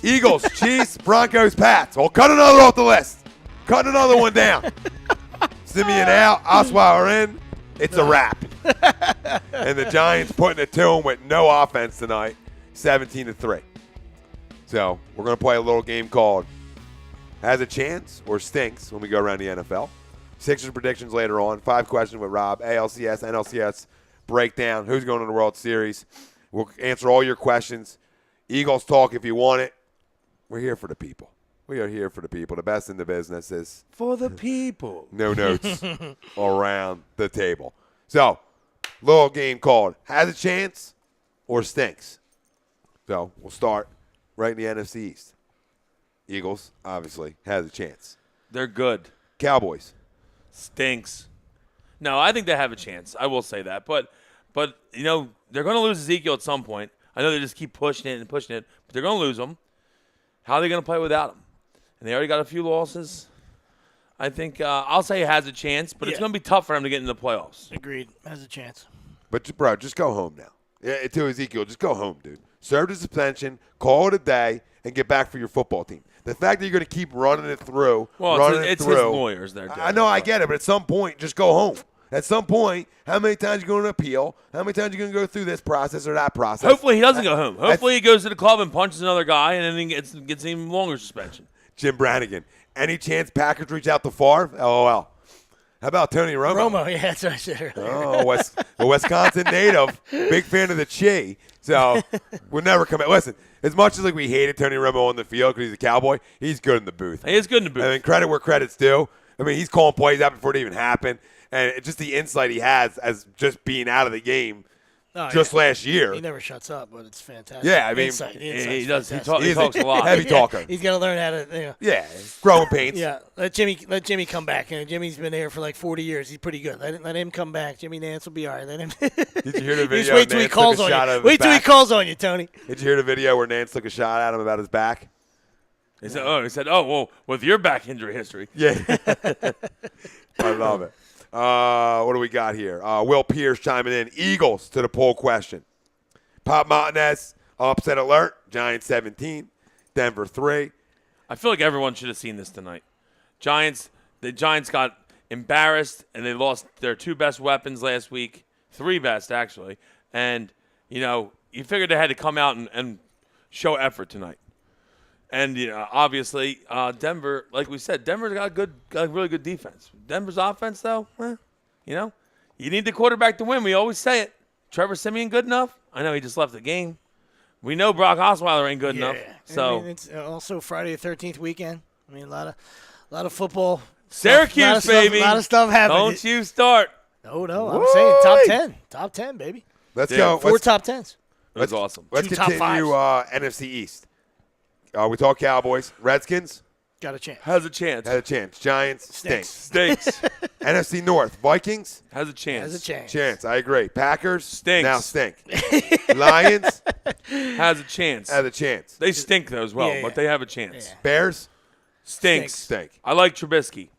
Eagles, Chiefs, Broncos, Pats. Well, cut another off the list. Cut another one down. Simeon out, Osweiler in. It's a wrap. And the Giants putting it to them with no offense tonight, 17-3. So we're going to play a little game called Has a Chance or Stinks when we go around the NFL. Sixers predictions later on. 5 questions with Rob. ALCS, NLCS breakdown. Who's going to the World Series? We'll answer all your questions. Eagles talk if you want it. We're here for the people. We are here for the people. The best in the business is For the people. no notes around the table. So, little game called Has a Chance or Stinks. So, we'll start right in the NFC East. Eagles, obviously, has a chance. They're good. Cowboys. Stinks. No, I think they have a chance. I will say that. But you know, they're going to lose Ezekiel at some point. I know they just keep pushing it, but they're going to lose him. How are they going to play without him? And they already got a few losses. I think I'll say he has a chance, but it's going to be tough for him to get in the playoffs. Agreed. Has a chance. But, bro, just go home now. Yeah, to Ezekiel, just go home, dude. Serve the suspension, call it a day, and get back for your football team. The fact that you're going to keep running it through, it's his lawyers there. I know, I get it, but at some point, just go home. At some point, how many times are you going to appeal? How many times are you going to go through this process or that process? Hopefully he doesn't go home. Hopefully he goes to the club and punches another guy, and then he gets an even longer suspension. Jim Brannigan. Any chance Packers reach out to Favre? LOL. How about Tony Romo? Romo, yeah, that's what I said earlier. Oh, a Wisconsin native. Big fan of the Chi. So we'll never come out. Listen, as much as we hated Tony Romo on the field because he's a Cowboy, he's good in the booth. He is good in the booth. I mean, credit where credit's due. I mean, he's calling plays out before they even happen. And it's just the insight he has as just being out of the game last year. He never shuts up, but it's fantastic. Yeah, I mean, he does. He talks a lot. Heavy talker. He's got to learn how to. Yeah, growing pains. Yeah, let Jimmy come back. Jimmy's been there for like 40 years. He's pretty good. Let him come back. Jimmy Nance will be all right. Let him. Did you hear the video? Just wait till he calls on you. Wait till he calls on you, Tony. Did you hear the video where Nance took a shot at him about his back? He said, well, with your back injury history. Yeah. I love it. What do we got here? Will Pierce chiming in. Eagles to the poll question. Pop Martinez, upset alert. Giants 17, Denver 3. I feel like everyone should have seen this tonight. The Giants got embarrassed, and they lost their 2 best weapons last week. 3 best, actually. And, you figured they had to come out and show effort tonight. And, obviously, Denver, like we said, Denver's got a really good defense. Denver's offense, though, you need the quarterback to win. We always say it. Trevor Siemian good enough? I know he just left the game. We know Brock Osweiler ain't good enough. So I mean, it's also Friday the 13th weekend. I mean, a lot of football. Syracuse, baby. A lot of stuff happening. Don't you start. No, I'm saying top 10. Top 10, baby. Let's go. 4 top 10s. That's awesome. Let's 2 top continue 5s. NFC East. We talk Cowboys. Redskins. Got a chance. Has a chance. Had a chance. Giants. Stinks. Stinks. NFC North. Vikings. Has a chance. Has a chance. Chance. I agree. Packers. Stinks. Now stink. Lions. Has a chance. Has a chance. They stink, though, as well, Yeah. but they have a chance. Yeah. Bears. Stinks. Stink. I like Trubisky,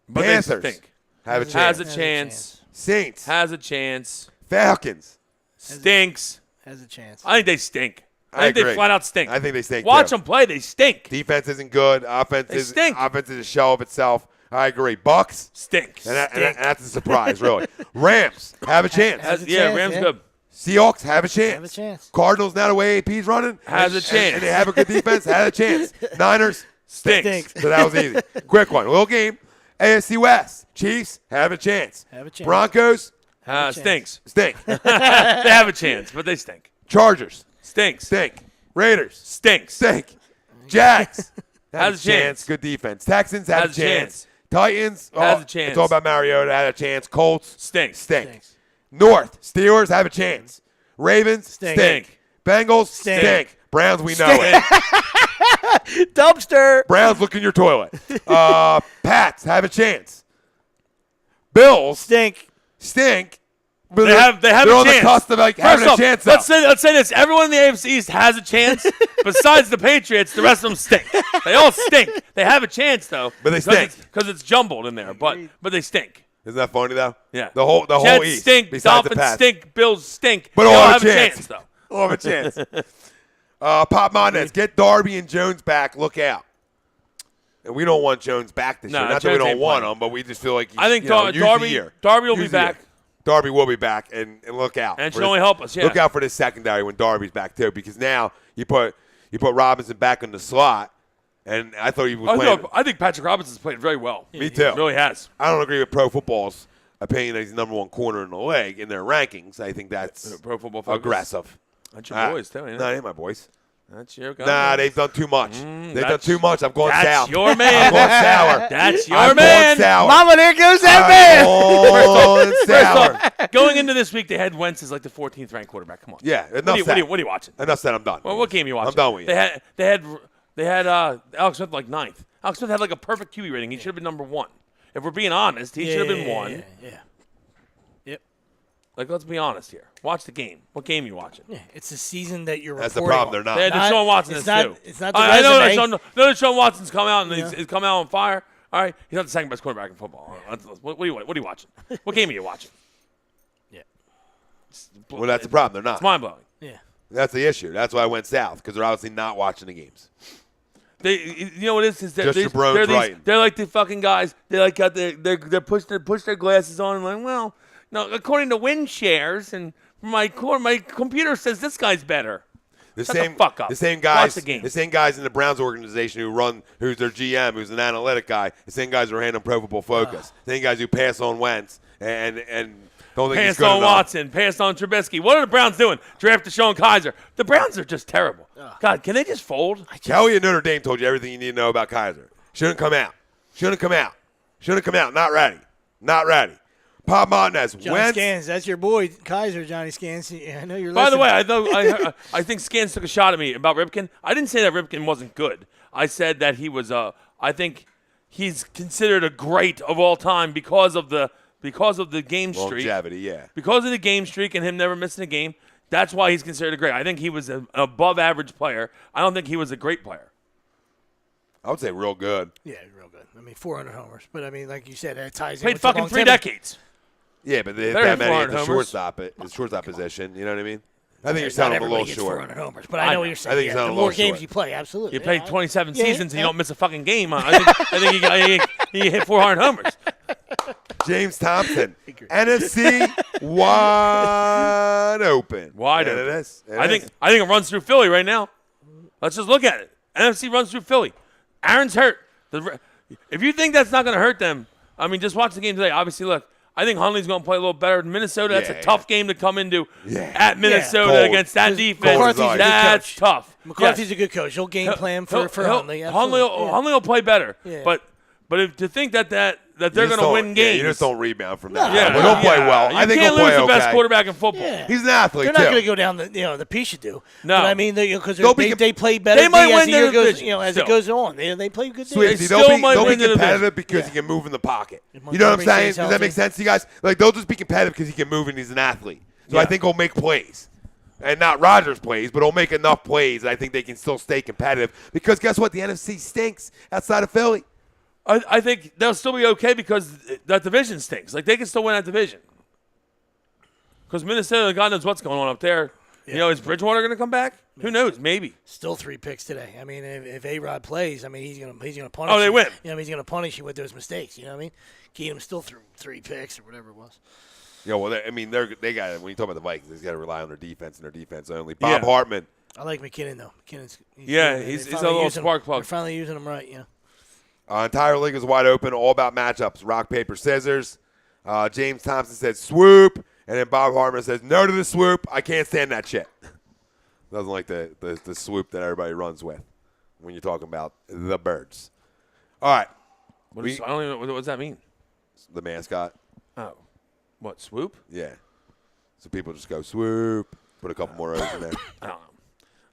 but Panthers. they stink. Have a chance. Has a chance. Saints. Has a chance. Falcons. Stinks. Has a chance. I think they stink. I think they agree. flat out stink. I think they stink, Watch too. them play. They stink. Defense isn't good. Offense They is stink. Offense is a shell of itself. I agree. Bucks. Stinks. And that's a surprise, really. Rams have a chance. Has a chance, Rams yeah. good. Seahawks have a chance. Have a chance. Cardinals, now the way AP's running. Has a chance. And they have a good defense. Has a chance. Niners. Stinks. So that was easy. Quick one. Little game. AFC West. Chiefs have a chance. Have a chance. Broncos. Stinks. Stink. They have a chance, but they stink. Chargers. Stinks. Stink. Raiders. Stinks. Stink. Jags. Has a chance. Good defense. Texans have Has a a chance. chance. Titans. Has a chance. It's all about Mariota. Had a chance. Colts. Stinks. Stink. North. Steelers have a chance. Ravens. Stink. Stink. Bengals stink. Browns, we know it. Dumpster. Browns, look in your toilet. Pats have a chance. Bills Stink. But They have they're a on chance. the cusp of like having a chance. Let's say this. Everyone in the AFC East has a chance. Besides the Patriots, the rest of them stink. They all stink. They have a chance though. But they stink because it's jumbled in there. But they stink. Isn't that funny though? Yeah. The whole Jets East stink. besides the Dolphins Pats. stink. Bills stink. But they all all have have a a chance. chance though. All have a chance. Pop Montes, get Darby and Jones back. Look out. And we don't want Jones back this year. Not that we Jones don't ain't want playing. him, but we just feel like he's, I think use the year. Darby will be Use the year. back. Darby will be back, and look out. And it for should this- only help us. Yeah. Look out for this secondary when Darby's back too, because now you put Robinson back in the slot, and I thought he was playing. I think Patrick Robinson's played very well. Me too. He really has. I don't agree with Pro Football's opinion that he's the number one corner in the league in their rankings. I think that's Pro Football Focus. aggressive. That's your boys too, ain't it? No, they ain't my boys. That's your guy. Nah, they've done too much. They've done too much. I've gone That's south. your man. I've gone sour. That's your I've man. gone sour. Mama, there goes that man. Oh, First sour. off, going into this week, they had Wentz as like the 14th ranked quarterback. Come on. Yeah, What enough are said. you watching? Enough said. I'm done. Well, what game you watching? I'm done with you. They had Alex Smith like 9th. Alex Smith had like a perfect QB rating. He should have been number 1. If we're being honest, he should have been 1. Yeah. Like, let's be honest here. Watch the game. What game you watching? Yeah, it's a season that you're That's the reporting problem. on. They're not. Deshaun Watson it's is not, too. It's not the I know resume. that Deshaun Watson's come out and he's come out on fire. All right, he's not the second best quarterback in football. What are you watching? What game are you watching? Well, that's the problem. They're not. It's mind blowing. Yeah. That's the issue. That's why I went south, because they're obviously not watching the games. You know what it is? Just your bros writing. They're like the fucking guys. They like got they're push their glasses on and like, well, no, according to win shares and my computer says this guy's better. The Shut same the fuck up. The same guys. Watch the game. The same guys in the Browns organization who's their GM, who's an analytic guy. The same guys who are handling Pro Football Focus. The same guys who pass on Wentz and don't think he's Passed good on enough. Watson, passed on Trubisky. What are the Browns doing? Draft Deshaun Kaiser. The Browns are just terrible. God, can they just fold? Kelly at Notre Dame told you everything you need to know about Kaiser. Shouldn't come out. Not ready. Pop Montes. Johnny Wentz. Scans, that's your boy, Kaiser, Johnny Scans. I know you're By the listening. way, I think Scans took a shot at me about Ripken. I didn't say that Ripken wasn't good. I said that he was I think he's considered a great of all time because of the game streak. Longevity, yeah. Because of the game streak and him never missing a game. That's why he's considered a great. I think he was an above average player. I don't think he was a great player. I would say real good. Yeah, real good. I mean, 400 homers. But, I mean, like you said, that ties in Played with fucking the 3 longevity. decades. Yeah, but they hit Better that than many at 400 the homers. shortstop position. You know what I mean? I think you're Not sounding a everybody little gets short. 400 homers, but I know what you're saying. I think you're the sounding a more little games short. you play, absolutely. You played 27 Yeah, seasons and you yeah. don't miss a fucking game. I think you hit 400 homers. James Thompson, NFC wide open. Wide And open. It is. I think it runs through Philly right now. Let's just look at it. NFC runs through Philly. Aaron's hurt. If you think that's not going to hurt them, I mean, just watch the game today. Obviously, look, I think Hundley's going to play a little better than Minnesota. That's a tough game to come into at Minnesota Cold. against that defense. McCarthy's a good That's coach. tough. McCarthy's Yes. a good coach. He'll game plan for Hundley. Hundley will play better. Yeah. But to think that they're going to win games. You just don't rebound from that. Yeah, But he'll play well. You I think can't he'll play lose the best okay. quarterback in football. Yeah. He's an athlete They're not too. going to go down the P should do. No. But I mean, because They'll be they play better They might as win the year their goes. division As still. it goes on, they play good. Sweet. They still might They'll win be the competitive because Yeah. he can move in the pocket. If You know what I'm Montgomery saying? stays Does that make healthy. sense to you guys? Like, they'll just be competitive because he can move and he's an athlete. So I think he'll make plays. And not Rodgers plays, but he'll make enough plays. I think they can still stay competitive. Because guess what? The NFC stinks outside of Philly. I think they'll still be okay because that division stinks. Like, they can still win that division. Because Minnesota, God knows what's going on up there. You know, is Bridgewater going to come back? Who knows? Maybe. Still 3 picks today. I mean, if A-Rod plays, I mean, he's gonna punish. Oh, they you. win. You know, he's gonna punish you with those mistakes. You know what I mean? Keenum still threw 3 picks or whatever it was. Yeah, well, they got when you talk about the Vikings, they got to rely on their defense and their defense only. Bob Hartman. I like McKinnon though. McKinnon's He's they're a finally little using him. spark plug. They're finally using him right. Yeah. Entire league is wide open, all about matchups. Rock, paper, scissors. James Thompson said swoop, and then Bob Hartman says no to the swoop. I can't stand that shit. Doesn't like the swoop that everybody runs with when you're talking about the birds. All right. I don't even know. What does that mean? The mascot. Oh. What, swoop? Yeah. So people just go swoop. Put a couple more O's in there. I don't know.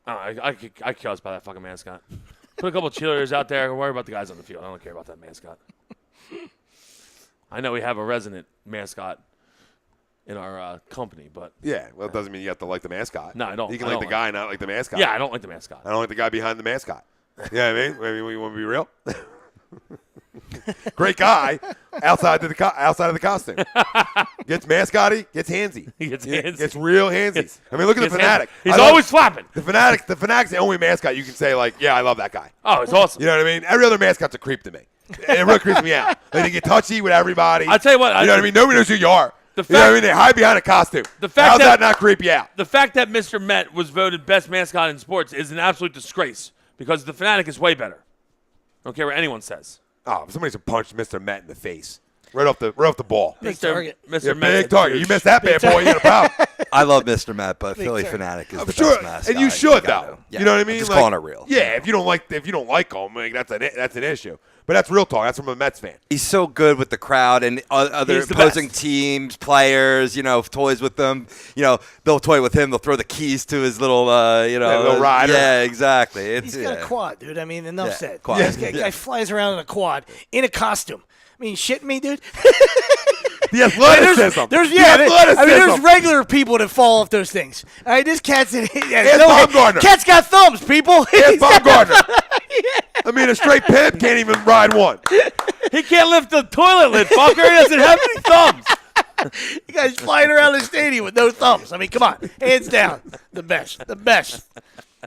I care about that fucking mascot. Put a couple cheerleaders out there. Worry about the guys on the field. I don't care about that mascot. I know we have a resident mascot in our company, but yeah, well, it doesn't mean you have to like the mascot. No, I don't. You can like the guy, not like the mascot. Yeah, I don't like the mascot. I don't like the guy behind the mascot. You know what I mean? We want to be real. Great guy outside of the costume. Gets mascotty, gets handsy. He gets handsy. Gets real handsy. I mean, look at the Fanatic. He's always flapping. The Fanatic's the only mascot you can say, like, yeah, I love that guy. Oh, it's awesome. You know what I mean? Every other mascot's a creep to me. It really creeps me out. Like, they get touchy with everybody. I tell you what. You know what I mean? Nobody knows who you are. You know what I mean? They hide behind a costume. How's that not creep you out? The fact that Mr. Met was voted best mascot in sports is an absolute disgrace because the Fanatic is way better. I don't care what anyone says. Oh, somebody's punched Mr. Met in the face. Right off the ball. Mr. Yeah, Met. big target. You missed that bad boy, you got a problem. I love Mr. Matt, but Philly Fanatic is the best mascot. And you should, though. Yeah, you know what I mean? I'm just calling it real. Yeah, if you don't like them, like, that's an issue. But that's real talk. That's from a Mets fan. He's so good with the crowd and other opposing teams, players, toys with them. They'll toy with him. They'll throw the keys to his little, little rider. Yeah, exactly. He's got a quad, dude. I mean, enough said. Quad. This guy flies around in a quad in a costume. I mean, shitting me, dude? The athleticism. There's regular people that fall off those things. All right, this cat's in. Baumgartner. Cat's got thumbs, people. Ask Baumgartner. I mean, a straight pimp can't even ride one. He can't lift the toilet lid, fucker. He doesn't have any thumbs. You guys flying around the stadium with no thumbs. I mean, come on. Hands down. The best.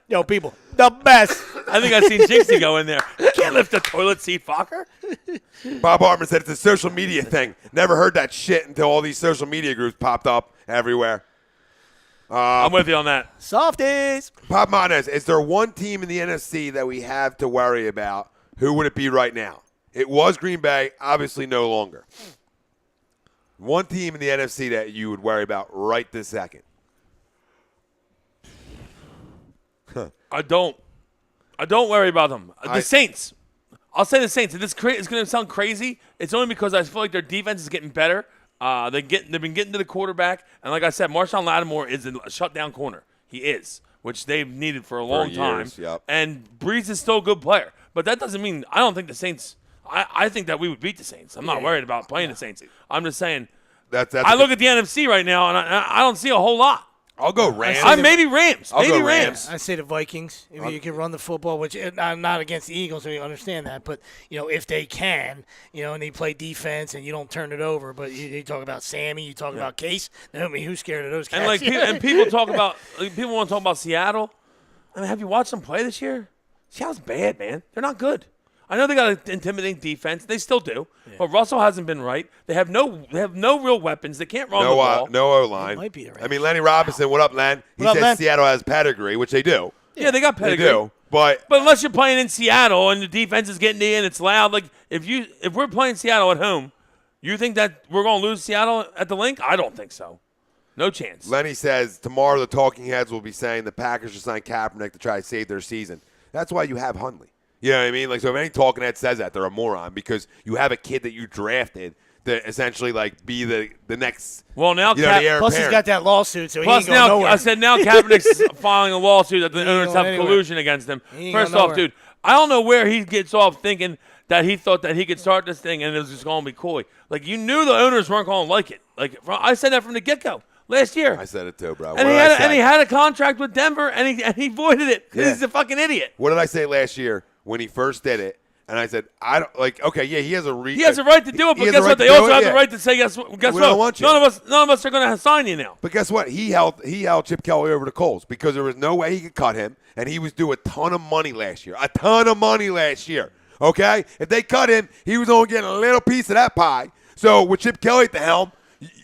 Yo, people, the best. I think I've seen Jinxie go in there. You can't lift the toilet seat, fucker. Bob Hartman said it's a social media thing. Never heard that shit until all these social media groups popped up everywhere. I'm with you on that. Softies. Pop Monez, is there one team in the NFC that we have to worry about? Who would it be right now? It was Green Bay, obviously no longer. One team in the NFC that you would worry about right this second. I don't worry about them. The Saints. I'll say the Saints. It's going to sound crazy. It's only because I feel like their defense is getting better. They've been getting to the quarterback, and like I said, Marshawn Lattimore is a shutdown corner. He is, which they've needed for a long time. Yep. And Breeze is still a good player, but that doesn't mean I don't think the Saints. I think that we would beat the Saints. I'm not worried about playing the Saints. I'm just saying. I look at the NFC right now, and I don't see a whole lot. I'll go Rams. Maybe Rams. I'll maybe go Rams. I say the Vikings. If you can run the football, which I'm not against the Eagles, so you understand that. But if they can, and they play defense and you don't turn it over. But you talk about Sammy, you talk about Case. I mean, who's scared of those cats? And people talk about people want to talk about Seattle. I mean, have you watched them play this year? Seattle's bad, man. They're not good. I know they got an intimidating defense. They still do. Yeah. But Russell hasn't been right. They have no real weapons. They can't run the ball. No O-line. Might be I mean, Lenny Robinson, what up, Len? He said Len? Seattle has pedigree, which they do. Yeah, they got pedigree. They do. But unless you're playing in Seattle and the defense is getting in, it's loud. Like if we're playing Seattle at home, you think that we're going to lose Seattle at the Link? I don't think so. No chance. Lenny says tomorrow the talking heads will be saying the Packers should sign Kaepernick to try to save their season. That's why you have Hundley. You know what I mean? Like, so if any talking head says that, they're a moron because you have a kid that you drafted to essentially like be the next. Well, now the heir plus apparent. He's got that lawsuit, so plus he ain't going nowhere. I said now Kaepernick's filing a lawsuit that the owners have collusion against him. First off, dude, I don't know where he gets off thinking that he thought that he could start this thing and it was just going to be cool. Like, you knew the owners weren't going to like it. Like, I said that from the get-go last year. I said it too, bro. And he had a contract with Denver and he voided it because he's a fucking idiot. What did I say last year when he first did it? And I said, I don't like. Okay, yeah, he has a he has a right to do it, but guess what? They also have the right to say, guess what? We don't want you. None of us are going to sign you now. But guess what? He held Chip Kelly over to Coles because there was no way he could cut him, and he was due a ton of money last year. Okay, if they cut him, he was only getting a little piece of that pie. So with Chip Kelly at the helm,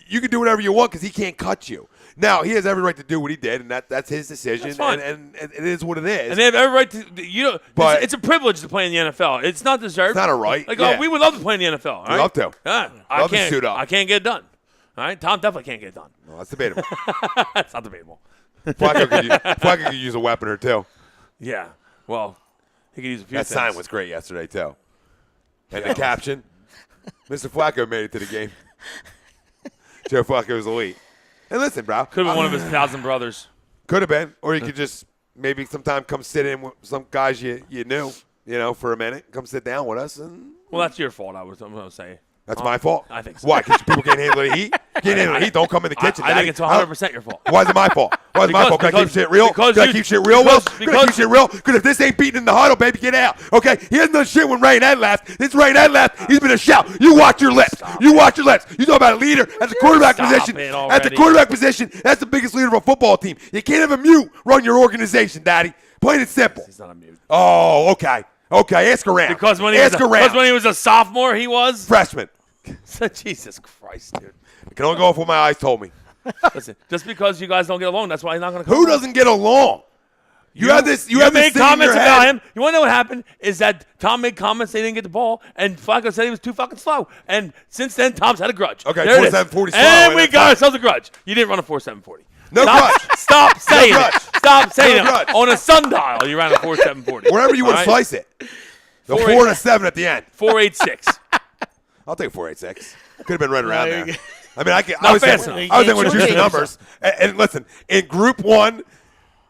you can do whatever you want because he can't cut you. Now, he has every right to do what he did, and that's his decision, that's fine. And it is what it is. And they have every right to but it's a privilege to play in the NFL. It's not deserved. It's not a right. Like, we would love to play in the NFL. We'd love to. I can't suit up. I can't get it done. All right? Tom definitely can't get it done. No, that's debatable. That's not debatable. Flacco could use a weapon or two. Yeah. Well, he could use a few things. That sign was great yesterday, too. And the caption, Mr. Flacco made it to the game. Joe Flacco's elite. And listen, bro. Could have been one of his 1,000 brothers. Could have been. Or he could just maybe sometime come sit in with some guys you knew, for a minute. Come sit down with us. Well, that's your fault, I'm going to say. That's my fault? I think so. Why? Because people can't handle the heat? Can't handle the heat? Don't come in the kitchen, I think it's 100% your fault. Why is it my fault? Why is it my fault? Can I keep shit real? Can I keep shit real, Will? Can I keep shit real? Because if this ain't beating in the huddle, baby, get out. Okay? He hasn't done shit when Ray Ned left. It's Ray Ned left. He's been a shout. You watch your lips. You watch your lips. You talk about a leader at the quarterback position. At the quarterback position, that's the biggest leader of a football team. You can't have a mute run your organization, Daddy. Plain and simple. He's not a mute. Oh, okay. Okay, ask around. Because when he was a sophomore, he was? Freshman. Jesus Christ, dude. I can only go off what my eyes told me. Listen, just because you guys don't get along, that's why he's not going to come. Who doesn't get along? You have this made thing comments in your about head. him. You want to know what happened? Is that Tom made comments they didn't get the ball, and Flacco said he was too fucking slow. And since then, Tom's had a grudge. Okay, there 4.740 slow. And we got ourselves a grudge. You didn't run a 4.740. No grudge. Stop saying grudge. it. Stop saying No it. grudge. On a sundial, you ran a 4.740. Wherever you want to slice it. The 4 and a 7 at the end. 4.86. I'll take 4.86. Could have been right around there. I mean, Not I was fast saying enough. when you the numbers. And listen, in Group 1,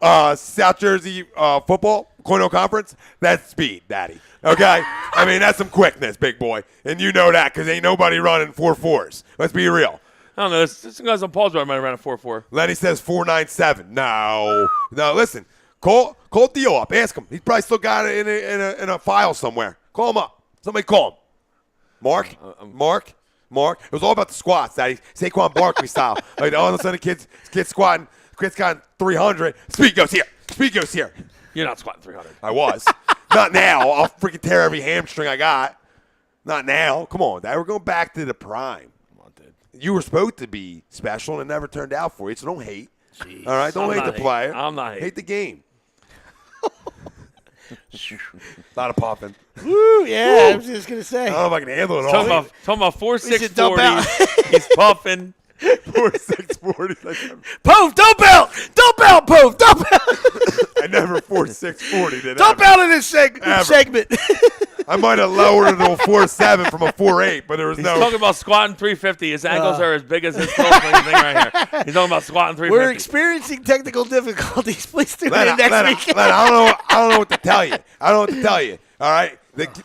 South Jersey football, Cornell Conference, that's speed, Daddy. Okay? I mean, that's some quickness, big boy. And you know that because ain't nobody running 4.4s. Let's be real. I don't know. Some guys on Paul's might have ran a 4.4. Lenny says 4.97. No, listen. Call Theo up. Ask him. He's probably still got it in a file somewhere. Call him up. Somebody call him. Mark. It was all about the squats, Daddy. Saquon Barkley style. Like all of a sudden, kids squatting. Chris got 300. Speed goes here. You're not squatting 300. I was. Not now. I'll freaking tear every hamstring I got. Not now. Come on, Dad. We're going back to the prime. Come on, dude. You were supposed to be special, and it never turned out for you. So don't hate. Jeez. All right, don't hate the player. I'm not hating. Hate the game. Lot of popping. Woo, yeah, I was just going to say. I don't know if I can handle it all. Talking about 4.640. He's puffing. 4.640. Pove, dump out, Pove, dump out. I never 4.640 did. Dump out in this segment. I might have lowered it to a 4.7 from a 4.8, but there was He's no. talking about squatting 350. His ankles are as big as his throat thing right here. He's talking about squatting 350. We're experiencing technical difficulties. Please tune in next week. I don't know what to tell you. All right,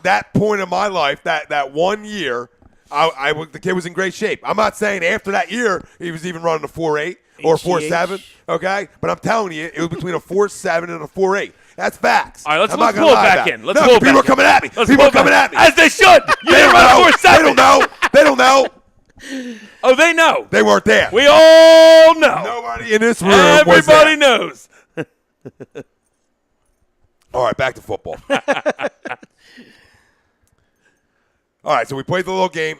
that point in my life, that 1 year, the kid was in great shape. I'm not saying after that year he was even running a 4.8 or 4.7. Okay, but I'm telling you, it was between a 4.7 and a 4.8. That's facts. All right, let's pull it back in. People are coming at me. People are coming at me. As they should. You didn't run a 4.7. They don't know. Oh, they know. They weren't there. We all know. Nobody in this room Everybody knows. All right, back to football. All right, so we played the little game.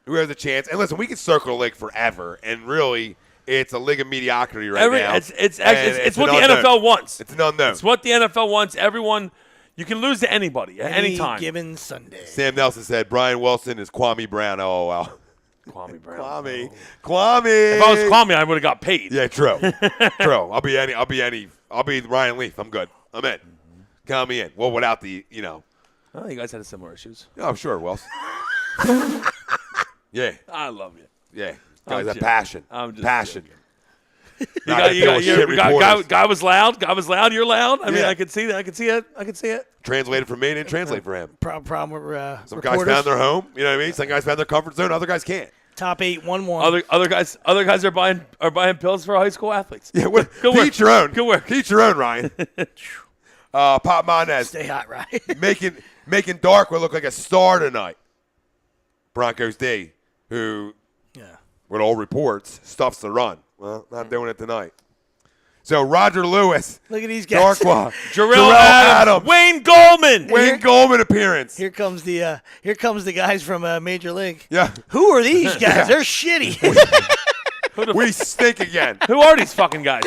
Who has a chance? And listen, we can circle the league forever, and really, it's a league of mediocrity right now. It's what the NFL wants. It's an unknown. It's what the NFL wants. Everyone, you can lose to anybody at any time. Given Sunday. Sam Nelson said Brian Wilson is Kwame Brown. Oh, wow. Kwame Brown. Kwame. If I was Kwame, I would have got paid. Yeah, true. True. I'll be Ryan Leaf. I'm good. I'm in. Count me in. Well, without the, Oh, you guys had similar issues. Yeah, I'm sure, Wells. Yeah. I love you. Yeah. Guys have passion. I'm just passion. Guy was loud. You're loud. I mean, Yeah. I could see that. I could see it. Translated for me, didn't translate for him. Problem with Some reporters. guys found their home. You know what I mean? Some guys found their comfort zone. Other guys can't. Top 8-1-1. Other guys are buying pills for high school athletes. Yeah, Good your own. Good work. Teach your own, Ryan. Pop Monez. Stay hot, Ryan. making Darkwood look like a star tonight. Broncos D, who, with all reports, stuffs the run. Well, not doing it tonight. So Roger Lewis. Look at these guys. Darkwa. Jarrell Adams. Wayne Goldman. Wayne Goldman appearance. Here comes the guys from Major League. Yeah. Who are these guys? Yeah. They're shitty. We stink again. Who are these fucking guys?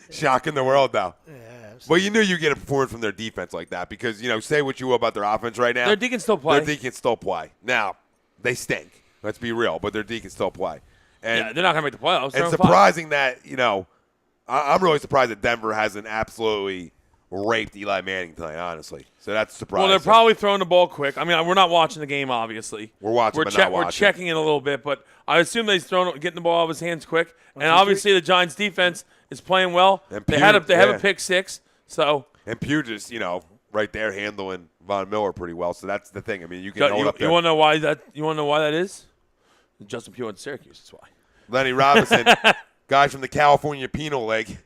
Shocking the world, though. Yeah, well, you knew you get a performance from their defense like that because, say what you will about their offense right now. Their D can still play. Now, they stink. Let's be real. But their D can still play. And they're not going to make the playoffs. It's surprising that, I'm really surprised that Denver hasn't absolutely raped Eli Manning tonight, honestly. So that's surprising. Well, they're probably throwing the ball quick. I mean, we're not watching the game, obviously. We're watching, but not watching. We're checking it a little bit, but I assume he's getting the ball out of his hands quick. And obviously the Giants' defense is playing well. They have a pick six. So and Pugh just, right there handling Von Miller pretty well. So that's the thing. I mean, you can hold up there. You want to know why that? You want to know why that is? Justin Pugh went to Syracuse. That's why. Lenny Robinson, guy from the California Penal League.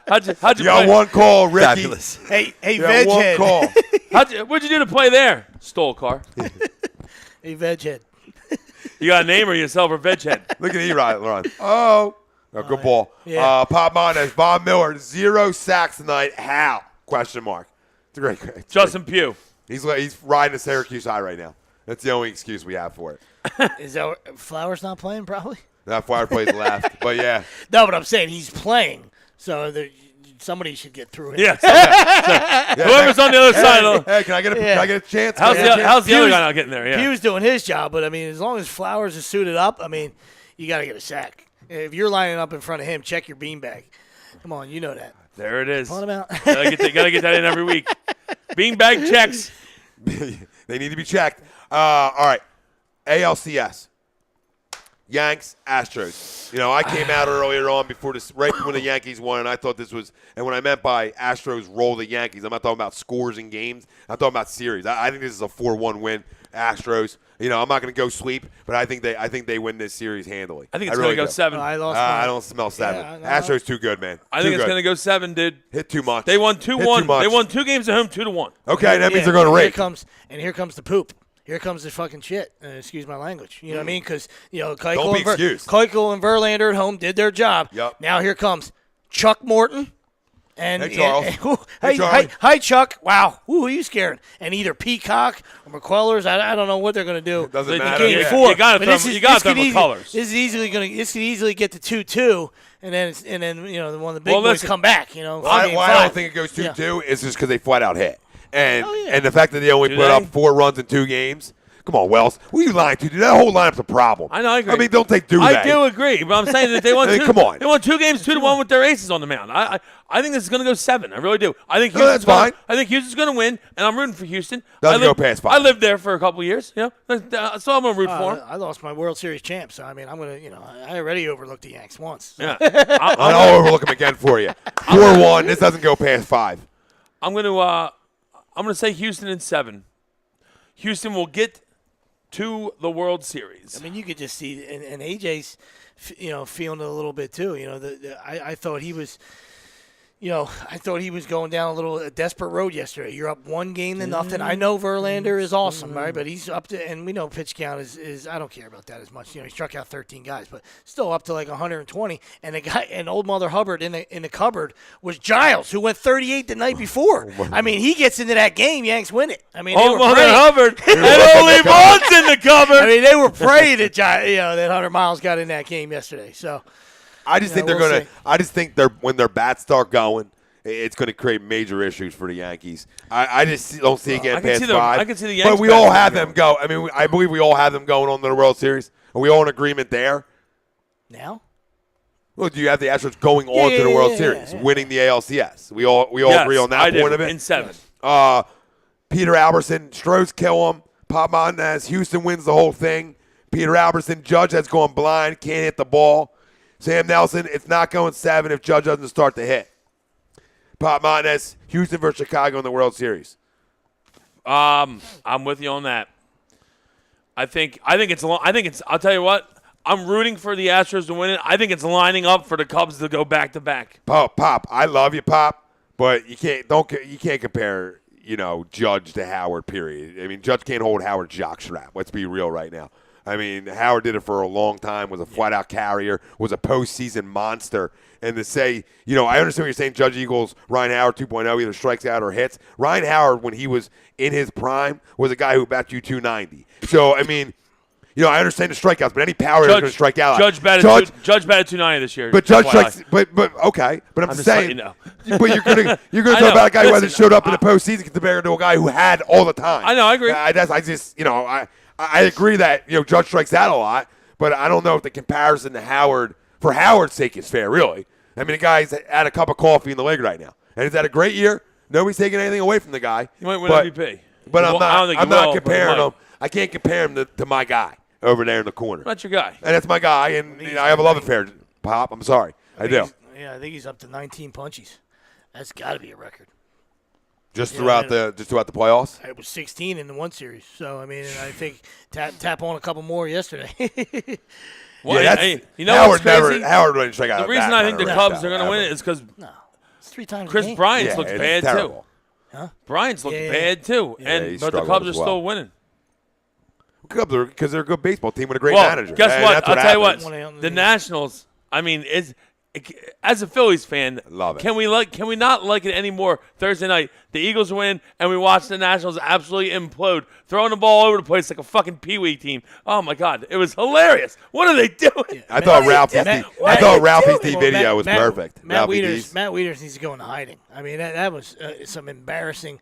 How'd you got play? one call, Ricky. Fabulous. Hey, One call. What'd you do to play there? Stole a car. Hey, Veghead. You got a name or yourself or Veghead? Look at Erod, Ron. Oh, good ball. Yeah. Pop Montes, Von Miller, 0 sacks tonight. How? Question mark. It's a great. Justin Pugh. He's riding the Syracuse high right now. That's the only excuse we have for it. Is that Flowers not playing? Probably. That Flower plays left, but yeah. No, but I'm saying he's playing, so somebody should get through him. Yes. Whoever's on the other side. Hey, can I get a chance? How's the other guy not getting there? Yeah. Pugh's doing his job, but I mean, as long as Flowers is suited up, I mean, you got to get a sack. If you're lining up in front of him, check your beanbag. Come on, you know that. There it is. Pull him out. Gotta get that in every week. Beanbag checks. They need to be checked. All right. AlCS. Yanks, Astros. I came out earlier on before this, right when the Yankees won, and I thought this was, and what I meant by Astros roll the Yankees, I'm not talking about scores in games. I'm talking about series. I think this is a 4-1 win, Astros. I'm not going to go sweep, but I think they win this series handily. I think it's going to go 7. I don't smell 7. Yeah, Astros too good, man. I think it's going to go 7, dude. Hit too much. They won 2-1. They won 2 games at home, 2-1. Okay, that means they're going to rake. Here comes the poop. Here comes the fucking shit. Excuse my language. You know what I mean? Because, Don't be Keuchel and Verlander at home did their job. Yep. Now here comes Chuck Morton. And, Hey, Charles. Hey, Charlie. hi, Chuck. Wow. Who are you scaring? And either Peacock or McCullers. I don't know what they're going to do. It doesn't in matter. Game Yeah. 4. You got to throw McCullers. This could easily get to 2-2, and then one of the big boys listen. come back. Why I don't think it goes 2-2 is just because they flat out hit. And yeah. and the fact that they only put up 4 runs in 2 games. Come on, Wells. Who are you lying to, dude? That whole lineup's a problem. I know, I agree. I mean, don't take Duvay. I do agree, but I'm saying that they won two. Come on. They won 2 games 2-1 with their aces on the mound. I think this is going to go 7. I really do. I think that's fine. I think Houston's going to win, and I'm rooting for Houston. Doesn't go past 5. I lived there for a couple of years, so I'm going to root for them. I lost my World Series champ, so I mean, I'm going to, I already overlooked the Yanks once. So. Yeah, I'll overlook them again for you. 4-1. This doesn't go past 5. I'm going to say Houston in 7. Houston will get to the World Series. I mean, you could just see, and AJ's, feeling it a little bit too. I thought he was, going down a desperate road yesterday. You're up 1 game to nothing. I know Verlander is awesome, right? But he's up to, and we know pitch count is I don't care about that as much. He struck out 13 guys, but still up to like 120. And the guy, and old Mother Hubbard in the cupboard was Giles, who went 38 the night before. I mean, he gets into that game, Yanks win it. I mean, Old Mother Hubbard and only Vaughn's in the cupboard. I mean, they were praying that that 100 Miles got in that game yesterday. So. I just think they're going to – I just think when their bats start going, it's going to create major issues for the Yankees. I just don't see it getting past 5. I can see the Yankees. But we all have them go. I mean, I believe we all have them going on to the World Series. Are we all in agreement there? Now? Well, do you have the Astros going on to the World Series, winning the AlCS? We all agree on that point of it? In 7. Peter Albertson, Stroh's kill him. Pop Montes, Houston wins the whole thing. Peter Albertson, Judge has gone blind, can't hit the ball. Sam Nelson, it's not going 7 if Judge doesn't start to hit. Pop Montes, Houston versus Chicago in the World Series. I'm with you on that. I think it's. I'll tell you what. I'm rooting for the Astros to win it. I think it's lining up for the Cubs to go back to back. Pop, I love you, Pop, but you can't compare Judge to Howard. Period. I mean, Judge can't hold Howard's jockstrap. Let's be real right now. I mean, Howard did it for a long time, was a flat-out carrier, was a postseason monster. And to say, I understand what you're saying, Judge equals Ryan Howard 2.0, either strikes out or hits. Ryan Howard, when he was in his prime, was a guy who batted you 290. So, I mean, I understand the strikeouts, but any power is going to strike out. Judge batted 290 this year. But Judge strikes, but okay. But I'm just saying, but you're going to talk about a guy who hasn't showed up in the postseason compared to a guy who had all the time. I know, I agree. I agree that Judge strikes out a lot, but I don't know if the comparison to Howard, for Howard's sake, is fair. Really, I mean, the guy's had a cup of coffee in the league right now, and he's had a great year. Nobody's taking anything away from the guy. He might win MVP. But I don't think he I'm not will, comparing him. I can't compare him to my guy over there in the corner. That's your guy. And that's my guy, and I have a love affair, Pop. I'm sorry. I do. Yeah, I think he's up to 19 punchies. That's got to be a record. Just throughout the playoffs? It was 16 in the one series. So, I mean, I think tap on a couple more yesterday. Well, yeah, you know Howard what's crazy? Howard wouldn't strike out. The reason I think the Cubs are going to win it is because it's 3 times Chris a game. Bryant's looks bad terrible. too. Huh? Bryant's looked bad too, but the Cubs are still winning. Cubs are because they're a good baseball team with a great Well, manager. guess and what? I'll tell you what. happens. The Nationals. I mean, as a Phillies fan, love it. Can we not like it anymore? Thursday night, the Eagles win, and we watch the Nationals absolutely implode, throwing the ball over the place like a fucking peewee team. Oh my God, it was hilarious. What are they doing? I thought Ralphie's video was perfect. Matt Wieters needs to go into hiding. I mean, that was some embarrassing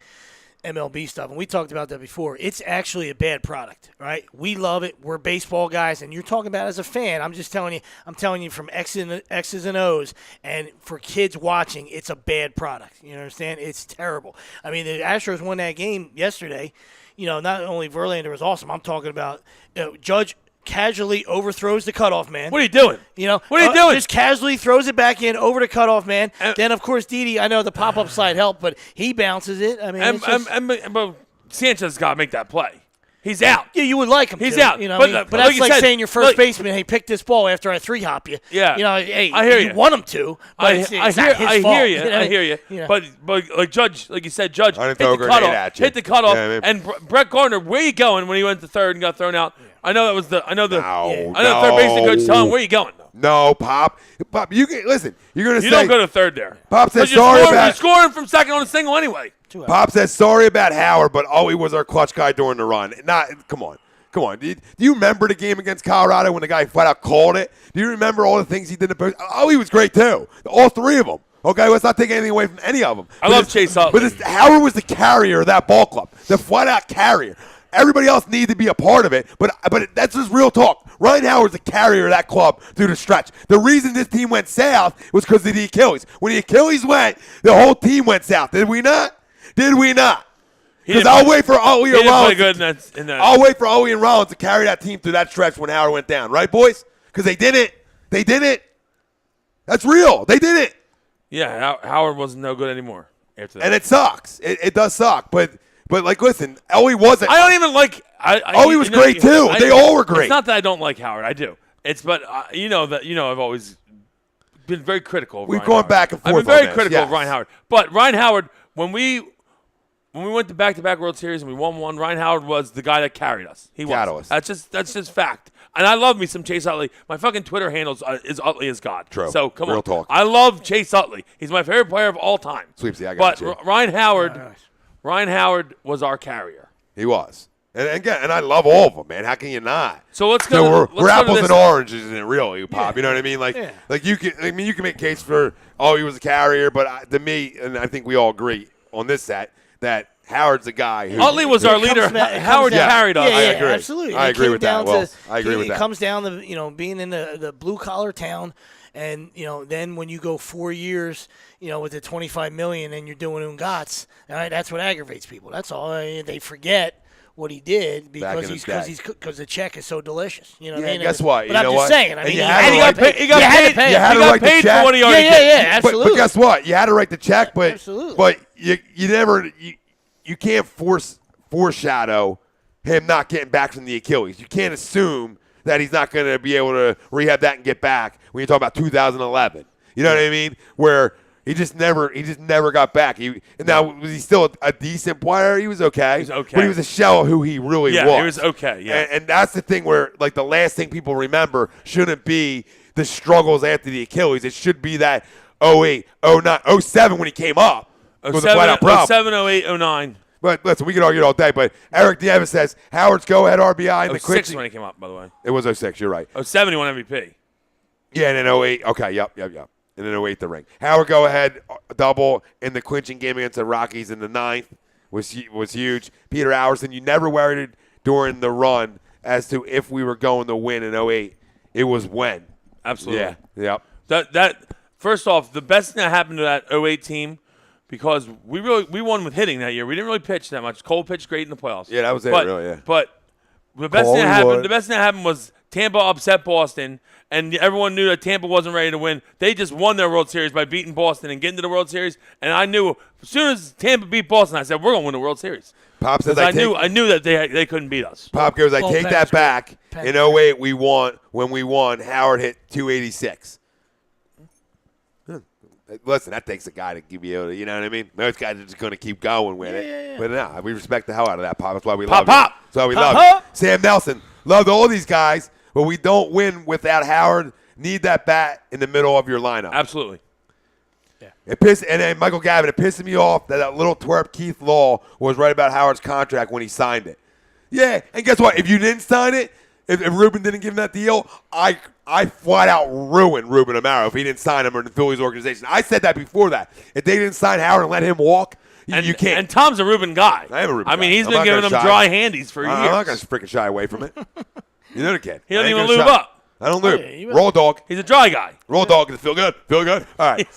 MLB stuff, and we talked about that before. It's actually a bad product, right? We love it. We're baseball guys, and you're talking about as a fan. I'm just telling you. I'm telling you from X's and O's, and for kids watching, it's a bad product. You understand? It's terrible. I mean, the Astros won that game yesterday. You know, not only Verlander was awesome. I'm talking about Judge casually overthrows the cutoff man. What are you doing? You know, what are you doing? Just casually throws it back in over the cutoff man. Then, of course, Didi, I know the pop-up slide helped, but he bounces it. I mean, but Sanchez got to make that play. He's out. Yeah, you would like him. He's to, out. You know, but that's like said, saying your first baseman, "Hey, pick this ball after I 3-hop you." Yeah. You know, hey, I hear you want him to. But it's not his fault. I hear you. You know? But like Judge, like you said, Judge I hit didn't the throw a grenade cutoff. at you. Hit the cutoff. Yeah, and Brett Gardner, where you going when he went to third and got thrown out? Yeah. I know that was the. I know the third baseman coach telling him where you going. No, Pop, you can listen. You're gonna say you don't go to third there. Pop said sorry about. You're scoring from second on a single anyway. Pop said sorry about Howard, but he was our clutch guy during the run. Come on. Do you remember the game against Colorado when the guy flat out called it? Do you remember all the things he did in the post? Oh, he was great too. All 3 of them. Okay, let's not take anything away from any of them. I love Chase Utley. But Howard was the carrier of that ball club, the flat out carrier. Everybody else needed to be a part of it, but that's just real talk. Ryan Howard's the carrier of that club through the stretch. The reason this team went south was because of the Achilles. When the Achilles went, the whole team went south. Did we not? Because I'll wait for Owie and Rollins. I'll wait for Owie and Rollins to carry that team through that stretch when Howard went down, right, boys? Because they did it. They did it. That's real. They did it. Yeah, Howard wasn't no good anymore after that. And it sucks. It does suck. But like, listen, Owie wasn't. I don't even like. Owie was great too. They all were great. It's not that I don't like Howard. I do. I've always been very critical of We've Ryan gone Howard. back and forth. I've been very on critical this. of Ryan Howard. But Ryan Howard, when we went to back-to-back World Series and we won one, Ryan Howard was the guy that carried us. He was. Catalyst. That's just fact. And I love me some Chase Utley. My fucking Twitter handle is Utley is God. True. So come Real on. talk. I love Chase Utley. He's my favorite player of all time. Sweepsy, I got you. But Ryan Howard was our carrier. He was. And again, and I love all of them, man. How can you not? So let's go. We're apples and oranges, isn't it? Really, Pop. Yeah. You know what I mean? Like you can. I mean, you can make a case for he was a carrier, but to me, and I think we all agree on this set that Howard's the guy who. Utley was our leader. Howard carried us. I agree. Absolutely. I agree with that. I agree with that. It comes down to being in the blue collar town, and then when you go 4 years, with the $25 million and you're doing ungats, all right, that's what aggravates people. That's all. They forget what he did because the check is so delicious. You know what I mean? Guess what? But I'm just saying. I mean, he got paid for what he already did. Yeah, absolutely. But guess what? You had to write the check, but absolutely. But you never you can't foreshadow him not getting back from the Achilles. You can't assume that he's not going to be able to rehab that and get back when you talk about 2011. You know what I mean? Where he just never got back. Now was he still a decent player? He was okay. He was okay. But he was a shell of who he really was. Yeah, he was okay. Yeah. And that's the thing where like the last thing people remember shouldn't be the struggles after the Achilles. It should be that 08, 09, 07 when he came up. 07, 08, 09. But listen, we can argue all day. But Eric Davis says Howard's go-ahead RBI in the quick. 06 when he came up, by the way. It was 06. You're right. 07 he won MVP. Yeah, and then 08. Okay, yep. And then 08 the ring. Howard go-ahead double in the clinching game against the Rockies in the 9th was huge. Peter Alverson, you never worried during the run as to if we were going to win in 08. It was when. Absolutely. Yeah. Yep. That first off, the best thing that happened to that 08 team because we won with hitting that year. We didn't really pitch that much. Cole pitched great in the playoffs. Yeah, that was it, really, yeah. But the best thing that happened was Tampa upset Boston, and everyone knew that Tampa wasn't ready to win. They just won their World Series by beating Boston and getting to the World Series. And I knew as soon as Tampa beat Boston, I said, we're going to win the World Series. Pop says I knew that they couldn't beat us. Pop goes, I take that back. In 08, when we won, Howard hit 286. Listen, that takes a guy to give you, you know what I mean? Most guys are just going to keep going with it. Yeah. But no, we respect the hell out of that, Pop. That's why we love Pop. it. That's why we love it. Sam Nelson, loved all these guys, but we don't win without Howard. Need that bat in the middle of your lineup. Absolutely. Yeah. And then Michael Gavin, it pissed me off that little twerp Keith Law was right about Howard's contract when he signed it. Yeah, and guess what? If you didn't sign it, if Ruben didn't give him that deal, I flat out ruined Ruben Amaro if he didn't sign him in the Phillies organization. I said that before that. If they didn't sign Howard and let him walk, you can't. And Tom's a Ruben guy. I am a Ruben guy. I mean, he's I'm been not giving them gonna dry handies for years. I'm not going to freaking shy away from it. You know the kid. He doesn't even lube up. I don't lube. Roll dog. He's a dry guy. Roll dog. Does it feel good? Feel good? All right.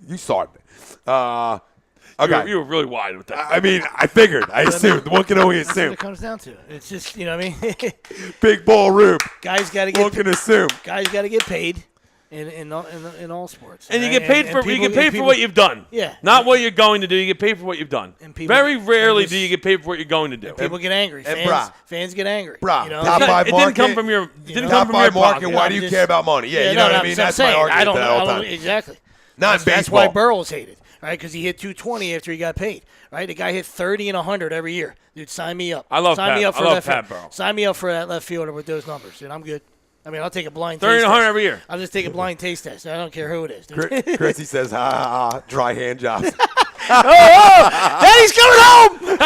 You started it. Okay. You were really wide with that. I mean, I figured. I assumed. One can only That's assume. what it comes down to. It's just, you know what I mean? Big ball Rube. Guys got to One can assume. Guys got to get paid in all sports. And you get paid for what you've done. Yeah. Not what you're going to do. You get paid for what you've done. And people, very rarely do you get paid for what you're going to do. People get angry. Fans get angry. Bruh, you know? top five it market. didn't come from your. Top five market. Why do you care about money? Yeah, you know what I mean. That's my argument that all the time. Exactly. Not baseball. That's why Burrow was hated, right? Because he hit 220 after he got paid, right? The guy hit 30 and 100 every year. Dude, sign me up. I love sign Pat. Me up for I love Pat Burrow. Sign me up for that left fielder with those numbers, and I'm good. I mean, I'll take a blind 30 taste and 100 test. every year. I'll just take a blind taste test. I don't care who it is. Dude. Chrissy says, ha, ha, ha, dry hand jobs. Daddy's coming home!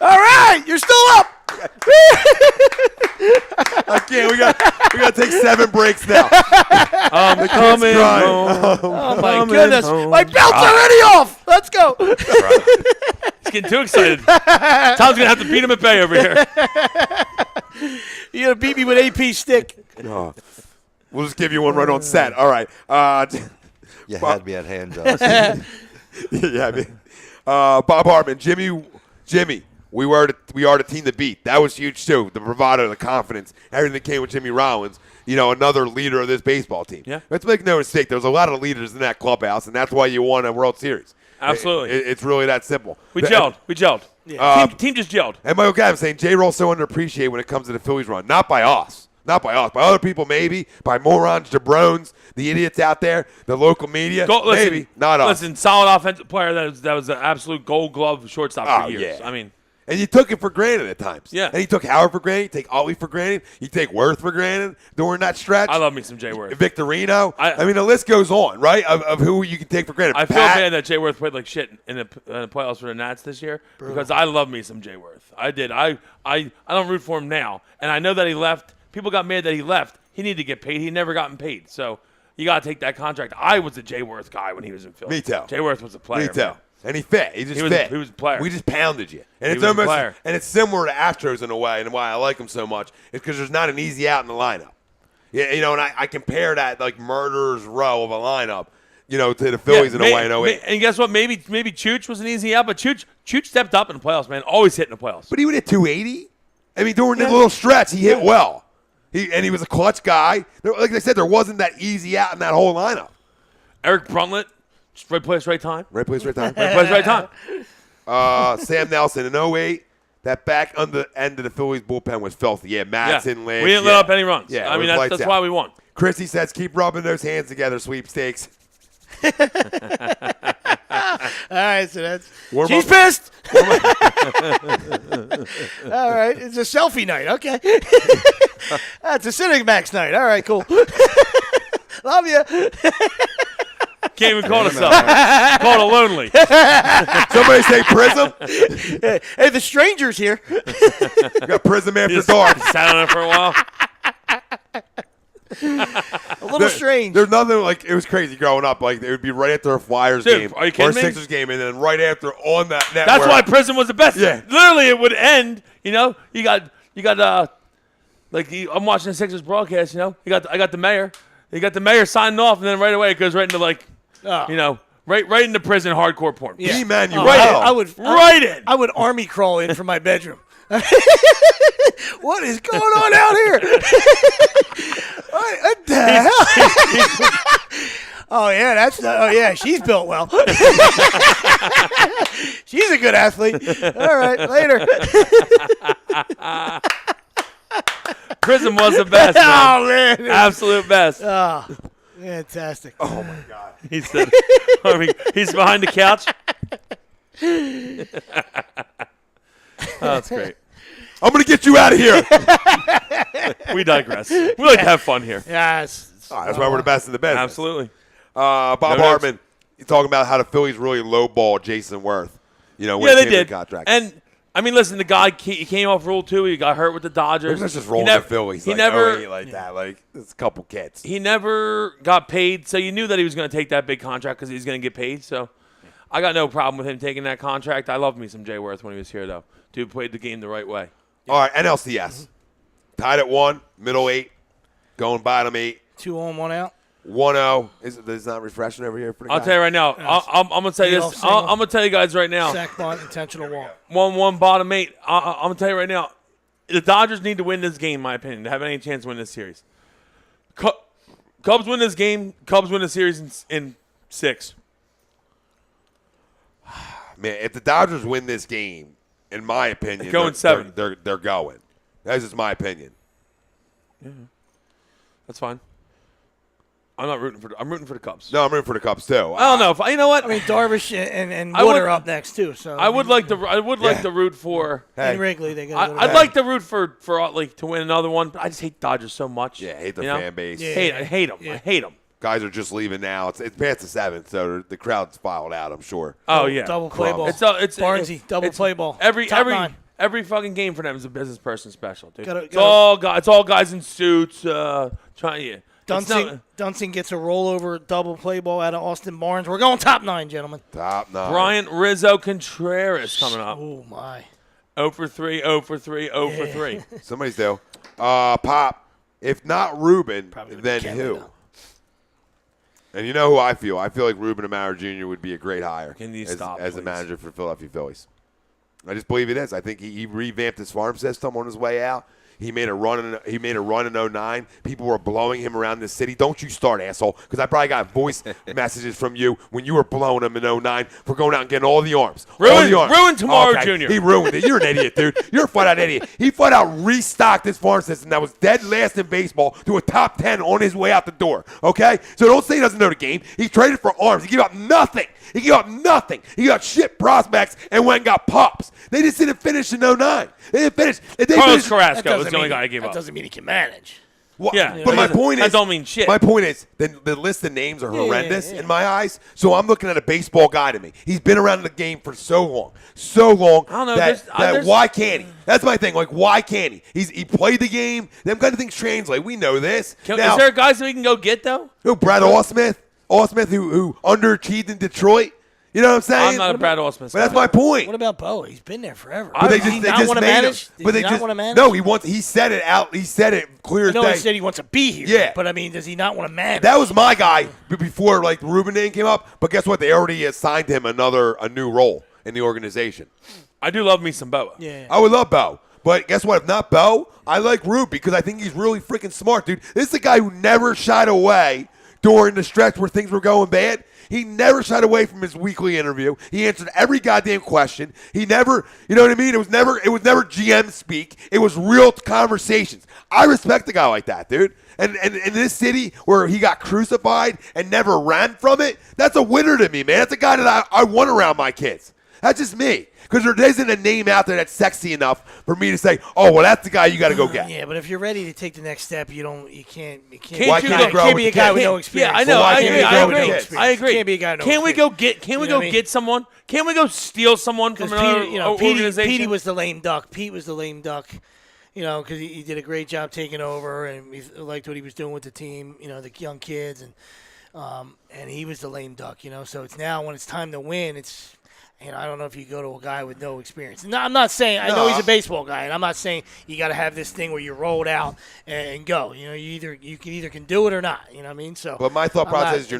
All right, you're still up. I can't. We got to take 7 breaks now. I'm coming home. Oh my goodness, my belt's already off. Let's go. He's getting too excited. Tom's gonna have to beat him at bay over here. You're gonna beat me with AP stick. Oh. We'll just give you one right on set. All right. You had me at hand jobs. Yeah, I mean, Bob Hartman, Jimmy. We are the team to beat. That was huge too. The bravado, the confidence, everything that came with Jimmy Rollins. You know, another leader of this baseball team. Yeah. Let's make no mistake. There was a lot of leaders in that clubhouse, and that's why you won a World Series. Absolutely. It's really that simple. We gelled. Yeah. Team just gelled. And Michael Gavin saying J-Roll's so underappreciated when it comes to the Phillies run. Not by us. Not by us. By other people, maybe. By morons, jabrones, the idiots out there, the local media. Maybe. Not us. Listen, solid offensive player. That was an absolute gold glove shortstop for years. Yeah. I mean. And you took it for granted at times. Yeah. And you took Howard for granted. You take Ollie for granted. You take Worth for granted during that stretch. I love me some Jay Worth. Victorino. I mean, the list goes on, right, of who you can take for granted. I feel bad that Jay Worth played like shit in the playoffs for the Nats this year because I love me some Jay Worth. I did. I don't root for him now. And I know that he left. People got mad that he left. He needed to get paid. He never gotten paid. So you got to take that contract. I was a Jay Worth guy when he was in Philly. Me too. Jay Worth was a player. Me too. Man. And he fit. He was a player. We just pounded you. And He it's was a almost player. and it's similar to Astros in a way, and why I like him so much is because there's not an easy out in the lineup. Yeah, you know, and I compare that like murderer's row of a lineup, you know, to the Phillies in a way. And guess what? Maybe Chooch was an easy out, but Chooch stepped up in the playoffs, man. Always hitting the playoffs. But he would hit 280. I mean, during the little stretch, he hit well. He was a clutch guy. Like I said, there wasn't that easy out in that whole lineup. Eric Bruntlett, just right place, right time. Right place, right time. Right place, right time. Sam Nelson in 08. That back on the end of the Phillies bullpen was filthy. Yeah, Madsen, Lynch. We didn't let up any runs. Yeah, I mean, that's why we won. Chrissy says, keep rubbing those hands together, sweepstakes. All right, so that's She's pissed. All right, it's a selfie night. Okay, that's a Cinemax night. All right, cool. Love you. Can't even call it a selfie. Call it a lonely. Somebody say Prism. Hey, the stranger's here. We got Prism after dark. Sat on it for a while. A little strange. There's nothing like it was crazy growing up. Like it would be right after a Flyers Dude, game are you or kidding a me? Sixers game, and then right after on that network. That's why Prism was the best. Yeah. Literally, it would end. You know, you got like I'm watching the Sixers broadcast. You know, I got the mayor. You got the mayor signing off, and then right away it goes right into right into prison hardcore porn. Yeah. Emmanuel. I would Write it. I would army crawl in from my bedroom. What is going on out here? What the hell? Oh yeah, she's built well. She's a good athlete. All right, later. Prison was the best. Man. Oh man, Absolute best. oh, fantastic. Oh my God. He said, he's behind the couch. That's great. I'm gonna get you out of here. We digress. We like to have fun here. Yes. That's why we're the best in the business. Absolutely. Bob Hartman, you're talking about how the Phillies really lowball Jason Worth. Yeah, they did. Contract. And I mean, listen, the guy he came off Rule 2. He got hurt with the Dodgers. Let's just roll the Phillies. He like, never like that. Like there's a couple kids. He never got paid, so you knew that he was going to take that big contract because he was going to get paid. So I got no problem with him taking that contract. I loved me some Jay Worth when he was here, though. Dude played the game the right way. All right, NLCS. Tied at 1, middle 8, going bottom 8. 2 on, 1 out. 1-0. Is it not refreshing over here for the guy? I'll tell you right now. I'm going to tell you this. I'm going to tell you guys right now. Sack bunt, intentional walk. 1-1, bottom 8. I'm going to tell you right now. The Dodgers need to win this game, in my opinion, to have any chance to win this series. Cubs win this game. Cubs win the series in 6. Man, if the Dodgers win this game, in my opinion, they're going 7. They're going. That's just my opinion. Yeah, that's fine. I'm rooting for the Cubs. No, I'm rooting for the Cubs too. I don't know. You know what? I mean, Darvish and Wood are up next too. So I would like to root for. And Wrigley, they got. I'd like to root for like to win another one, but I just hate Dodgers so much. Yeah, I hate the fan base. Yeah. I hate them. Yeah. I hate them. Guys are just leaving now. It's past the 7th, so the crowd's filed out, I'm sure. Oh yeah, double play ball. It's Barnesy, double play ball. Every Top 9. Fucking game for them is a business person special, dude. It's all guys in suits trying. Yeah. Dunsing gets a rollover double play ball out of Austin Barnes. We're going top 9, gentlemen. Top 9. Brian Rizzo Contreras coming up. Oh my. 0 for 3, 0 for 3, 0 for 3. Somebody's due. Pop. If not Ruben, then who? Though. And you know who I feel? I feel like Ruben Amaro Jr. would be a great hire as a manager for Philadelphia Phillies. I just believe it is. I think he revamped his farm system on his way out. He made a run in 09. People were blowing him around the city. Don't you start, asshole, because I probably got voice messages from you when you were blowing him in 09 for going out and getting all the arms. Ruined tomorrow, Jr. He ruined it. You're an idiot, dude. You're a flat-out idiot. He flat-out restocked his farm system that was dead last in baseball to a top 10 on his way out the door, okay? So don't say he doesn't know the game. He traded for arms. He gave up nothing. He got shit prospects and went and got pups. They just didn't finish in 09. They didn't finish. Carlos Carrasco was the only guy I gave up. That doesn't mean he can manage. Well, yeah, but my point is, that don't mean shit. My point is, the list of names are horrendous in my eyes. So I'm looking at a baseball guy to me. He's been around the game for so long. I don't know. That why can't he? That's my thing. Like, why can't he? He played the game. Them kind of things translate. We know this. Is there guys that we can go get though? Who? Brad Allsmith, who underachieved in Detroit. You know what I'm saying? I'm not a Brad Allsmith. But that's my point. What about Bo? He's been there forever. But they just want to manage. But they not want to manage. No, he said it out. He said it clear as day. He said he wants to be here. Yeah. But I mean, does he not want to manage? That was my guy before like the Ruben name came up. But guess what? They already assigned him a new role in the organization. I do love me some Bo. Yeah. I would love Bo. But guess what? If not Bo, I like Rube because I think he's really freaking smart, dude. This is a guy who never shied away during the stretch where things were going bad. He never shied away from his weekly interview. He answered every goddamn question. He never, you know what I mean? It was never GM speak. It was real conversations. I respect a guy like that, dude. And in this city where he got crucified and never ran from it, that's a winner to me, man. That's a guy that I want around my kids. That's just me. Because there isn't a name out there that's sexy enough for me to say, oh, well, that's the guy you got to go get. Yeah, but if you're ready to take the next step, you can't. Why can't you can't be a guy with no experience. Yeah, I know. Well, I agree. Can't be a guy with no Can we experience. go get someone? Can we go steal someone from another organization? Petey was the lame duck. Pete was the lame duck. You know, because he did a great job taking over, and we liked what he was doing with the team. You know, the young kids, and he was the lame duck. You know, so it's now when it's time to win, I don't know if you go to a guy with no experience. No, I'm not saying – I know he's a baseball guy, and I'm not saying you got to have this thing where you roll it out and go. You can do it or not. You know what I mean? So, but my thought process is you're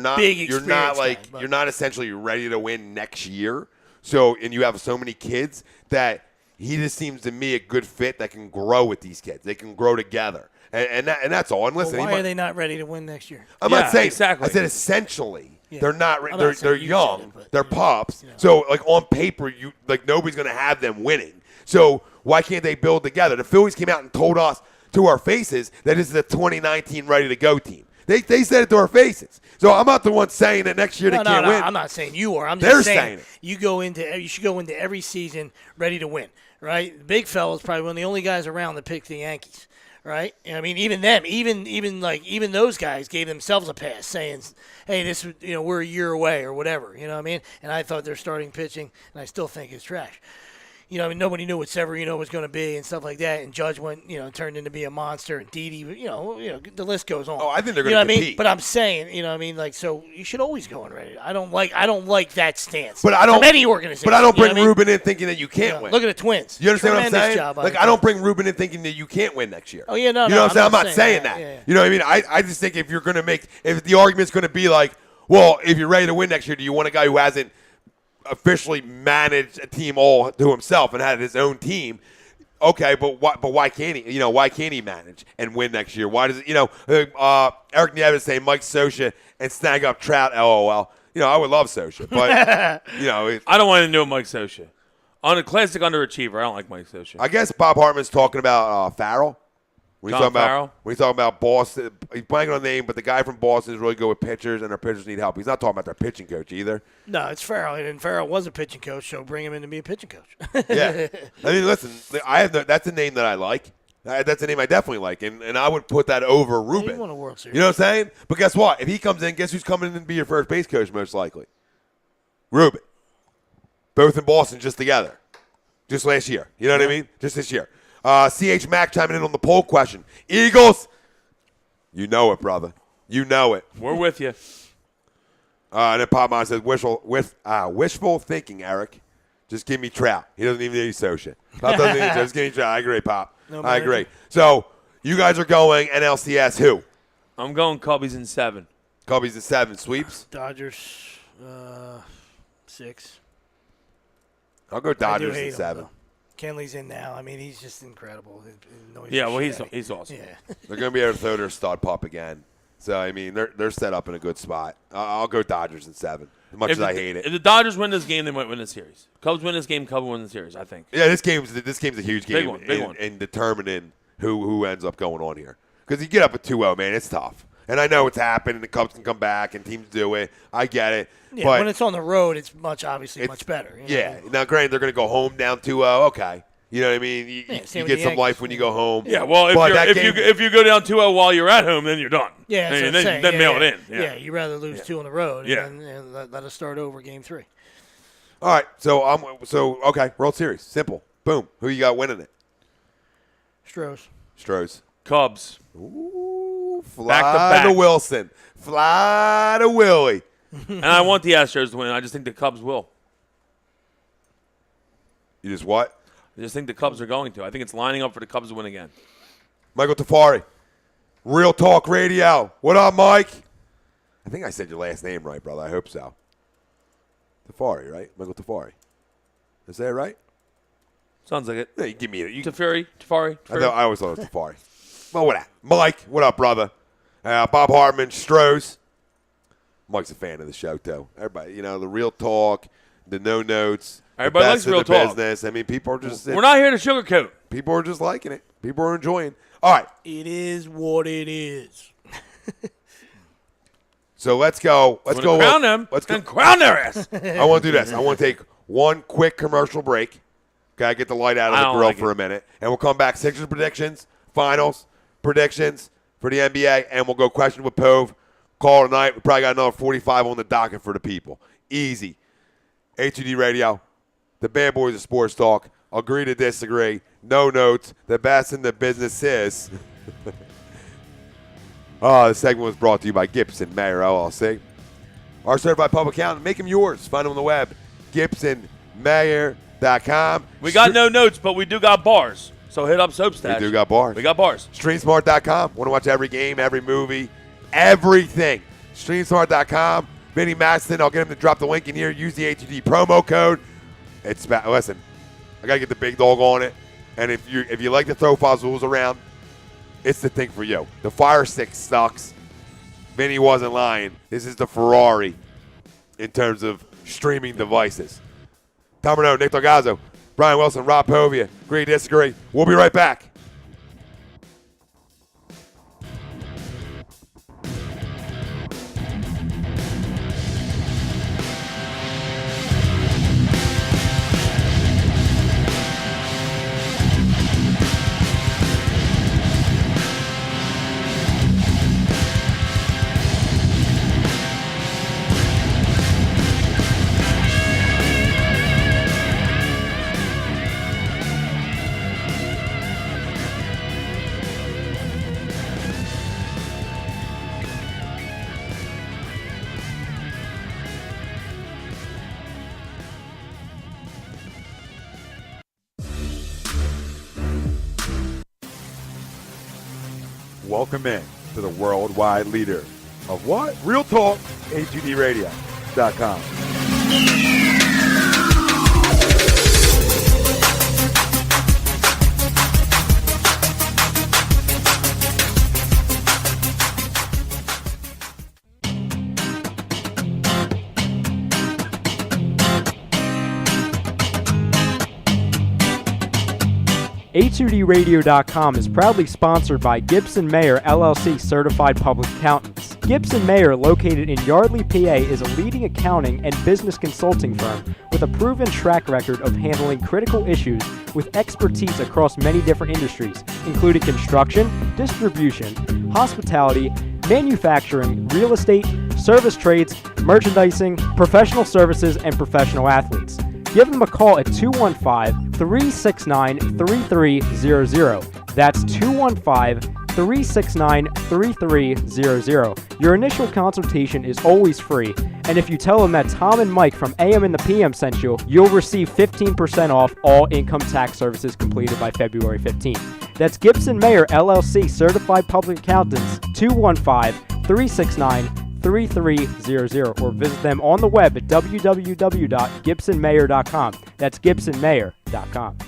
not essentially ready to win next year. So, and you have so many kids that he just seems to me a good fit that can grow with these kids. They can grow together. And that's all. And listen, why are they not ready to win next year? I'm not saying exactly. I said essentially. Yeah. They're not. They're young. They're pups. So like on paper, nobody's going to have them winning. So why can't they build together? The Phillies came out and told us to our faces that this is a 2019 ready to go team. They said it to our faces. So I'm not the one saying that next year they can't win. I'm not saying you are. I'm They're just saying it. you should go into every season ready to win. Right? The big fella's probably one of the only guys around that picked the Yankees. Right? I mean, even them, even those guys gave themselves a pass, saying, "Hey, this, we're a year away or whatever." You know what I mean? And I thought their starting pitching, and I still think it's trash. Nobody knew what Severino was going to be and stuff like that. And Judge went, turned into be a monster. And Didi, the list goes on. Oh, I think they're going to compete. I mean? But I'm saying, so you should always go in ready. I don't like that stance. But I don't. From any organization. But I don't bring Ruben in thinking that you can't win. Look at the Twins. You understand Tremendous what I'm saying? Job I don't bring Ruben in thinking that you can't win next year. Oh yeah, no. You know what I'm saying? I'm not saying that. Yeah. You know what I mean? I just think if the argument's going to be like, well, if you're ready to win next year, do you want a guy who hasn't officially managed a team all to himself and had his own team? Okay, but why can't he? Why can't he manage and win next year? Why does it? Eric Nieves saying Mike Scioscia and snag up Trout. LOL. I would love Scioscia, but I don't want to know Mike Scioscia. On a classic underachiever, I don't like Mike Scioscia. I guess Bob Hartman's talking about Farrell. When he's talking about Boston, he's blanking on the name, but the guy from Boston is really good with pitchers, and their pitchers need help. He's not talking about their pitching coach either. No, it's Farrell, and Farrell was a pitching coach, so bring him in to be a pitching coach. Yeah. I mean, listen, that's a name that I like. That's a name I definitely like, and I would put that over Ruben. He won a World Series. You know what I'm saying? But guess what? If he comes in, guess who's coming in to be your first base coach most likely? Ruben. Both in Boston just together. Just last year. You know what I mean? Just this year. CH Mack chiming in on the poll question. Eagles, you know it, brother. You know it. We're with you. And then Popmon says, wishful thinking, Eric. Just give me Trout. He doesn't even need Scioscia. Pop doesn't need Just give me Trout. I agree, Pop. I agree. So, you guys are going NLCS who? I'm going Cubbies in 7. Cubbies in 7. Sweeps? Dodgers, 6. I'll go Dodgers in 7. Kenley's in now. I mean, he's just incredible. He's awesome. Yeah. They're going to be able to throw their stud pup again. So, I mean, they're set up in a good spot. I'll go Dodgers in 7, as much as I hate it. If the Dodgers win this game, they might win the series. Cubs win this game, Cubs win the series, I think. Yeah, this game's a huge game Big one. in determining who ends up going on here. Because you get up at 2-0, man, it's tough. And I know it's happened, and the Cubs can come back, and teams do it. I get it. Yeah, but when it's on the road, it's much better. Yeah. Now, granted, they're going to go home down 2-0. Okay. You know what I mean? You get some life when you go home. Yeah, well, if you go down 2-0 while you're at home, then you're done. Yeah, then mail it in. Yeah, you'd rather lose 2 on the road and let us start over game 3. All right, okay, World Series, simple, boom. Who you got winning it? Stros. Cubs. Ooh, fly Back-to-back. to Wilson, fly to Willie. And I want the Astros to win. I just think the Cubs will. You just what? I just think the Cubs are going to. I think it's lining up for the Cubs to win again. Michael Tafari, Real Talk Radio. What up, Mike? I think I said your last name right, brother. I hope so. Tafari, right? Michael Tafari. Is that right? Sounds like it. Yeah, you give me it. Tafari. I always thought it was Tafari. Well, what up? Mike, what up, brother? Bob Hartman, Stros. Mike's a fan of the show, too. Everybody, the Real Talk, the No Notes. Everybody likes Real Talk. Business. I mean, people are just... We're not here to sugarcoat. People are just liking it. People are enjoying. All right. It is what it is. So let's go. Let's go. Crown them. Let's go. And crown their ass. I want to do this. I want to take one quick commercial break. Okay, get the light out of the grill for a minute. And we'll come back. Sixers predictions, finals predictions for the NBA, and we'll go question with Pove. Call tonight. We probably got another 45 on the docket for the people. Easy. HUD Radio. The Bad Boys of Sports Talk. Agree to disagree. No notes. The best in the business is. The segment was brought to you by Gibson Mayer LLC. Our certified public accountant. Make him yours. Find him on the web. Gibson GibsonMayer.com. We got no notes, but we do got bars. So hit up Soap Stash. We do got bars. We got bars. StreamSmart.com. Want to watch every game, every movie, everything. StreamSmart.com. Vinny Maston, I'll get him to drop the link in here. Use the ATD promo code. Listen, I got to get the big dog on it. And if you like to throw fuzzles around, it's the thing for you. The Fire Stick sucks. Vinny wasn't lying. This is the Ferrari in terms of streaming devices. Tom Arnone, Nick Delgozzo, Brian Wilson, Rob Povia. Agree, disagree. We'll be right back. Welcome in to the worldwide leader of what? Real Talk, A2DRadio.com. A2DRadio.com is proudly sponsored by Gibson Mayer LLC Certified Public Accountants. Gibson Mayer, located in Yardley, PA, is a leading accounting and business consulting firm with a proven track record of handling critical issues with expertise across many different industries, including construction, distribution, hospitality, manufacturing, real estate, service trades, merchandising, professional services, and professional athletes. Give them a call at 215-369-3300. That's 215-369-3300. Your initial consultation is always free, and if you tell them that Tom and Mike from AM and the PM sent you, you'll receive 15% off all income tax services completed by February 15th. That's Gibson Mayer LLC Certified Public Accountants, 215-369-3300, or visit them on the web at www.gibsonmayer.com. That's gibsonmayer.com.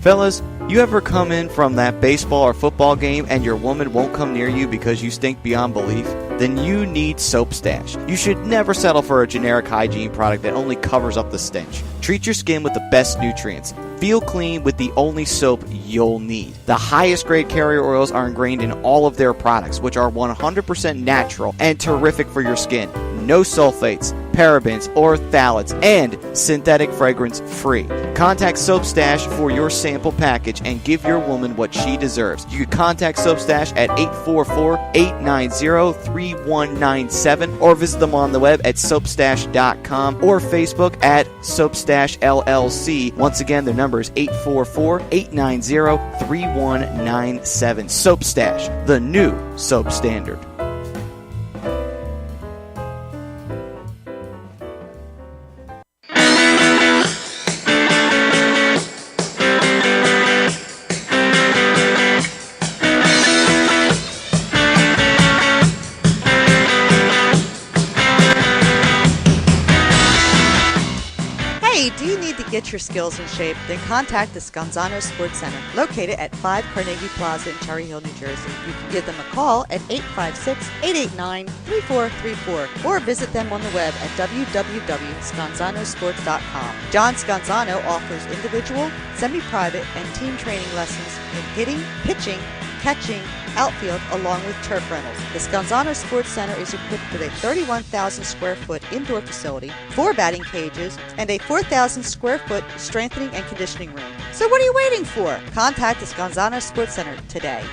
Fellas, you ever come in from that baseball or football game and your woman won't come near you because you stink beyond belief? Then you need Soap Stash. You should never settle for a generic hygiene product that only covers up the stench. Treat your skin with the best nutrients. Feel clean with the only soap you'll need. The highest grade carrier oils are ingrained in all of their products, which are 100% natural and terrific for your skin. No sulfates, parabens, or phthalates, and synthetic fragrance free. Contact Soap Stash for your sample package and give your woman what she deserves. You can contact Soap Stash at 844-890-3197 or visit them on the web at soapstash.com or Facebook at Soapstash LLC. Once again, their number is 844-890-3197. Soap Stash, the new soap standard. Get your skills in shape, then contact the Scanzano Sports Center, located at 5 Carnegie Plaza in Cherry Hill, New Jersey. You can give them a call at 856-889-3434 or visit them on the web at www.scanzanosports.com. John Scanzano offers individual, semi-private, and team training lessons in hitting, pitching, catching, outfield, along with turf rentals. The Scanzano Sports Center is equipped with a 31,000 square foot indoor facility, 4 batting cages, and a 4,000 square foot strengthening and conditioning room. So what are you waiting for? Contact the Scanzano Sports Center today.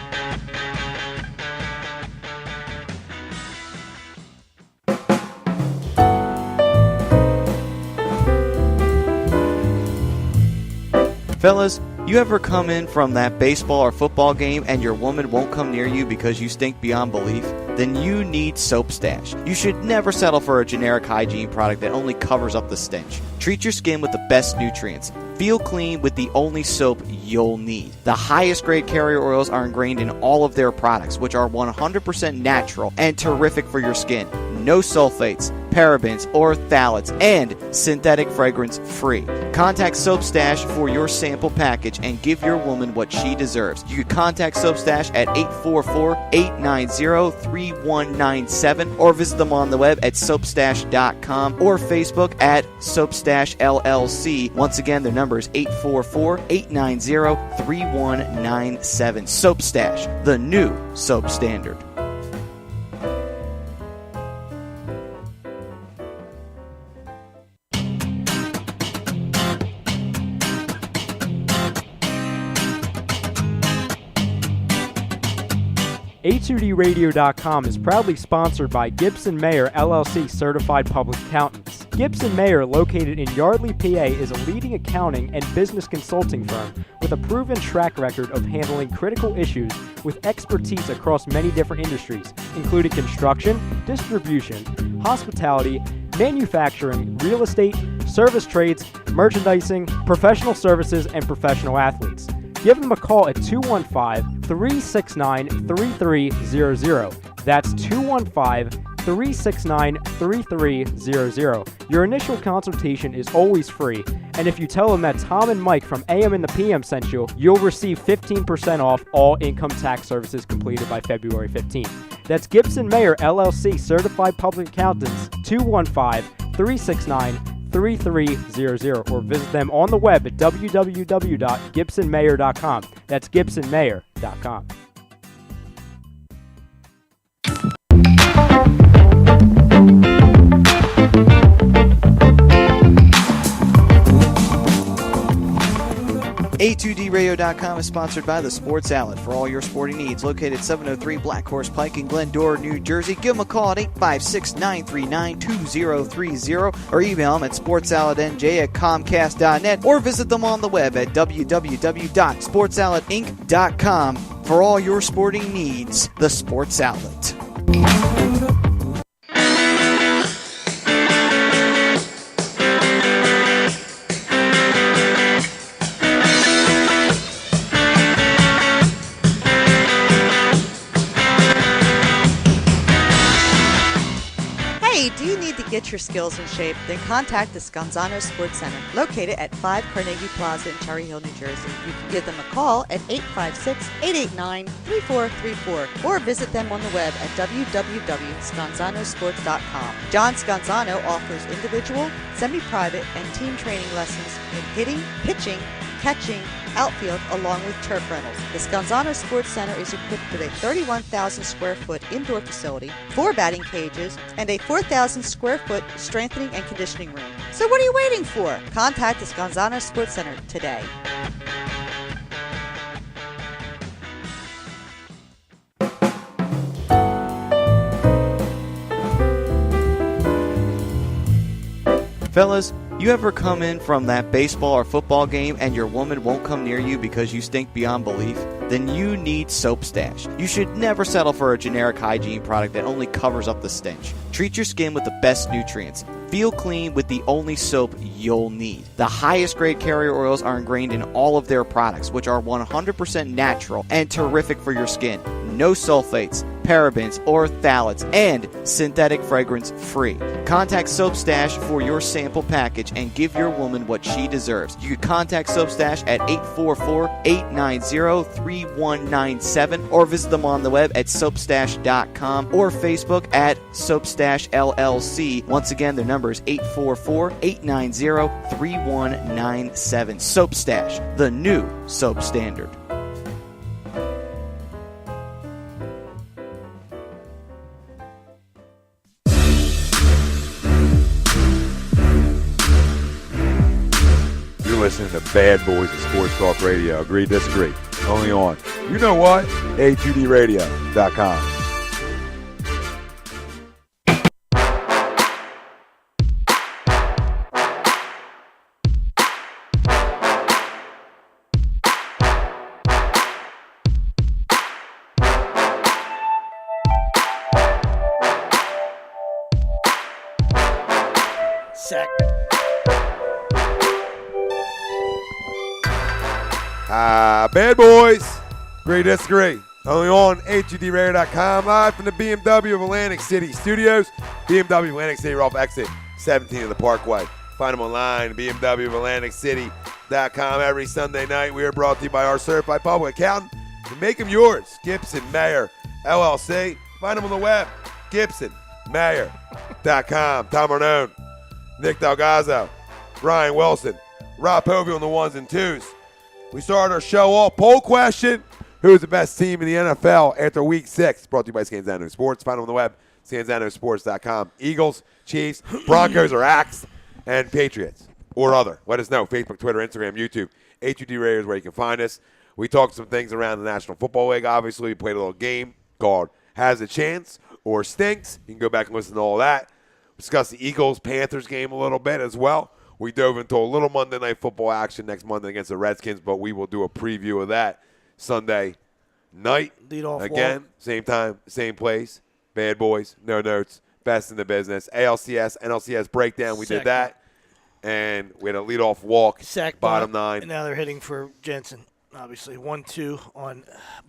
Fellas, you ever come in from that baseball or football game and your woman won't come near you because you stink beyond belief? Then you need Soap Stash. You should never settle for a generic hygiene product that only covers up the stench. Treat your skin with the best nutrients. Feel clean with the only soap you'll need. The highest grade carrier oils are ingrained in all of their products, which are 100% natural and terrific for your skin. No sulfates, parabens, or phthalates, and synthetic fragrance free. Contact Soap Stash for your sample package and give your woman what she deserves. You can contact Soap Stash at 844-890-3197 or visit them on the web at soapstash.com or Facebook at Soapstash LLC. Once again, their number is 844-890-3197. Soap Stash, the new soap standard. A2DRadio.com is proudly sponsored by Gibson Mayer LLC Certified Public Accountants. Gibson Mayer, located in Yardley, PA, is a leading accounting and business consulting firm with a proven track record of handling critical issues with expertise across many different industries, including construction, distribution, hospitality, manufacturing, real estate, service trades, merchandising, professional services, and professional athletes. Give them a call at 215-369-3300. That's 215-369-3300. Your initial consultation is always free, and if you tell them that Tom and Mike from AM and the PM sent you, you'll receive 15% off all income tax services completed by February 15th. That's Gibson Mayer LLC Certified Public Accountants, 215-369-3300, or visit them on the web at www.gibsonmayer.com. That's gibsonmayer.com. A2DRadio.com is sponsored by the Sports Outlet for all your sporting needs. Located 703 Black Horse Pike in Glendora, New Jersey. Give them a call at 856-939-2030 or email them at sportsoutletnj@comcast.net or visit them on the web at www.sportsoutletinc.com for all your sporting needs. The Sports Outlet. Get your skills in shape, then contact the Scanzano Sports Center, located at 5 Carnegie Plaza in Cherry Hill, New Jersey. You can give them a call at 856-889-3434 or visit them on the web at www.scanzanosports.com. John Scanzano offers individual, semi-private, and team training lessons in hitting, pitching, catching, outfield, along with turf rentals. The Scanzano Sports Center is equipped with a 31,000 square foot indoor facility, 4 batting cages, and a 4,000 square foot strengthening and conditioning room. So what are you waiting for? Contact the Scanzano Sports Center today. Fellas, you ever come in from that baseball or football game and your woman won't come near you because you stink beyond belief? Then you need Soap Stash. You should never settle for a generic hygiene product that only covers up the stench. Treat your skin with the best nutrients. Feel clean with the only soap you'll need. The highest grade carrier oils are ingrained in all of their products, which are 100% natural and terrific for your skin. No sulfates, parabens, or phthalates, and synthetic fragrance free. Contact Soap Stash for your sample package and give your woman what she deserves. You can contact Soap Stash at 844-890-3197 or visit them on the web at soapstash.com or Facebook at Soapstash LLC. Once again, their number is 844-890-3197. Soap Stash, the new soap standard. Listening to Bad Boys of Sports Talk Radio. Agree, disagree. Only on, you know what? A2DRadio.com. Sack. Bad boys. Agree to disagree. Only on HUDRadio.com, live from the BMW of Atlantic City Studios. BMW Atlantic City, off exit 17 of the Parkway. Find them online, BMW of Atlantic City.com. Every Sunday night, we are brought to you by our certified public accountant. And make them yours, Gibson Mayer, LLC. Find them on the web, GibsonMayer.com. Tom Arnone, Nick Delgozzo, Brian Wilson, Rob Povey on the ones and twos. We started our show off. Poll question: who is the best team in the NFL after Week 6? Brought to you by Scanzano Sports. Find them on the web, ScanzanoSports.com. Eagles, Chiefs, Broncos or Axe, and Patriots or other. Let us know. Facebook, Twitter, Instagram, YouTube. HUD Radio is where you can find us. We talked some things around the National Football League. Obviously, we played a little game called Has a Chance or Stinks. You can go back and listen to all that. Discuss the Eagles-Panthers game a little bit as well. We dove into a little Monday Night Football action next Monday against the Redskins, but we will do a preview of that Sunday night. Lead off again, walk. Same time, same place. Bad boys, no notes, best in the business. AlCS, NLCS breakdown, we did that. And we had a leadoff walk, Sack bottom bunt, 9. And now they're hitting for Jensen, obviously. 1-2 on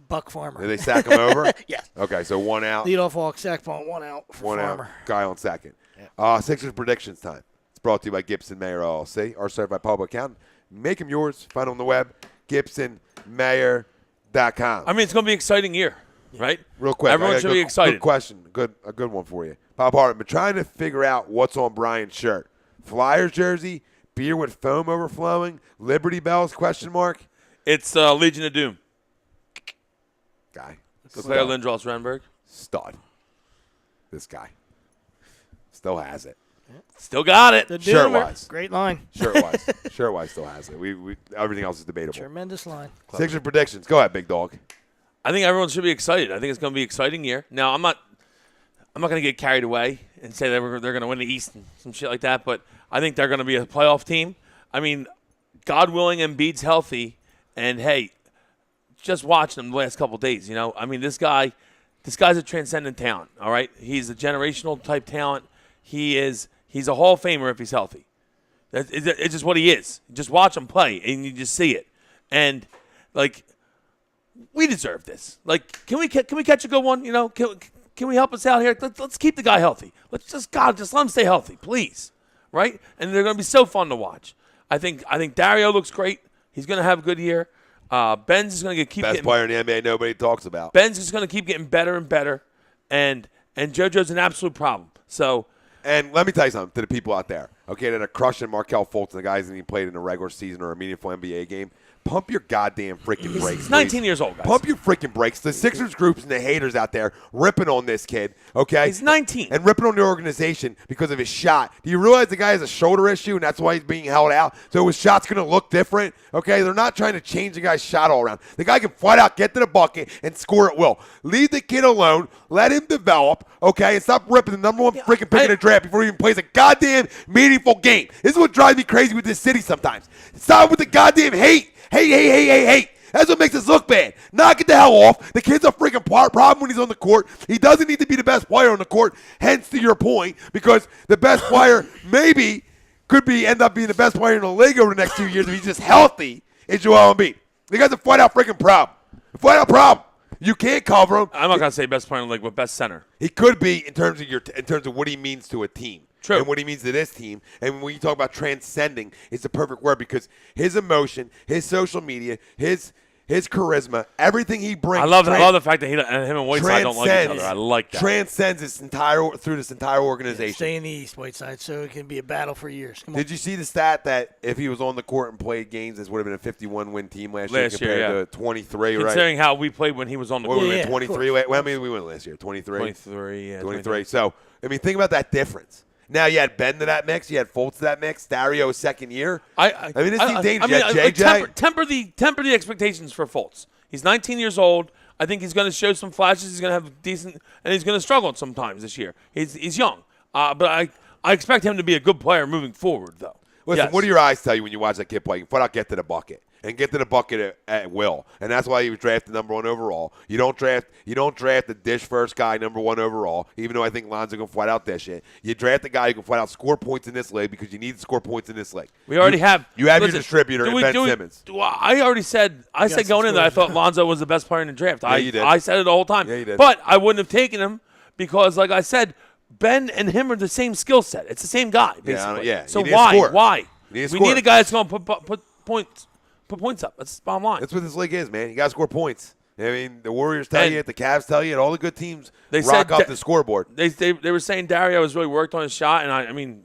Buck Farmer. Did they sack him over? Yes. Okay, so 1 out. Leadoff walk, sack bunt, 1 out for 1 Farmer. out, guy on second. Yeah. Sixers predictions time. It's brought to you by Gibson Mayer LLC, our certified public accountant. Make them yours. Find them on the web, GibsonMayer.com. I mean, it's going to be an exciting year, right? Real quick. Everyone should be excited. Good question. A good one for you. Pop Hartman, trying to figure out what's on Brian's shirt. Flyers jersey, beer with foam overflowing, Liberty Bells, question mark? It's Legion of Doom. Guy. Claire Lindros Renberg. Stud. This guy. Still has it. Still got it. The Shirt-wise. Great line. Shirt-wise. Shirt-wise still has it. We everything else is debatable. Tremendous line. Sixers predictions. Go ahead, big dog. I think everyone should be excited. I think it's going to be an exciting year. Now, I'm not going to get carried away and say that they're going to win the East and some shit like that, but I think they're going to be a playoff team. I mean, God willing, Embiid's healthy, and hey, just watching him the last couple of days, you know. I mean, this guy's a transcendent talent, all right? He's a generational type talent. He's a Hall of Famer if he's healthy. It's just what he is. Just watch him play, and you just see it. And, like, we deserve this. Like, can we catch a good one? You know, can we help us out here? Let's keep the guy healthy. Just let him stay healthy, please. Right? And they're going to be so fun to watch. I think Dario looks great. He's going to have a good year. Benz is going to keep best getting player in the NBA nobody talks about. Benz is going to keep getting better and better, and JoJo's an absolute problem. So. And let me tell you something to the people out there, okay, that are crushing Markelle Fultz and the guys that he played in a regular season or a meaningful NBA game. Pump your goddamn freaking brakes. He's 19 years old, guys. Pump your freaking brakes. The Sixers groups and the haters out there ripping on this kid, okay? He's 19. And ripping on the organization because of his shot. Do you realize the guy has a shoulder issue and that's why he's being held out? So his shot's going to look different, okay? They're not trying to change the guy's shot all around. The guy can flat out get to the bucket and score at will. Leave the kid alone. Let him develop, okay? And stop ripping the number one freaking pick in the draft before he even plays a goddamn meaningful game. This is what drives me crazy with this city sometimes. Stop with the goddamn hate. Hey. That's what makes us look bad. Knock it the hell off. The kid's a freaking problem when he's on the court. He doesn't need to be the best player on the court, hence to your point, because the best player maybe could end up being the best player in the league over the next 2 years if he's just healthy is Joel Embiid. The guy's a flat-out freaking problem. Flat-out problem. You can't cover him. I'm not going to say best player in the league, but best center. He could be in terms of what he means to a team. True. And what he means to this team. And when you talk about transcending, it's the perfect word because his emotion, his social media, his charisma, everything he brings. I love the fact that him and Whiteside don't like each other. I like that. Transcends this entire organization. Stay in the East, Whiteside, so it can be a battle for years. Come on. Did you see the stat that if he was on the court and played games, this would have been a 51-win team last year compared to 23, right? Considering how we played when he was on the court. What, 23? Well, I mean, we went last year, 23? 23, yeah. 23. So, I mean, think about that difference. Now you had Ben to that mix. You had Fultz to that mix. Dario's second year. I mean, this team's dangerous. You had JJ. Temper the expectations for Fultz. He's 19 years old. I think he's going to show some flashes. He's going to have decent, and he's going to struggle sometimes this year. He's young, but I expect him to be a good player moving forward, though. Listen, yes. What do your eyes tell you when you watch that kid play? He can flat out get to the bucket. and get to the bucket at will. And that's why he was drafted number 1 overall. You don't draft the dish first guy number 1 overall, even though I think Lonzo can flat out dish it. You draft the guy who can flat out score points in this league because you need to score points in this league. We already have. You have your distributor in Ben Simmons. I already said. I said going in there, I thought Lonzo was the best player in the draft. Yeah, you did. I said it the whole time. Yeah, you did. But I wouldn't have taken him because, like I said, Ben and him are the same skill set. It's the same guy, basically. Yeah. So You need a scorer. why? We need a guy that's going to put points up. That's the bottom line. That's what this league is, man. You got to score points. I mean, the Warriors tell you it, the Cavs tell you it, all the good teams rock up the scoreboard. They were saying Dario has really worked on his shot, and I mean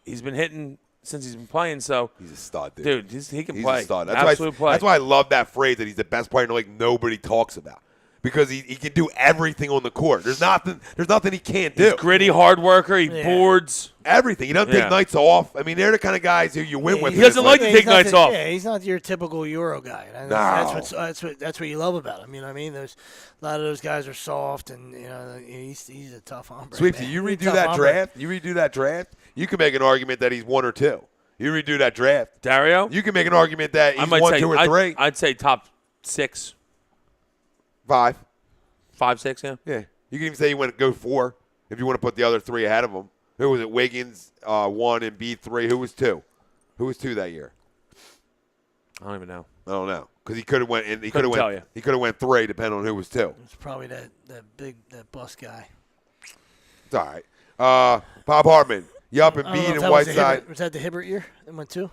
he's been hitting since he's been playing. So he's a stud, dude. He can he's play. A stud. That's why I love that phrase that he's the best player in the league nobody talks about. Because he can do everything on the court. There's nothing he can't do. He's gritty, hard worker. He boards. Everything. He doesn't take nights off. I mean, they're the kind of guys who you win with. He doesn't like to take nights off. Yeah, he's not your typical Euro guy. That's what you love about him. You know what I mean? There's a lot of those guys are soft, and he's a tough hombre. Sweepsy, you redo that draft. You redo that draft. You can make an argument that he's 1 or 2. You redo that draft, Dario. You can make an argument that he's 1, 2, or 3. I'd say top 6. 5. 5, 6, yeah. Yeah. You can even say you want to go 4 if you want to put the other 3 ahead of him. Who was it? Wiggins 1 and B 3. Who was 2? Who was 2 that year? I don't even know. I don't know because he could have went. He could have went 3 depending on who was 2. It's probably that bus guy. It's all right. Bob Hartman. You up and beat and Whiteside. Was that the Hibbert year? That went 2?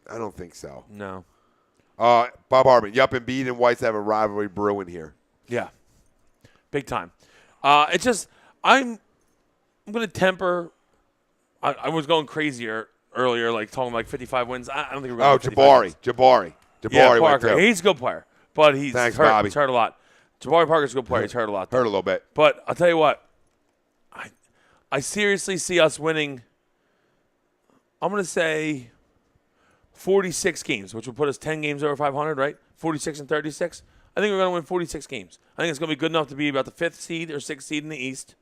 I don't think so. No. Bob Hartman. You up and beat and Whiteside have a rivalry brewing here. Yeah. Big time. It's just I'm going to temper. I was going crazier earlier, like talking like 55 wins. I don't think we're going to Jabari. Yeah, Parker. He's a good player, but he's Thanks, hurt. Bobby. He's hurt a lot. Jabari Parker's a good player. He's hurt a lot. Hurt a little bit. But I'll tell you what. I seriously see us winning, I'm going to say 46 games, which would put us 10 games over 500, right? 46 and 36. I think we're going to win 46 games. I think it's going to be good enough to be about the 5th seed or 6th seed in the East.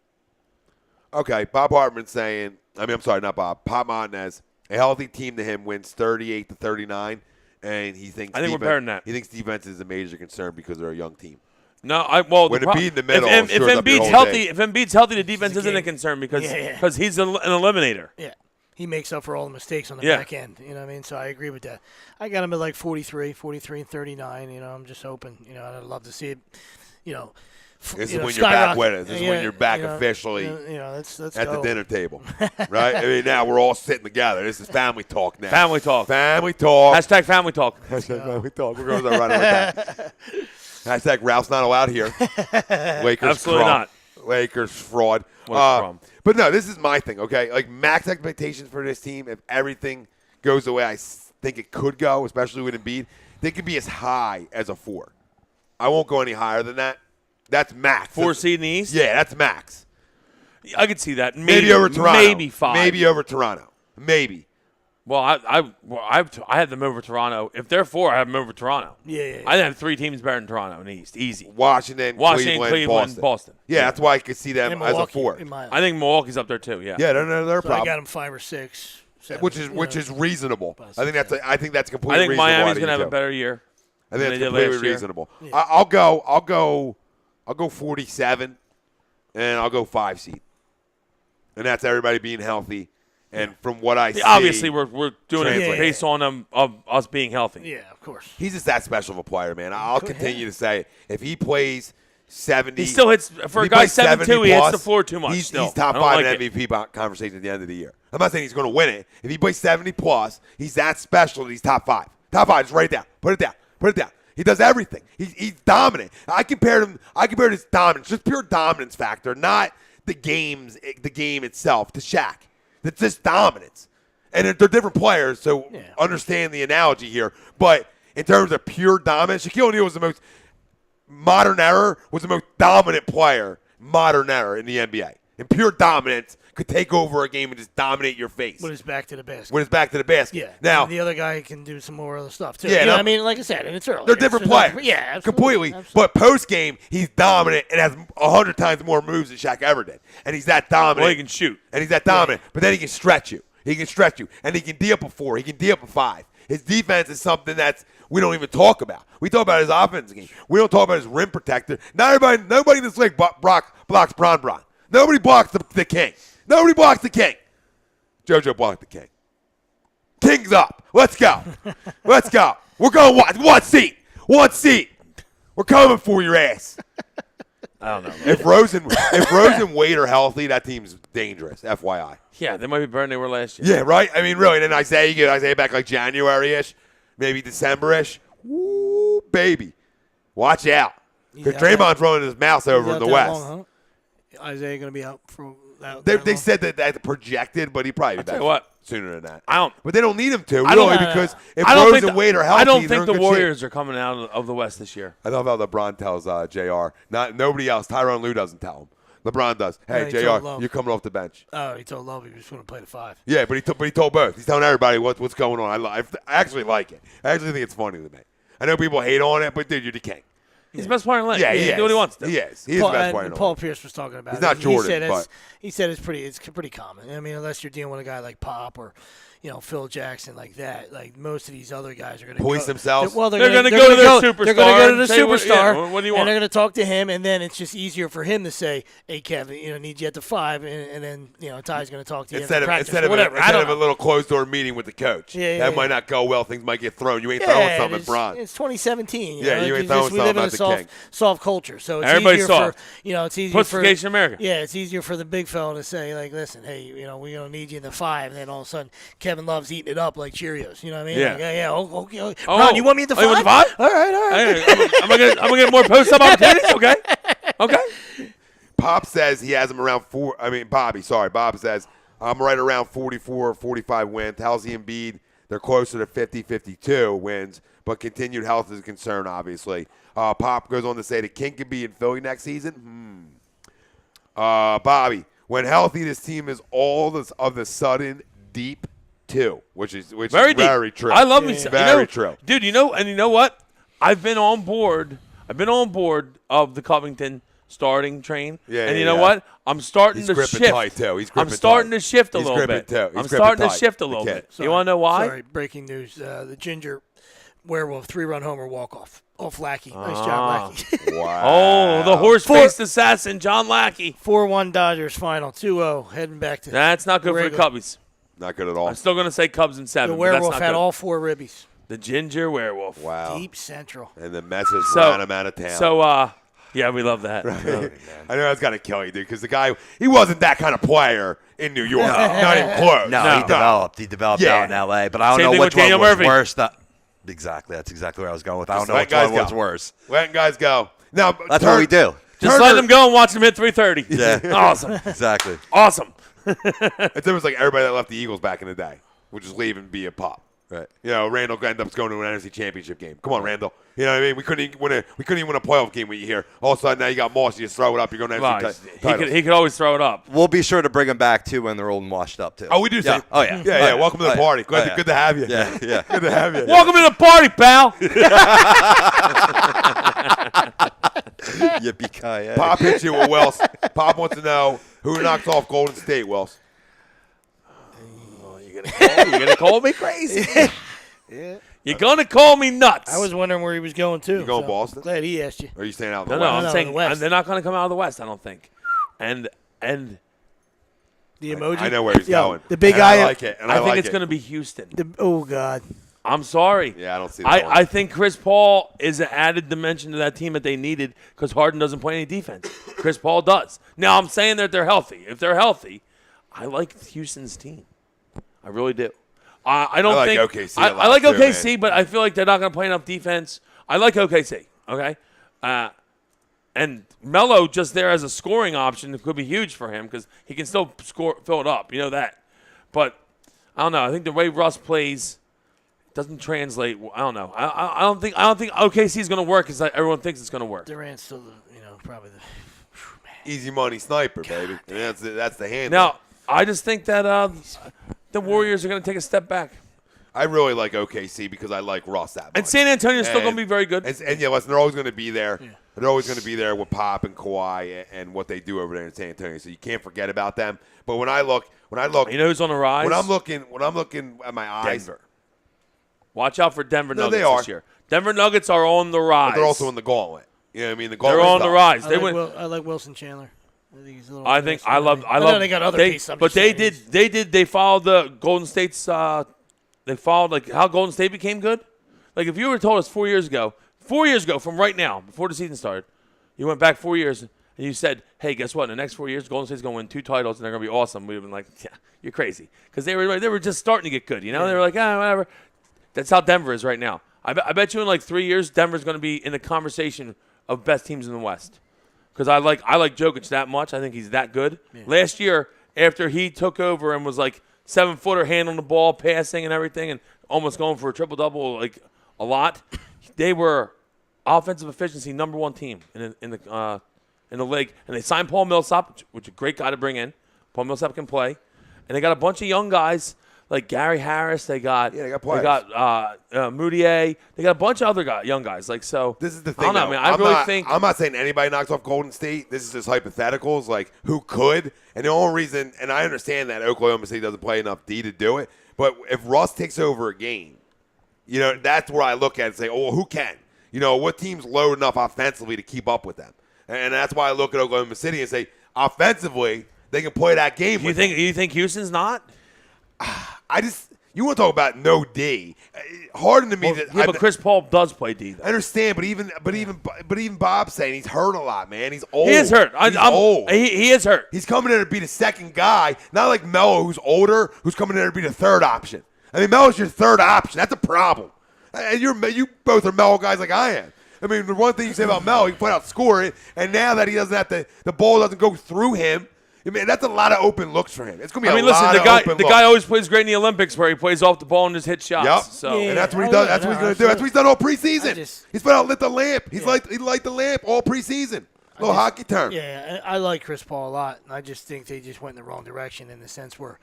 Okay, Bob Hartman saying, I'm sorry, not Bob. Pop Montanez, a healthy team to him wins 38-39, and he thinks I think we're better than that. He thinks defense is a major concern because they're a young team. No, when Embiid in the middle, if Embiid's healthy, the defense isn't a concern because he's an eliminator. Yeah. He makes up for all the mistakes on the back end. You know what I mean? So I agree with that. I got him at like 43 and 39. I'm just hoping. I'd love to see it. This is when you're back with it. This is when you're back officially let's at go. the dinner table, right? I mean, now we're all sitting together. This is family talk now. Family talk. Family talk. Hashtag family talk. Hashtag family talk. We're going to run with that. Hashtag Ralph's not allowed here. Lakers Absolutely fraud. not. Lakers fraud. But no, this is my thing, okay? Like, max expectations for this team, if everything goes the way I think it could go, especially with Embiid, they could be as high as a 4. I won't go any higher than that. That's max. 4 seed in the East? Yeah, that's max. I could see that. Maybe over Toronto. Maybe 5. Maybe over Toronto. Maybe. Well, I had them over Toronto. If they're 4, I have them over Toronto. Yeah. I have 3 teams better than Toronto in the East. Easy. Washington, Cleveland, Boston. Yeah, that's why I could see them as a 4. I think Milwaukee's up there too. Yeah. Yeah, they're a so problem. I got them 5 or 6, 7, which is reasonable. I think that's completely. I think reasonable. Miami's gonna have a better year. I think that's completely reasonable. Yeah. I'll go 47, and I'll go 5 seed, and that's everybody being healthy. And from what I see, obviously we're doing it based on us being healthy. Yeah, of course. He's just that special of a player, man. I'll continue to say it. If he plays 70, he still hits for a guy 7'2". He hits the floor too much. He's top 5 in MVP conversation at the end of the year. I'm not saying he's going to win it. If he plays 70 plus, he's that special that he's top 5. Top 5. Just write it down. Put it down. He does everything. He's dominant. I compared his dominance, just pure dominance factor, not the game itself, to Shaq. It's just dominance. And they're different players, so understand the analogy here. But in terms of pure dominance, Shaquille O'Neal was the most dominant player, modern era in the NBA. And pure dominance could take over a game and just dominate your face. With his back to the basket. Yeah. Now, and the other guy can do some more other stuff, too. Yeah. I mean, like I said, and it's early. They're different players. Yeah, absolutely. Completely. Absolutely. But post-game, he's dominant and has 100 times more moves than Shaq ever did. And he's that dominant. Well, he can shoot. And he's that dominant. But then he can stretch you. And he can D up a 4. He can D up a 5. His defense is something that's we don't even talk about. We talk about his offensive game. We don't talk about his rim protector. Nobody in this league blocks Bron. Nobody blocks the king. Nobody blocks the king. JoJo blocked the king. King's up. Let's go. Let's go. We're going one seat. One seat. We're coming for your ass. I don't know. If Rose and Wade are healthy, that team's dangerous. FYI. Yeah, they might be better than they were last year. Yeah, right? I mean, really. And then Isaiah, you get Isaiah back like January-ish, maybe December-ish. Woo, baby. Watch out. Because Draymond's rolling his mouth over in the West. Long, huh? Isaiah going to be out for that. They said that projected, but he probably be back sooner than that. But they don't need him to, really, because if Rose and Wade are healthy, I don't think the Warriors are coming out of the West this year. I love how LeBron tells JR. Nobody else. Tyronn Lue doesn't tell him. LeBron does. Hey, JR, you're coming off the bench. Oh, he told Love he was going to play the 5. Yeah, but he told both. He's telling everybody what's going on. I actually like it. I actually think it's funny to me. I know people hate on it, but dude, you're the king. He's the best player in the league. Yeah, he can do what he wants to. He is. He is the best player in the league. Paul Pierce was talking about it. He's not Jordan, but he said it's pretty common. I mean, unless you're dealing with a guy like Pop or Phil Jackson like that. Like most of these other guys are going to police themselves. They're going to go to their superstar. They're going to go to the superstar. What do you want? And they're going to talk to him, and then it's just easier for him to say, "Hey, Kevin, need you at the 5," and then Ty's going to talk to you instead of whatever. Instead of a little closed door meeting with the coach. That might not go well. Things might get thrown. You ain't throwing something at Bron. It's 2017. You ain't throwing something at the king. Soft culture, so it's everybody's easier soft. It's easier for America. Yeah, it's easier for the big fella to say, like, listen, hey, we're gonna need you in the 5, and then all of a sudden Kevin Love's eating it up like Cheerios. You know what I mean? Yeah. Like, okay. Bron, you want me at the 5? You want the 5? All right. Hey, I'm gonna get more post-up opportunities. Okay. Pop says he has him around Bob says I'm right around 44 or 45 wins. Halsey and Embiid, they're closer to 50-52 wins, but continued health is a concern, obviously. Pop goes on to say the King could be in Philly next season. Bobby, when healthy, this team is all of the sudden deep too, which is very true. I love me. Very true, dude. You know what? I've been on board of the Covington starting train. Yeah, and you know what? I'm starting to shift. Tight too. I'm starting to shift a little bit. I'm starting to shift a little bit. You want to know why? Sorry, breaking news. The Ginger Werewolf 3-run homer walk-off. Off Lackey. Nice job, Lackey. Wow. Oh, the horse-faced assassin, John Lackey. 4-1 Dodgers final. 2-0 heading back to That's not good for the Cubbies. Not good at all. I'm still going to say Cubs in 7. The Werewolf had all 4 ribbies. The Ginger Werewolf. Wow. Deep Central. And the Mets ran him out of town. So, yeah, we love that. Right. I know that's got to kill you, dude, because the guy, he wasn't that kind of player in New York. Not even close. No, he developed out in L.A., but I don't know which one was worse. Exactly. That's exactly where I was going with. I don't know which one was worse. Letting guys go. Now, that's what we do. Just let them go and watch them hit 330. Yeah. Awesome. Exactly. Awesome. It was like everybody that left the Eagles back in the day would just leave and be a Pop. Right. Randall ended up going to an NFC Championship game. Come on, Randall. You know what I mean? We couldn't even win a playoff game with you here. All of a sudden, now you got Moss. You just throw it up. You're going to NFC he could always throw it up. We'll be sure to bring him back, too, when they're old and washed up, too. Oh, we do. Yeah. Oh, yeah. Yeah. Welcome to the party. Good to have you. Yeah. Good to have you. Welcome to the party, pal. Yippee-ki-yay. Pop hits you with Wells. Pop wants to know who knocks off Golden State, Wells. You're going to call me crazy. Yeah. You're going to call me nuts. I was wondering where he was going, too. You going Boston? Glad he asked you. Or are you staying out in the West? West? I'm saying they're not going to come out of the West, I don't think. And the emoji? I know where he's going. The big guy. I like it. And I think it's going to be Houston. Oh, God. I'm sorry. Yeah, I don't see that. I think Chris Paul is an added dimension to that team that they needed because Harden doesn't play any defense. Chris Paul does. Now, I'm saying that they're healthy. If they're healthy, I like Houston's team. I really do. I like OKC. I like OKC, but I feel like they're not going to play enough defense. I like OKC. Okay, and Melo just there as a scoring option could be huge for him because he can still fill it up. You know that, but I don't know. I think the way Russ plays doesn't translate. I don't know. I don't think OKC is going to work as everyone thinks it's going to work. Durant's still probably the easy money sniper, baby. And that's the handle. Now I just think that the Warriors are going to take a step back. I really like OKC because I like Ross that much. And San Antonio's still going to be very good. And listen, they're always going to be there. Yeah. They're always going to be there with Pop and Kawhi and what they do over there in San Antonio. So you can't forget about them. But when I look, you know who's on the rise? When I'm looking at my eyes, Denver. Watch out for Denver Nuggets they are. this year. Denver Nuggets are on the rise. But they're also in the gauntlet. You know what I mean? The They're gauntlet's on the tough. rise. I like Wilson Chandler. I think he's a little. I love. know they got other pieces. I'm But just they saying did. They followed the Golden State's. They followed like how Golden State became good. Like if you were told us 4 years ago from right now, before the season started, you went back 4 years and you said, "Hey, guess what? In the next 4 years, Golden State's going to win 2 titles and they're going to be awesome." We'd have been like, "Yeah, you're crazy," because they were just starting to get good. You know, they were like, whatever. That's how Denver is right now. I bet you in like 3 years, Denver's going to be in the conversation of best teams in the West. Because I like Jokic that much. I think he's that good. Yeah. Last year, after he took over and was like 7-footer handling the ball, passing and everything, and almost going for a triple-double like a lot, they were offensive efficiency #1 team in the league. And they signed Paul Millsap, which is a great guy to bring in. Paul Millsap can play. And they got a bunch of young guys like Gary Harris. They got Moutier. They got a bunch of other young guys. Like so. This is the thing. I don't know, man. I'm not saying anybody knocks off Golden State. This is just hypotheticals. Like who could? And the only reason, and I understand that Oklahoma City doesn't play enough D to do it. But if Russ takes over a game, you know that's where I look at it and say, oh, well, who can? You know, what team's low enough offensively to keep up with them? And that's why I look at Oklahoma City and say, offensively, they can play that game. You think Houston's not? You want to talk about no D? Harden to me. But Chris Paul does play D. Though. I understand, but even Bob's saying he's hurt a lot, man. He's old. He is hurt. He's old. He is hurt. He's coming in to be the second guy, not like Melo, who's older, who's coming in to be the third option. I mean, Melo's your third option. That's a problem. And you both are Melo guys like I am. I mean, the one thing you say about Melo, he can point out scoring, and now that he doesn't have to, the ball doesn't go through him. I mean, that's a lot of open looks for him. It's going to be lot of open looks. The guy always plays great in the Olympics where he plays off the ball and just hits shots. Yep. So. And that's what he does. That's what he's going to do. That's what he's done all preseason. He's been out lit the lamp. He lit the lamp all preseason. Little hockey term. Yeah, I like Chris Paul a lot. I just think they just went in the wrong direction in the sense where,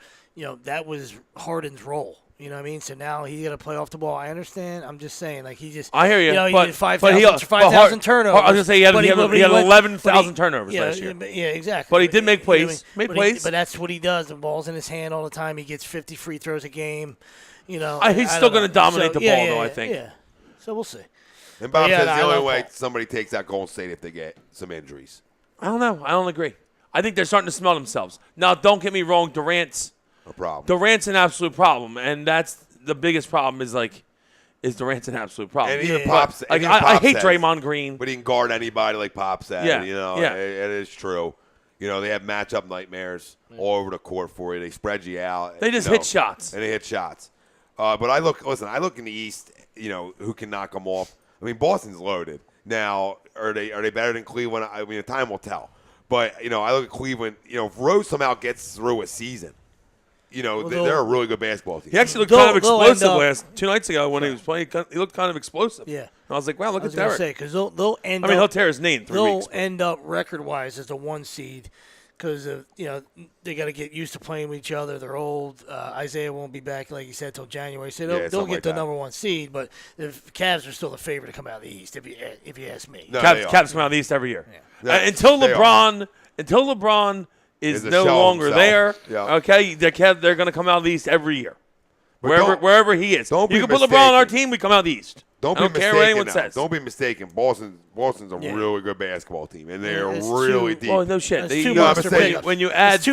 that was Harden's role. You know what I mean? So now he's got to play off the ball. I understand. I'm just saying, like, he just – I hear you. He did 5,000 turnovers. I was going to say he had 11,000 turnovers last year. Yeah, exactly. But he did make plays. But that's what he does. The ball's in his hand all the time. He gets 50 free throws a game. He's still going to dominate the ball, though, I think. Yeah. So we'll see. And Bob says the only way somebody takes out Golden State if they get some injuries. I don't know. I don't agree. I think they're starting to smell themselves. Now, don't get me wrong. Durant's a problem. Durant's an absolute problem, and that's the biggest problem is Durant's an absolute problem. And even Pop says, I hate Draymond Green. But he can guard anybody like Pop said. Yeah. It is true. They have matchup nightmares all over the court for you. They spread you out. They just hit shots. And they hit shots. But I look in the East, who can knock them off. I mean, Boston's loaded. Now, are they better than Cleveland? I mean, time will tell. But, I look at Cleveland. If Rose somehow gets through a season, they're a really good basketball team. He actually looked kind of explosive 2 nights ago when he was playing. He looked kind of explosive. Yeah. And I was like, wow, look at Derek. I was going to say, because they'll end up. He'll tear his knee in 3 weeks. They'll end up record-wise as the 1 seed because, they got to get used to playing with each other. They're old. Isaiah won't be back, like you said, till January. So they'll get the number 1 seed, but the Cavs are still the favorite to come out of the East, if you ask me. No, Cavs come out of the East every year. Yeah. Until LeBron is no longer there. Yeah. Okay, they're going to come out of the East every year, wherever he is. You can put LeBron on our team, we come out of the East. I don't care what anyone says. Don't be mistaken. Boston's a really good basketball team, and they're really deep. Well, no shit. When you add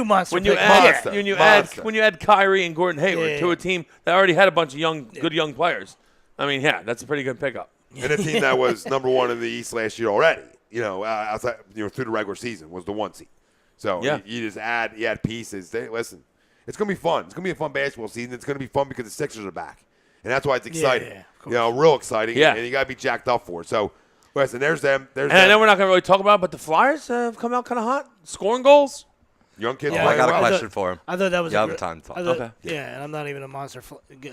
Kyrie and Gordon Hayward to a team that already had a bunch of good young players, I mean, that's a pretty good pickup. And a team that was number 1 in the East last year already, outside, through the regular season was the 1 seed. So you just add pieces. Listen, it's going to be fun. It's going to be a fun basketball season. It's going to be fun because the Sixers are back. And that's why it's exciting. Real exciting. Yeah. And you got to be jacked up for it. So, listen, there's them. And I know we're not going to really talk about it, but the Flyers have come out kind of hot. Scoring goals. Young kids. I got a question for him. I thought that was a time to talk. Okay. Yeah, and I'm not even a monster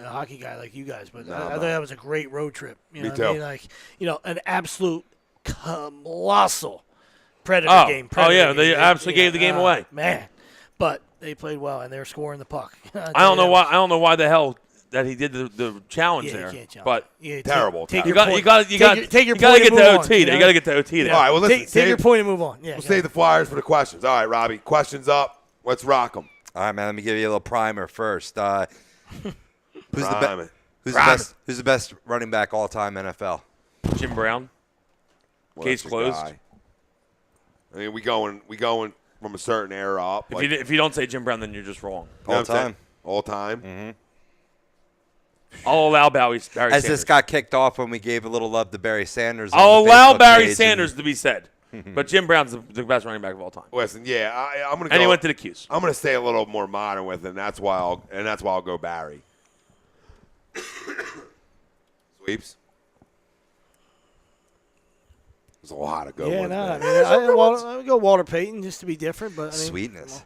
hockey guy like you guys, but I thought that was a great road trip. Me too. An absolute colossal Predator game. They absolutely gave the game away. Man, but they played well and they were scoring the puck. I don't know why the hell that he did the challenge there. You can't challenge. But terrible. Take you your got to get the OT. You got to get the OT there. All right, well, listen. Take your point and move on. We'll save the Flyers for the questions. All right, Robbie, questions up. Let's rock them. All right, man. Let me give you a little primer first. Who's Who's the best running back all time NFL? Jim Brown. Well, Case that's a closed. guy. I mean, we going from a certain era up. If you don't say Jim Brown, then you're just wrong. All time. All time. Mm-hmm. I'll allow Barry Sanders. This got kicked off when we gave a little love to Barry Sanders. I'll on the allow Facebook Barry page Sanders to be said. But Jim Brown's the best running back of all time. Listen, yeah, I'm gonna. And he went to the Qs. I'm gonna stay a little more modern with it, and that's why I'll go Barry. Sweeps. There's a lot to go with. I would go Walter Payton just to be different, but Sweetness.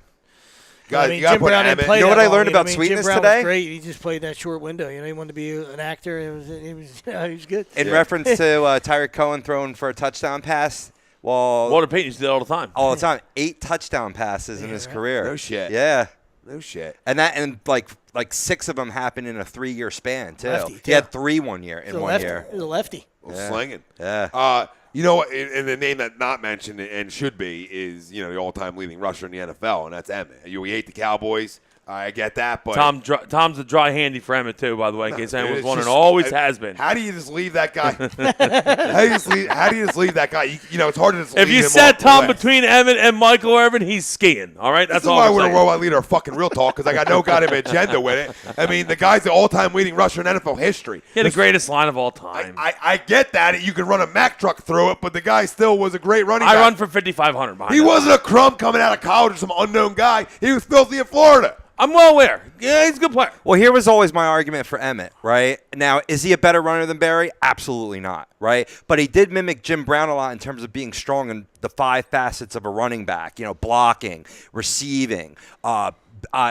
You gotta Jim put Brown didn't Emmett. play You know that what I long, learned about Jim Sweetness Brown today? was great. He just played that short window. He wanted to be an actor. He was good. In reference to Tyreek Cohen throwing for a touchdok pass, Walter Payton used to do that all the time. All the time. 8 touchdown passes in his career. No shit. Yeah. No shit. And like 6 of them happened in a 3-year span too. Lefty, He had 3 1 year in 1 year. He was a lefty. Slinging. Yeah. You know what? And the name that not mentioned and should be is the all-time leading rusher in the NFL, and that's Emmett. We hate the Cowboys. I get that, but Tom's a dry handy for Emmett too, by the way, in case anyone was it's wondering. just- Always has been. How do you just leave that guy? How do you just leave that guy? It's hard to just If leave you him set off the Tom list. between Emmett and Michael Irvin, he's skiing. All right, that's This is all why I'm we're a saying. worldwide leader of fucking real talk, because I got no goddamn agenda with it. I mean, the guy's the all-time leading rusher in NFL history. He had the greatest line of all time. I get that. You can run a Mack truck through it, but the guy still was a great running back. I run for 5,500 behind He that. wasn't a crumb coming out of college or some unknown guy. He was filthy in Florida. I'm well aware. Yeah, he's a good player. Well, here was always my argument for Emmett, right? Now, is he a better runner than Barry? Absolutely not, right? But he did mimic Jim Brown a lot in terms of being strong in the 5 facets of a running back, blocking, receiving,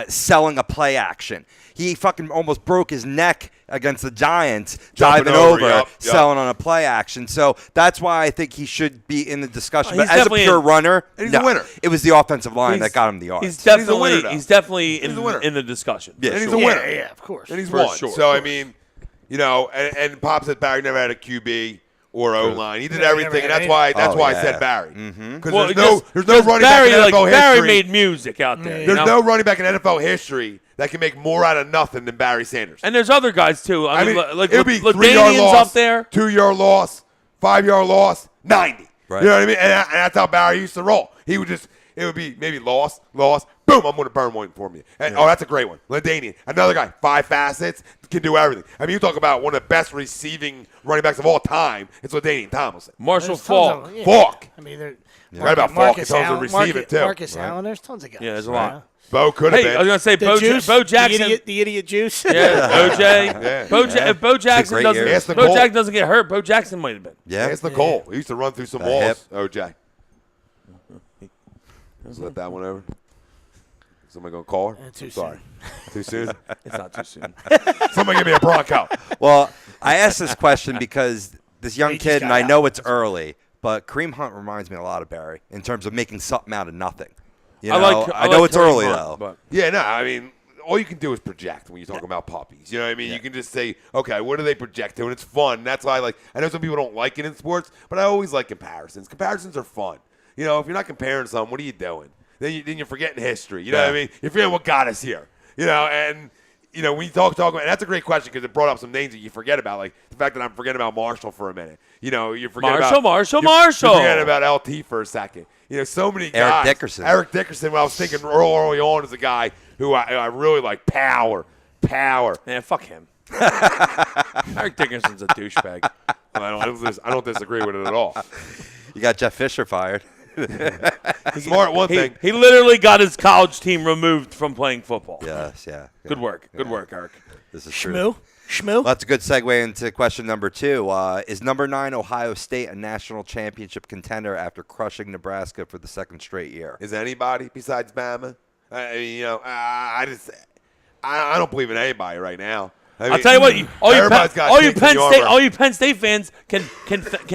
selling a play action. He fucking almost broke his neck against the Giants, diving over, yep. selling on a play action. So that's why I think he should be in the discussion. He's But as a definitely pure runner, he's no. a winner. It was the offensive line that got him the yards. He's definitely, a winner, though. he's definitely He's a winner. in the discussion. Yeah, And he's sure. a winner. Yeah, of course. And he's For won. sure, So, of I mean, and Pop said Barry never had a QB or O-line. He did everything, and that's why I said Barry. Because there's no running Barry, back in NFL history. Barry made music out there. There's no running back in NFL history that can make more out of nothing than Barry Sanders. And there's other guys, too. I mean, like it would be 3-yard LaDainian's loss, up there. 2-yard loss, 5-yard loss, 90. Right. You know what I mean? And that's how Barry used to roll. He would just, it would be maybe loss, boom, I'm going to burn one for you. And, Oh, that's a great one. LaDainian, another guy, 5 facets, can do everything. I mean, you talk about one of the best receiving running backs of all time. It's LaDainian Tomlinson. Marshall There's tons Falk. of them, yeah. Falk. I mean, Right about Falk in terms of receiving, too. Marcus Allen, there's tons of guys. Yeah, there's a lot. Bo could have Hey, I been. was going to say The Juice, Bo Jackson. the idiot Juice. Yeah, OJ. Yeah. If Bo Jackson great doesn't, year. Ask Bo Nicole. Jackson doesn't get hurt, Bo Jackson might have been. Yeah. Ask Nicole. He used to run through some The walls, hip. OJ. Just let that one over. Somebody going to call her? Too Sorry. Too soon? It's not too soon. Somebody give me a Bronco. Well, I asked this question because this young He just kid, and got I know out. it's early, but Kareem Hunt reminds me a lot of Barry in terms of making something out of nothing. You I know, like. I know like it's Kareem early Hunt, though. but Yeah, no, I mean, all you can do is project when you're talking about puppies. You know what I mean? You can just say, okay, what do they project to? And it's fun. That's why, I know some people don't like it in sports, but I always like comparisons. Comparisons are fun. If you're not comparing something, what are you doing? Then you're forgetting history. You know what I mean? You're forgetting what got us here. And when you talk about, and that's a great question because it brought up some names that you forget about, like the fact that I'm forgetting about Marshall for a minute. You forget Marshall. You forget about LT for a second. So many guys. Eric Dickerson. Well, I was thinking early on as a guy who I really like. Power. Man, fuck him. Eric Dickerson's a douchebag. I don't disagree with it at all. You got Jeff Fisher fired. Smart one thing. He literally got his college team removed from playing football. Yes, yeah. Good work. Good work, Eric. This is true. Shmoo. Well, that's a good segue into question number 2. Is number 9 Ohio State a national championship contender after crushing Nebraska for the 2nd straight year? Is anybody besides Bama? I mean, I don't believe in anybody right now. I'll tell you what, all you Penn State fans can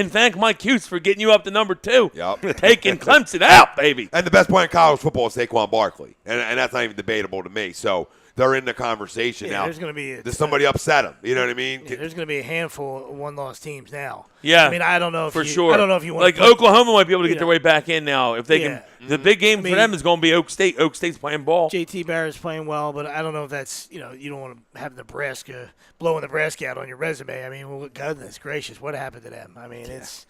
thank Mike Hughes for getting you up to number 2. Yep. Taking Clemson out, baby. And the best player in college football is Saquon Barkley, and that's not even debatable to me. So they're in the conversation now. There's going to be does somebody upset them? You know what I mean? Yeah, there's going to be a handful of one-loss teams now. Yeah, I mean, I don't know if sure. I don't know if you want like Oklahoma might be able to get their way back in now if they can. The big game for them is going to be Oak State. Oak State's playing ball. JT Barrett's playing well, but I don't know if that's you don't want to have Nebraska blowing Nebraska out on your resume. I mean, well, goodness gracious, what happened to them? I mean, it's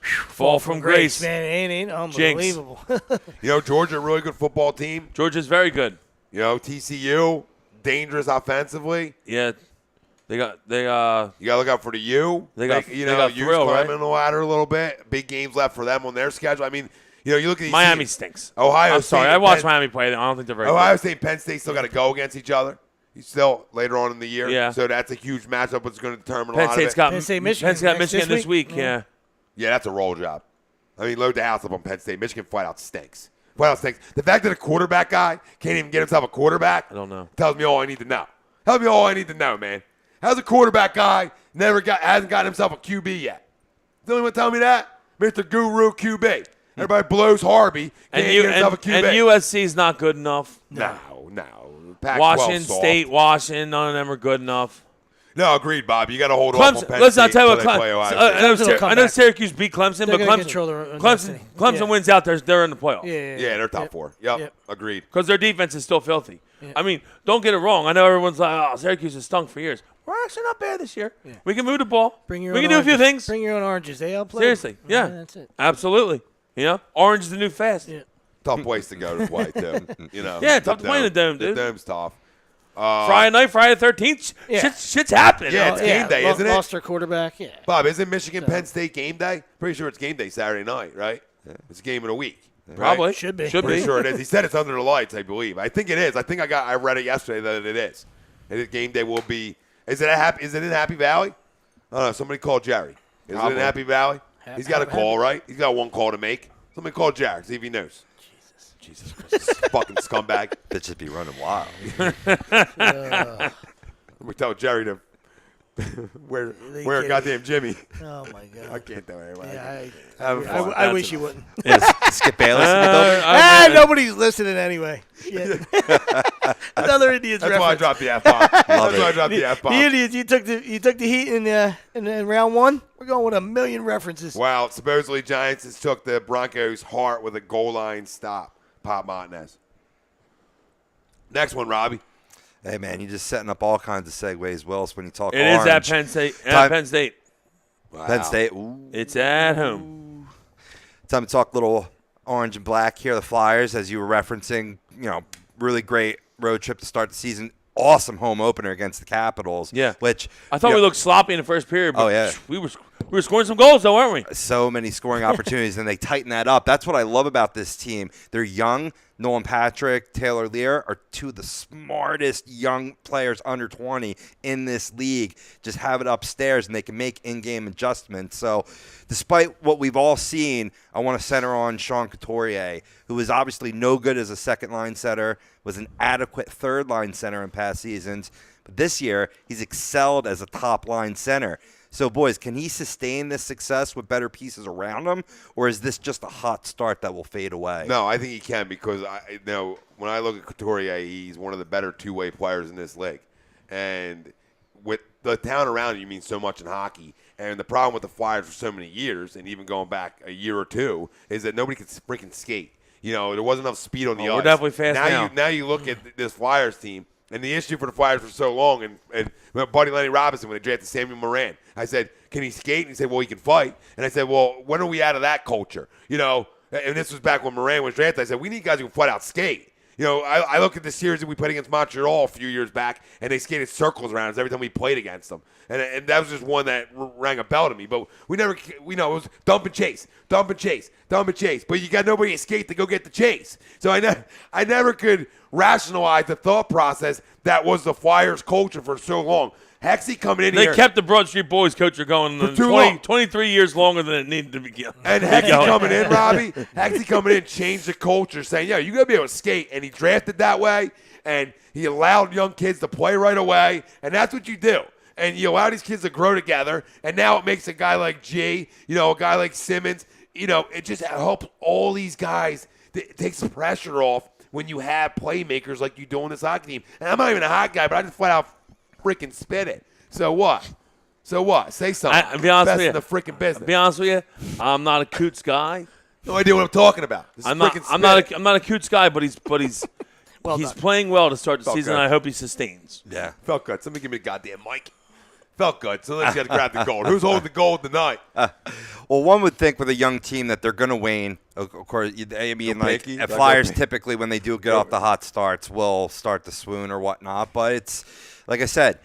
fall from grace, man. It ain't unbelievable. Georgia, a really good football team. Georgia's very good. TCU, dangerous offensively. Yeah. You got to look out for the U. They got U's Thrill, climbing right? the ladder a little bit. Big games left for them on their schedule. I mean, you look at these Miami teams. stinks. I'm sorry. I watched Miami play. I don't think they're very Ohio good. State and Penn State still got to go against each other. Still later on in the year. Yeah. So that's a huge matchup. It's going to determine a Penn lot State's of it. got Penn State, Michigan. Penn State got Michigan this week. Yeah. Yeah, that's a roll job. I mean, load the house up on Penn State. Michigan flat out stinks. The fact that a quarterback guy can't even get himself a quarterback, I don't know. Tells me all I need to know. Tells me all I need to know, man. How's a quarterback guy hasn't gotten himself a QB yet? Does anyone tell me that? Mr. Guru QB. Everybody blows Harvey. Can't get himself a QB. And USC's not good enough. No. Pac-12 Washington soft. State, Washington, none of them are good enough. No, agreed, Bob. You got to hold off on Penn Listen, I'll State tell you what. until they play Ohio State. I know Syracuse beat Clemson, They're but gonna control their own destiny. Clemson wins out. They're in the playoffs. Yeah, they're top four. Yep. Agreed. Because their defense is still filthy. Yeah. I mean, don't get it wrong. I know everyone's like, "Oh, Syracuse has stunk for years." We're actually not bad this year. Yeah. We can move the ball. We can do a few things. Bring your own oranges. They outplay. Seriously, yeah, that's it. Absolutely. Orange is the new fast. Yeah. Tough place to go to play too. Yeah, tough to play in the dome, dude. The dome's tough. Friday night, Friday the 13th. Shit's happening. Yeah, it's game day, isn't it? Lost their quarterback. Yeah. Bob, isn't Michigan Penn State game day? Pretty sure it's game day Saturday night, right? Yeah. It's a game in a week. Probably right? Should be. Pretty sure it is. He said it's under the lights, I believe. I think it is. I think I read it yesterday that it is. And game day will be. Is it in Happy Valley? I don't know. Somebody call Jerry. Is it in Happy Valley? He's got a call, right? He's got one call to make. Somebody call Jerry. See if he knows. Jesus Christ. Fucking scumbag. That should be running wild. Let me tell Jerry to where goddamn Jimmy. Oh my God. I can't do it anyway. Yeah, I wish you wouldn't. Skip Bayless in the building. Nobody's listening anyway. Shit. Another Indians That's reference. why I dropped the F-bomb. That's why I dropped the F-bomb. The Indians, you took the heat in round one. We're going with a million references. Wow, supposedly Giants has took the Broncos' heart with a goal line stop. Pop Montanez. Next one, Robbie. Hey, man, you're just setting up all kinds of segues, Wills, when you talk It orange. is at Penn State. Penn State. Wow. Penn State. Ooh. It's at home. Time to talk a little orange and black here. The Flyers, as you were referencing, really great road trip to start the season. Awesome home opener against the Capitals. Yeah. Which I thought we looked sloppy in the first period. But oh, yeah. We were scoring some goals, though, weren't we? So many scoring opportunities, and they tighten that up. That's what I love about this team. They're young. Nolan Patrick, Taylor Lear are two of the smartest young players under 20 in this league. Just have it upstairs, and they can make in-game adjustments. So despite what we've all seen, I want to center on Sean Couturier, who is obviously no good as a second-line center, was an adequate third-line center in past seasons. But this year, he's excelled as a top-line center. So, boys, can he sustain this success with better pieces around him, or is this just a hot start that will fade away? No, I think he can because when I look at Couturier, he's one of the better two-way players in this league. And with the town around you means so much in hockey. And the problem with the Flyers for so many years, and even going back a year or two, is that nobody could freaking skate. There wasn't enough speed on the ice. We're definitely fast now you look at this Flyers team, and the issue for the Flyers for so long, and Buddy Lenny Robinson, when they drafted Samuel Morin, I said, can he skate? And he said, well, he can fight. And I said, well, when are we out of that culture? And this was back when Morin was drafted. I said, we need guys who can flat out skate. I look at the series that we played against Montreal a few years back, and they skated circles around us every time we played against them. And that was just one that rang a bell to me. But we know it was dump and chase. But you got nobody to skate to go get the chase. So I never could rationalize the thought process that was the Flyers culture for so long. Hexy coming in here. They kept the Broad Street Boys culture going for 23 years longer than it needed to be. And Hexy coming in, Robbie. Hexy coming in changed the culture, saying, you got to be able to skate. And he drafted that way, and he allowed young kids to play right away. And that's what you do. And you allow these kids to grow together. And now it makes a guy like G, a guy like Simmons, it just helps all these guys It takes the pressure off when you have playmakers like you do on this hockey team. And I'm not even a hot guy, but I just flat out freaking spit it. So what? Say something. I'll be honest Best with you. in the freaking business. I'll be honest with you. I'm not a Coots guy. No idea what I'm talking about. I'm not a Coots guy, but he's he's playing well to start the Felt season. good. And I hope he sustains. Yeah, felt good. Somebody give me a goddamn mic. Felt good. So let's get to grab the gold. Who's holding the gold tonight? Well, one would think with a young team that they're going to wane. Of course, I mean, like Flyers typically when they do get off the hot starts will start to swoon or whatnot. But it's like I said.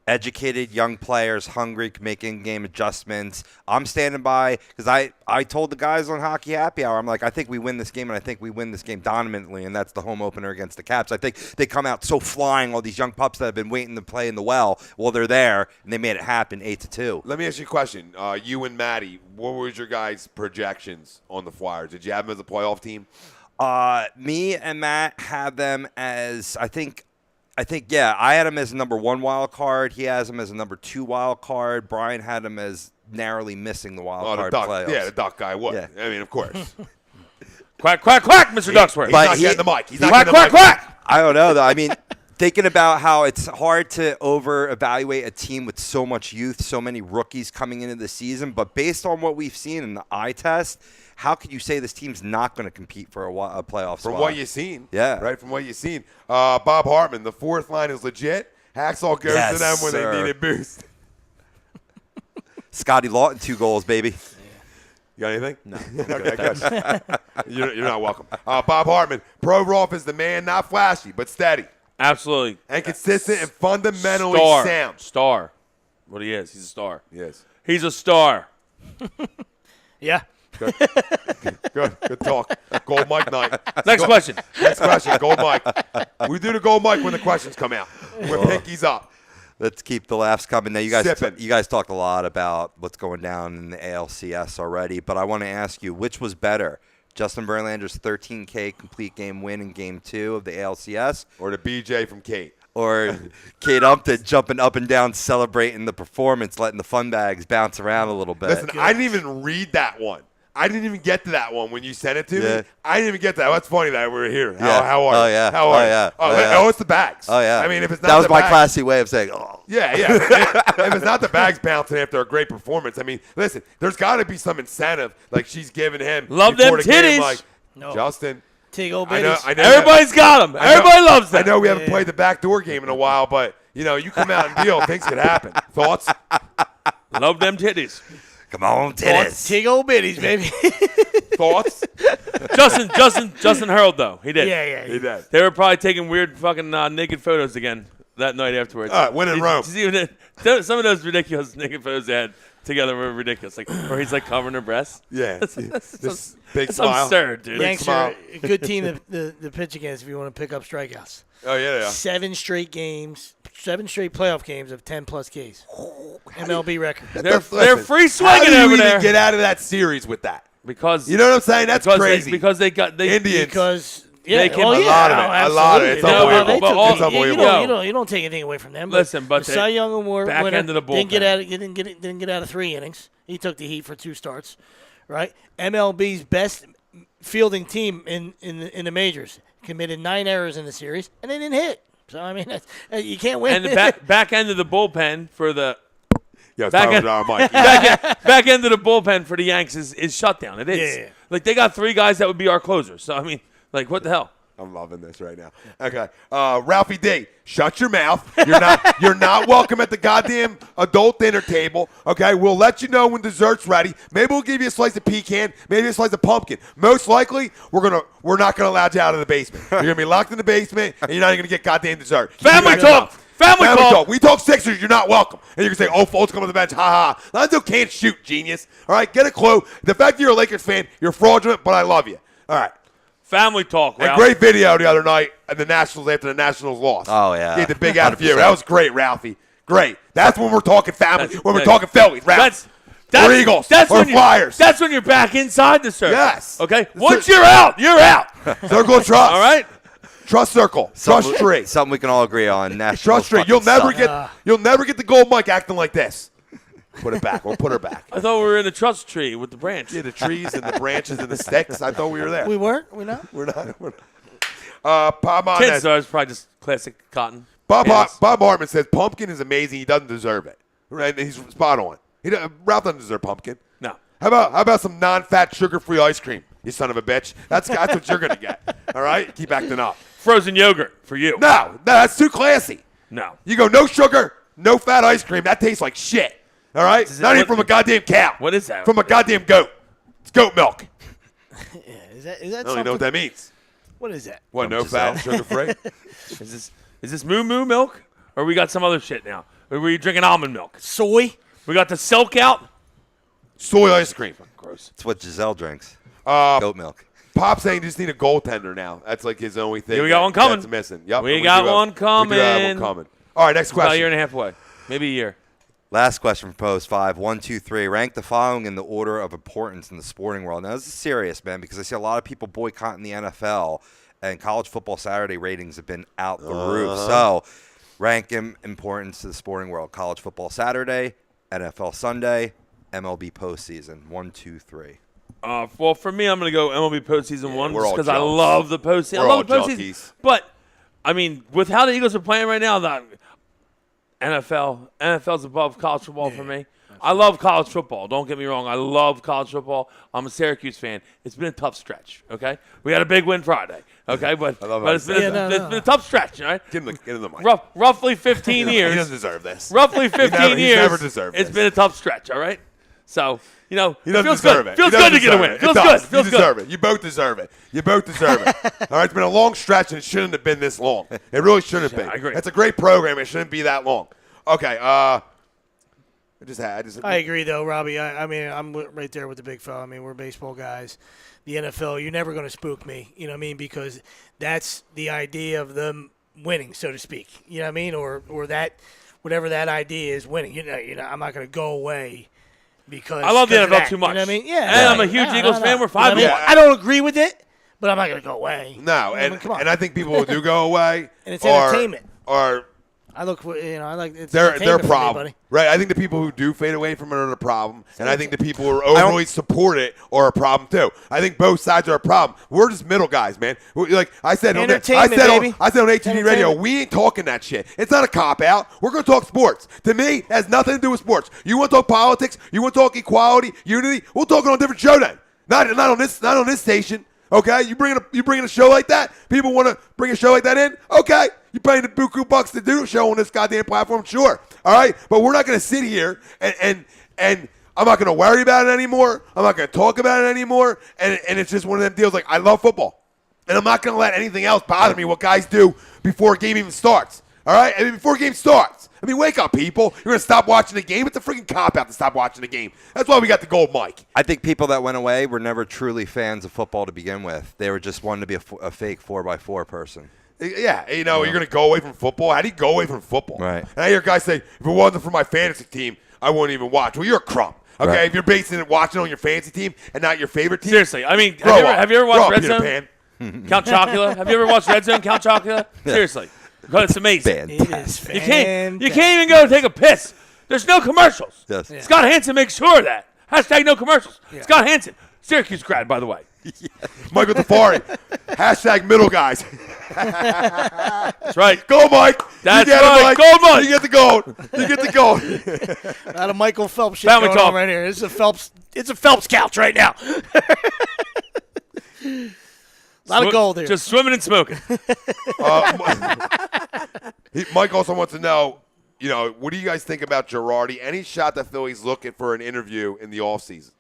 Educated young players, hungry, making game adjustments. I'm standing by because I told the guys on Hockey Happy Hour, I'm like, I think we win this game, and I think we win this game dominantly, and that's the home opener against the Caps. I think they come out so flying, all these young pups that have been waiting to play in the well. Well, they're there, and they made it happen 8-2. Let me ask you a question. You and Maddie, what was your guys' projections on the Flyers? Did you have them as a playoff team? Me and Matt have them as, I think, yeah, I had him as a number 1 wild card. He has him as a number 2 wild card. Brian had him as narrowly missing the wild card playoffs. Yeah, the Duck guy would. Yeah. I mean, of course. Quack, quack, quack, Mr. Ducksworth. He's not getting the mic. He's not Quack, getting the quack, mic. quack. I don't know, though. I mean, thinking about how it's hard to over-evaluate a team with so much youth, so many rookies coming into the season, but based on what we've seen in the eye test, how could you say this team's not going to compete for a playoff spot? From what you've seen. Yeah. Right, from what you've seen. Bob Hartman, the fourth line is legit. Hacksaw goes to them when they need a boost. Scotty Lawton, 2 goals, baby. You got anything? No. Okay, good. You're not welcome. Bob Hartman, Provorov is the man, not flashy, but steady. Absolutely. And consistent and fundamentally sound. Star. What he is. He's a star. Yes. He's a star. Yeah. Good talk. Gold mic night. Next question. Next question. Gold mic. We do the gold mic when the questions come out. With pinkies up. Let's keep the laughs coming. Now, you Sipping. guys talked a lot about what's going down in the AlCS already, but I want to ask you, which was better? Justin Verlander's 13K complete game win in Game 2 of the AlCS? Or the BJ from Kate. Or Kate Upton jumping up and down, celebrating the performance, letting the fun bags bounce around a little bit? Listen, I didn't even read that one. I didn't even get to that one when you sent it to me. I didn't even get to that. That's funny that we were here. How are you? Oh, yeah. How are you? Oh, it's the bags. Oh, yeah. I mean, if it's not that was the my bags, classy way of saying, oh. Yeah. If it's not the bags bouncing after a great performance, I mean, listen, there's got to be some incentive like she's giving him. Love before them the game, titties. like, No. Justin. Take old I know bitties. Everybody's got them. Everybody loves them. I know we haven't played the backdoor game in a while, but, you come out and deal, things could happen. Thoughts? Love them titties. Come on, titties. Take old bitties, baby. Thoughts? Justin hurled, though. He did. Yeah. He did. They were probably taking weird fucking naked photos again that night afterwards. All right, win in Rome. Some of those ridiculous naked photos they had together were ridiculous. Like where he's like covering her breasts. Yeah. This big That's smile. absurd, dude. Yanks are a good team to pitch against if you want to pick up strikeouts. Oh, yeah. 7 straight playoff games of 10-plus Ks. MLB record. They're free How swinging do you over even there. get out of that series with that? Because You know what I'm saying? That's crazy. because they got Indians. Because They came a lot of it. A lot of it. It's unbelievable. It's unbelievable. You don't take anything away from them. Listen, but the Cy Young Award back winner end of the didn't bullpen. get out of 3 innings. He took the heat for 2 starts, right? MLB's best fielding team in the majors committed 9 errors in the series, and they didn't hit. So I mean, you can't win. And the back end of the bullpen for the back end of the bullpen for the Yanks is shut down. It is. Yeah. Like they got 3 guys that would be our closers. So I mean, like what the hell? I'm loving this right now. Okay, Ralphie D, shut your mouth. You're not welcome at the goddamn adult dinner table. Okay, we'll let you know when dessert's ready. Maybe we'll give you a slice of pecan, maybe a slice of pumpkin. Most likely, we're not gonna allow you out of the basement. You're gonna be locked in the basement, and you're not even gonna get goddamn dessert. Family talk. Family talk. We talk Sixers. You're not welcome. And you can say, "Oh, Fultz come on the bench." Ha ha. Lonzo can't shoot, genius. All right, get a clue. The fact that you're a Lakers fan, you're fraudulent, but I love you. All right. Family talk, Ralph. And great video the other night at the Nationals after the Nationals lost. Oh, yeah. He had the big out view. That was great, Ralphie. Great. That's when we're talking family. When we're talking Phillies, Ralph. Or Eagles. Or Flyers. That's when you're back inside the circle. Yes. Okay? Once you're out, you're out. Circle of trust. All right? Trust circle. Trust tree. Something we can all agree on. Trust tree. You'll never get the gold mic acting like this. Put it back. We'll put her back. I thought we were in the trust tree with the branch. Yeah, the trees and the branches and the sticks. I thought we were there. We weren't? We're not? We're not. Bob Kids, Hartman. so it's probably just classic cotton. Bob Yes. Hartman says pumpkin is amazing. He doesn't deserve it. Right? He's spot on. Ralph doesn't deserve pumpkin. No. How about some non-fat, sugar-free ice cream? You son of a bitch. That's what you're gonna get. All right? Keep acting up. Frozen yogurt for you. No, that's too classy. No. You go no sugar, no fat ice cream. That tastes like shit. All right? Not even from a goddamn cow. What is that? From a goddamn goat. It's goat milk. Yeah, is that I don't even something? know what that means. What is that? What? No fat, sugar-free? Is this moo moo milk, or we got some other shit now? Or were you drinking almond milk? Soy? We got the silk out. Soy ice cream. Gross. It's what Giselle drinks. Goat milk. Pop saying you just need a goaltender now. That's like his only thing. Yeah, we got one coming. That's missing. Yep. We got do have- one coming. We do have one coming. All right, next About a question. year and a half away. Maybe a year. Last question from Post 5. 1, 2, 3. Rank the following in the order of importance in the sporting world. Now, this is serious, man, because I see a lot of people boycotting the NFL, and college football Saturday ratings have been out the roof. So, rank in importance to the sporting world. College football Saturday, NFL Sunday, MLB postseason. 1, 2, 3. Well, for me, I'm going to go MLB postseason one we're all because I junkies. love the postseason. We're I love the all postseason. junkies. But, I mean, with how the Eagles are playing right now, the NFL's above college football for me. I love college football. Don't get me wrong. I love college football. I'm a Syracuse fan. It's been a tough stretch, okay? We had a big win Friday, okay? But it's been a tough stretch, all right? Get in the mic. Roughly 15 years. He doesn't deserve this. Roughly 15 He's years. never deserved It's this. been a tough stretch, all right? So, He it doesn't feels deserve good. it. Feels He doesn't good to get a deserve win. it. Feels It good. does. Feels You good. deserve it. You both deserve it. You both deserve it. All right, it's been a long stretch, and it shouldn't have been this long. It really shouldn't have been. I agree. That's a great program. It shouldn't be that long. Okay. I agree, though, Robbie. I mean, I'm right there with the big fella. I mean, we're baseball guys. The NFL, you're never going to spook me. You know what I mean? Because that's the idea of them winning, so to speak. You know what I mean? Or that whatever that idea is, winning. You know, I'm not going to go away because I love the of NFL that. too much. You know what I mean? Yeah. And I'm a huge Eagles fan. We're 5-1. You know what I mean? I don't agree with it, but I'm not going to go away. No, I mean, come on. and I think people who do go away And it's entertainment. Are I look for, I like it's their entertainment for me, problem, buddy. right? I think the people who do fade away from it are the problem, and I think the people who overly support it are a problem too. I think both sides are a problem. We're just middle guys, man. Like I said, I said on HTD Radio, we ain't talking that shit. It's not a cop out. We're gonna talk sports. To me, it has nothing to do with sports. You want to talk politics? You want to talk equality, unity? We'll talk on a different show then. Not on this station. Okay, you bring a show like that. People want to bring a show like that in. Okay, you paying the buku bucks to do a show on this goddamn platform. Sure, all right, but we're not going to sit here and I'm not going to worry about it anymore. I'm not going to talk about it anymore. And it's just one of them deals. Like I love football, and I'm not going to let anything else bother me. What guys do before a game even starts. All right, I mean before a game starts. I mean, wake up, people. You're going to stop watching the game? It's a freaking cop-out to stop watching the game. That's why we got the gold mic. I think people that went away were never truly fans of football to begin with. They were just wanting to be a fake 4x4 person. Yeah, you're going to go away from football? How do you go away from football? Right. And I hear guys say, if it wasn't for my fantasy team, I wouldn't even watch. Well, you're a crumb. Okay, Right. if you're basing it watching on your fantasy team and not your favorite team. Seriously, I mean, Grow up. have you ever watched Grow up, Red Peter Zone? Pan. Count Chocula? Have you ever watched Red Zone? Count Chocula? Seriously, because it's amazing. It is You can't even go take a piss. There's no commercials. Yes. Yeah. Scott Hansen makes sure of that. Hashtag no commercials. Scott Hansen, Syracuse grad, by the way. Michael Tafari. Hashtag middle guys. That's right. Go, Mike. That's you get right. It, Mike. Gold, Mike. You get the gold. You get the gold. Not a Michael Phelps shit Family going talk. on right here. It's a Phelps couch right now. A lot of gold here. Just swimming and smoking. Mike also wants to know, what do you guys think about Girardi? Any shot that Philly's looking for an interview in the offseason?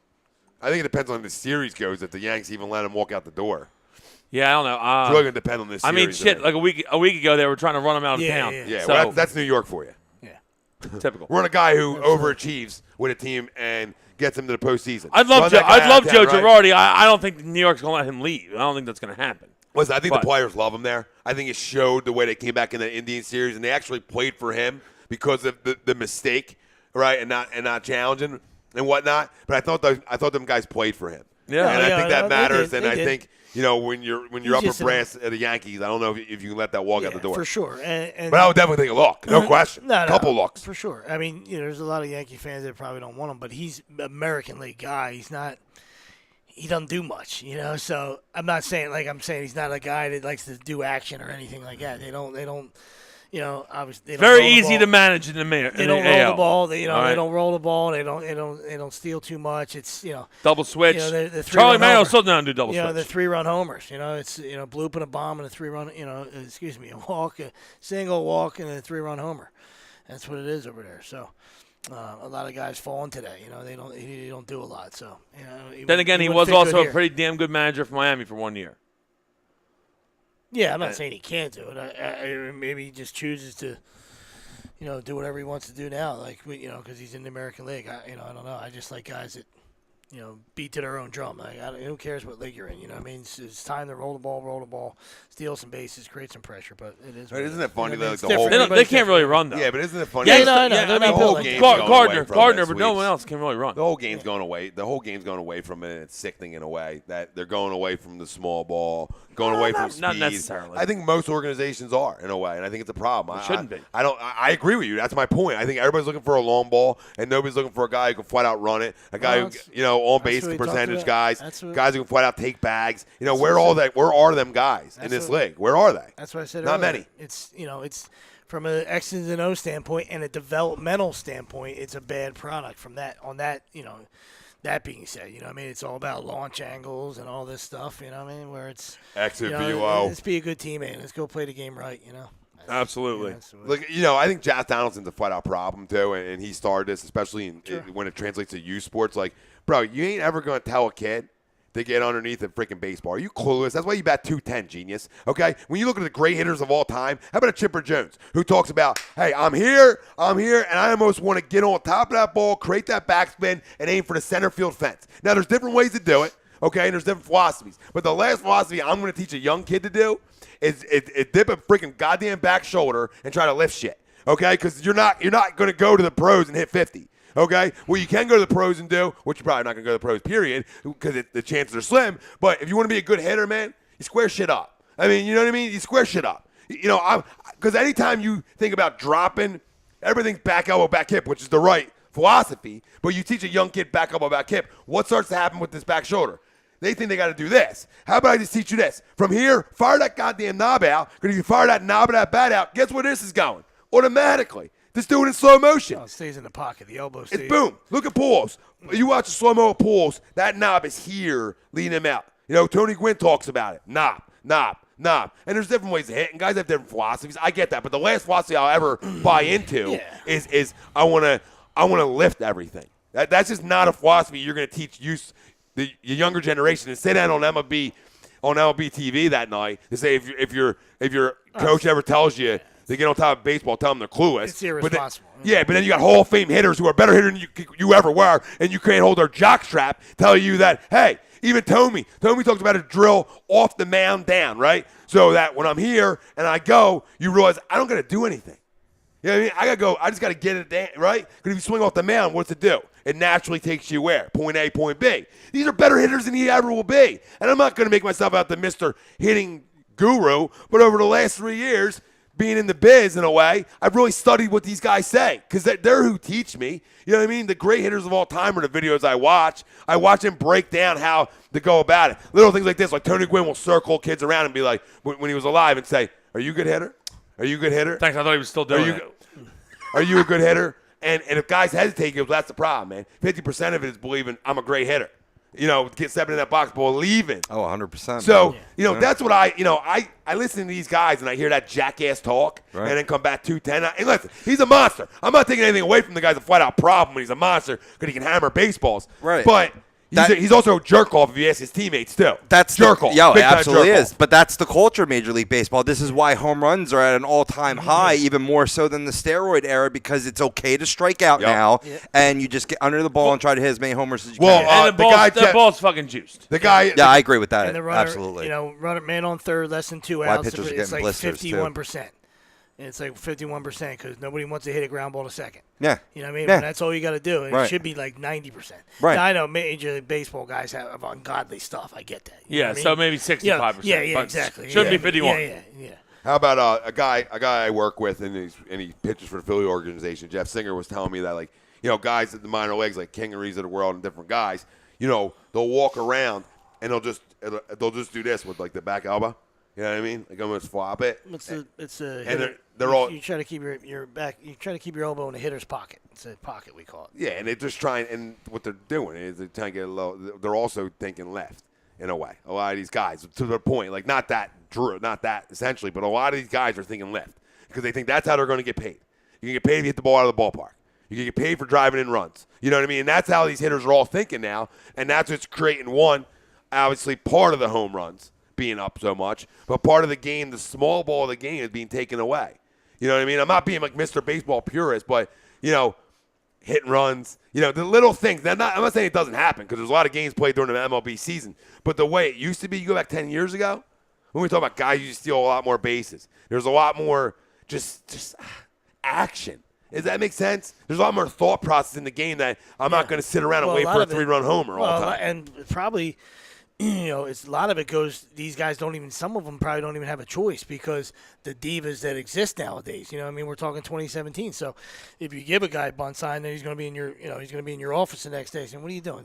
I think it depends on the series goes if the Yanks even let him walk out the door. Yeah, I don't know. It's really going to depend on this I series. mean, shit, like a week ago, they were trying to run him out of town. Yeah, So, well, that's New York for you. typical. We're on a guy who overachieves with a team and gets him to the postseason. I'd love Joe Girardi. Girardi. I don't think New York's going to let him leave. I don't think that's going to happen. Listen, I think the players love him there. I think it showed the way they came back in the Indian series, and they actually played for him because of the mistake, right, and not challenging and whatnot. But I thought them guys played for him. Yeah. And I think that they matters. did. And They I did. think when you're upper brass at the Yankees, I don't know if you can let that walk out the door. For sure. And but I would definitely take a look. No question. Couple looks. For sure. I mean, there's a lot of Yankee fans that probably don't want him, but he's an American League guy. He's not. He doesn't do much, So I'm not saying I'm saying he's not a guy that likes to do action or anything like that. They don't. Obviously, they don't very easy to manage in the They don't roll the ball. They right. They don't roll the ball. They don't steal too much. It's double switch. The Charlie Mayo still doesn't do double switch. The 3-run homers. It's bloop and a bomb and a 3-run. A walk, a single walk, and a 3-run homer. That's what it is over there. So. A lot of guys fall into that. They don't do a lot. So then again, he was also a pretty damn good manager for Miami for 1 year. Yeah, I'm not saying he can't do it. Maybe he just chooses to, do whatever he wants to do now. Because he's in the American League. I don't know. I just like guys that, beat to their own drum. Who cares what league you're in? It's time to roll the ball, steal some bases, create some pressure. But it is. Isn't it funny though? The whole they can't really run though. Yeah, but isn't it funny? Yeah, I know. The whole game's Gardner, but no one else can really run. The whole game's going away. The whole game's going away from it. It's sickening in a way that they're going away from the small ball, going away from speed. Not necessarily. I think most organizations are in a way, and I think it's a problem. It shouldn't be. I agree with you. That's my point. I think everybody's looking for a long ball, and nobody's looking for a guy who can flat out run it. A guy who, on base percentage guys who can flat out take bags. Where are them guys in this league? Where are they? That's what I said Not earlier. many. It's from an X's and O's standpoint and a developmental standpoint, it's a bad product from that on that, that being said, it's all about launch angles and all this stuff, where it's X and VO. Let's be a good team, man. Let's go play the game right, Absolutely. Look, I think Josh Donaldson's a flat-out problem, too, and he started this, especially when it translates to youth sports. Like, bro, you ain't ever going to tell a kid to get underneath a freaking baseball. Are you clueless? That's why you bat 210, genius, okay? When you look at the great hitters of all time, how about a Chipper Jones who talks about, hey, I'm here, and I almost want to get on top of that ball, create that backspin, and aim for the center field fence. Now, there's different ways to do it, okay, and there's different philosophies. But the last philosophy I'm going to teach a young kid to do is dip a freaking goddamn back shoulder and try to lift shit, okay? Because you're not going to go to the pros and hit 50. Okay? Well, you can go to the pros and do, which you're probably not going to go to the pros, period, because the chances are slim. But if you want to be a good hitter, man, you square shit up. I mean, you know what I mean? You square shit up. Because anytime you think about dropping, everything's back elbow, back hip, which is the right philosophy. But you teach a young kid back elbow, back hip. What starts to happen with this back shoulder? They think they got to do this. How about I just teach you this? From here, fire that goddamn knob out. Because if you fire that knob of that bat out, guess where this is going? Automatically. Just do it in slow motion. It stays in the pocket. The elbow stays. It's boom. Look at Pujols. You watch the slow-mo of Pujols, that knob is here leading him out. Tony Gwynn talks about it. Knob. And there's different ways to hit, and guys have different philosophies. I get that. But the last philosophy I'll ever buy into is I want to lift everything. That's just not a philosophy you're going to teach the younger generation. And say that on MLB TV that night. To say if your coach ever tells you they get on top of baseball, tell them they're clueless. It's irresponsible. But then you got Hall of Fame hitters who are better hitters than you ever were, and you can't hold their jockstrap telling you that, hey, even Tommy talks about a drill off the mound down, right? So that when I'm here and I go, you realize I don't got to do anything. You know what I mean? I got to go. I just got to get it down, right? Because if you swing off the mound, what's it do? It naturally takes you where? Point A, point B. These are better hitters than he ever will be. And I'm not going to make myself out the Mr. Hitting Guru, but over the last 3 years, being in the biz in a way, I've really studied what these guys say because they're who teach me. You know what I mean? The great hitters of all time are the videos I watch. I watch them break down how to go about it. Little things like this, like Tony Gwynn will circle kids around and be like, when he was alive, and say, are you a good hitter? Are you a good hitter? Thanks, I thought he was still doing it. Are you a good hitter? And if guys hesitate, he goes, that's the problem, man. 50% of it is believing I'm a great hitter. Get stepping in that box, believing. Oh, 100%. So, that's what I listen to these guys and I hear that jackass talk and then come back 210. And listen, he's a monster. I'm not taking anything away from the guy's a flat-out problem when he's a monster because he can hammer baseballs. Right. But he's also a jerk-off if you ask his teammates, too. That's jerk-off. Yeah, it absolutely is. Off. But that's the culture of Major League Baseball. This is why home runs are at an all-time high, even more so than the steroid era, because it's okay to strike out now, and you just get under the ball and try to hit as many homers as you can. And the ball's fucking juiced. The guy. Yeah, I agree with that. And the runner, absolutely. Runner man on third, less than 2 outs. It's like 51%. And it's like 51% because nobody wants to hit a ground ball to second. Yeah. You know what I mean? Yeah. And that's all you got to do. And Right. It should be like 90%. Right. Now, I know Major League Baseball guys have ungodly stuff. I get that. You know Yeah, what I so mean? maybe 65%. Yeah, but exactly. Shouldn't Yeah, be 51. Yeah. How about a guy I work with and he pitches for the Philly organization? Jeff Singer was telling me that, like, guys at the minor leagues, like Kingery's of the world and different guys, they'll walk around and they'll just do this with like the back elbow. You know what I mean? Like almost flop it. It's a and hitter. they're all You try to keep your back. You try to keep your elbow in the hitter's pocket. It's a pocket we call it. yeah, and they're just trying. And what they're doing is they're trying to get a low. They're also thinking left in a way. A lot of these guys, to the point, like not that essentially, but a lot of these guys are thinking left because they think that's how they're going to get paid. You can get paid if you hit the ball out of the ballpark. You can get paid for driving in runs. You know what I mean? And that's how these hitters are all thinking now, and that's what's creating obviously part of the home runs being up so much, but part of the game, the small ball of the game is being taken away. You know what I mean? I'm not being like Mr. Baseball purist, but, hitting runs, the little things. I'm not saying it doesn't happen because there's a lot of games played during the MLB season, but the way it used to be, you go back 10 years ago, when we talk about guys who steal a lot more bases, there's a lot more just action. Does that make sense? There's a lot more thought process in the game that I'm not going to sit around and wait for a 3-run homer all the time. And probably, it's a lot of it goes. These guys some of them probably don't even have a choice because the divas that exist nowadays. You know what I mean? We're talking 2017. So if you give a guy a bunt sign, then he's going to be in your office the next day saying, "What are you doing?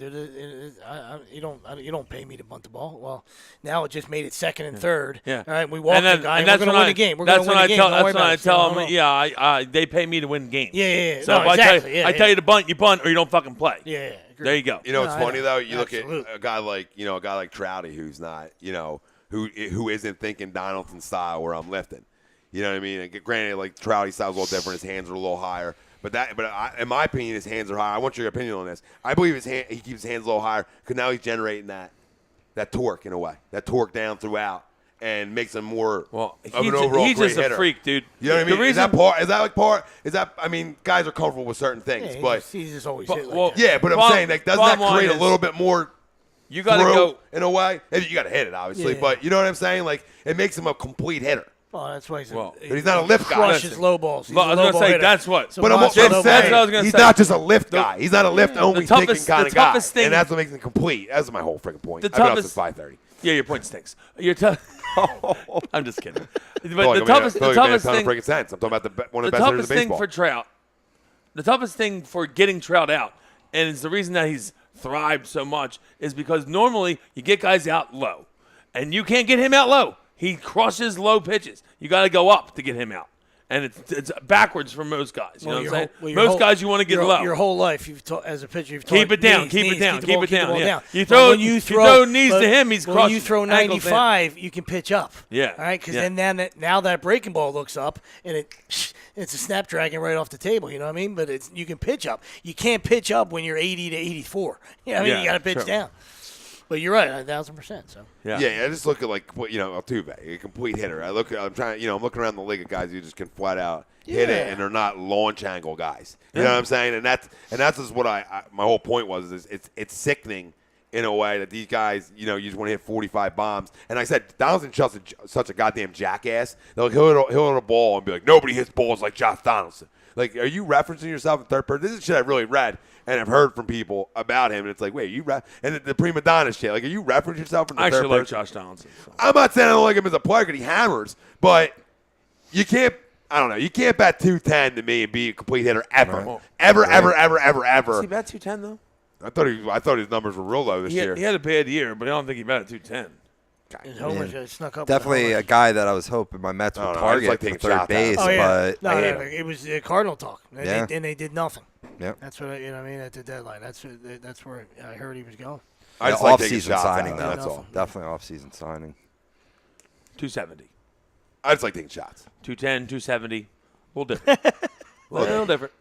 You don't pay me to bunt the ball." Well, now it just made it second and third. Yeah. All right, we walk the guy. And we're going to win the game. That's when I tell them, yeah, they pay me to win games. Yeah. So no, if exactly. I tell you to bunt, you bunt, or you don't fucking play. Yeah. There you go. It's funny though. You Absolutely. look at a guy like Trouty, who's not, who isn't thinking Donaldson style where I'm lifting. You know what I mean? And granted, like Trouty style's a little different. His hands are a little higher, but in my opinion, his hands are higher. I want your opinion on this. I believe he keeps his hands a little higher because now he's generating that torque in a way, that torque down throughout. And makes him more of an overall he's great just hitter. A freak, dude. You know what I mean? I mean, guys are comfortable with certain things, but he's just always hit like that. yeah, but I'm saying, like, doesn't that create a little bit more you gotta go in a way? You got to hit it, obviously, but you know what I'm saying? Like, it makes him a complete hitter. Well, that's why he's not a lift guy. Crushes low balls. He's I was going to say, hitter. that's what. So But I'm also that's what I was gonna saying he's say. not just a lift guy. He's not a lift-only thinking kind of guy. toughest thing- And that's what makes him complete. That's my whole freaking point. The I've been up toughest- since 5:30. Yeah, your point stinks. I'm just kidding. But The toughest thing. Freaking sense. I'm talking about one of the best hitters in baseball. For Trout, the toughest thing for getting Trout out, and it's the reason that he's thrived so much, is because normally you get guys out low, and you can't get him out low. He crushes low pitches. You got to go up to get him out. And it's backwards for most guys. You know what I'm saying? Most guys, you want to get low. Your whole life, as a pitcher, you've keep taught it down, knees, keep it down, keep it down. Yeah. You But throw knees to him, he's crushing. When you throw 95, you can pitch up. Yeah. All right, because then now that breaking ball looks up, and it's a snapdragon right off the table. You know what I mean? But you can pitch up. You can't pitch up when you're 80 to 84. You know what I mean? You got to pitch down. But you're right, 1,000%. So yeah, I just look at Altuve, a complete hitter. I'm looking around the league at guys who just can flat out hit it, and they're not launch angle guys. You know what I'm saying? And that's just what my whole point was. Is it's sickening in a way that these guys, you just want to hit 45 bombs. And I said Donaldson's just such a goddamn jackass. He'll hit a ball and be like, nobody hits balls like Josh Donaldson. Like, are you referencing yourself in third person? This is shit I really read and I've heard from people about him. And it's like, wait, and the prima donna shit. Like, are you referencing yourself in the third person? I actually like Josh Donaldson. So. I'm not saying I don't like him as a player because he hammers, but you can't. I don't know. You can't bat 210 to me and be a complete hitter ever, Right. ever. Does he bat 210 though? I thought his numbers were real low this year. He had a bad year, but I don't think he batted 210. his homers snuck up. Definitely a guy that I was hoping my Mets would target for third base, but it was Cardinal talk, and they did nothing. Yep. That's what I mean at the deadline. That's where I heard he was going. I just like taking off-season shots signing, out, though. that's all. Definitely off-season signing. 270. I just like taking shots. 210, 270. A little different. A little different.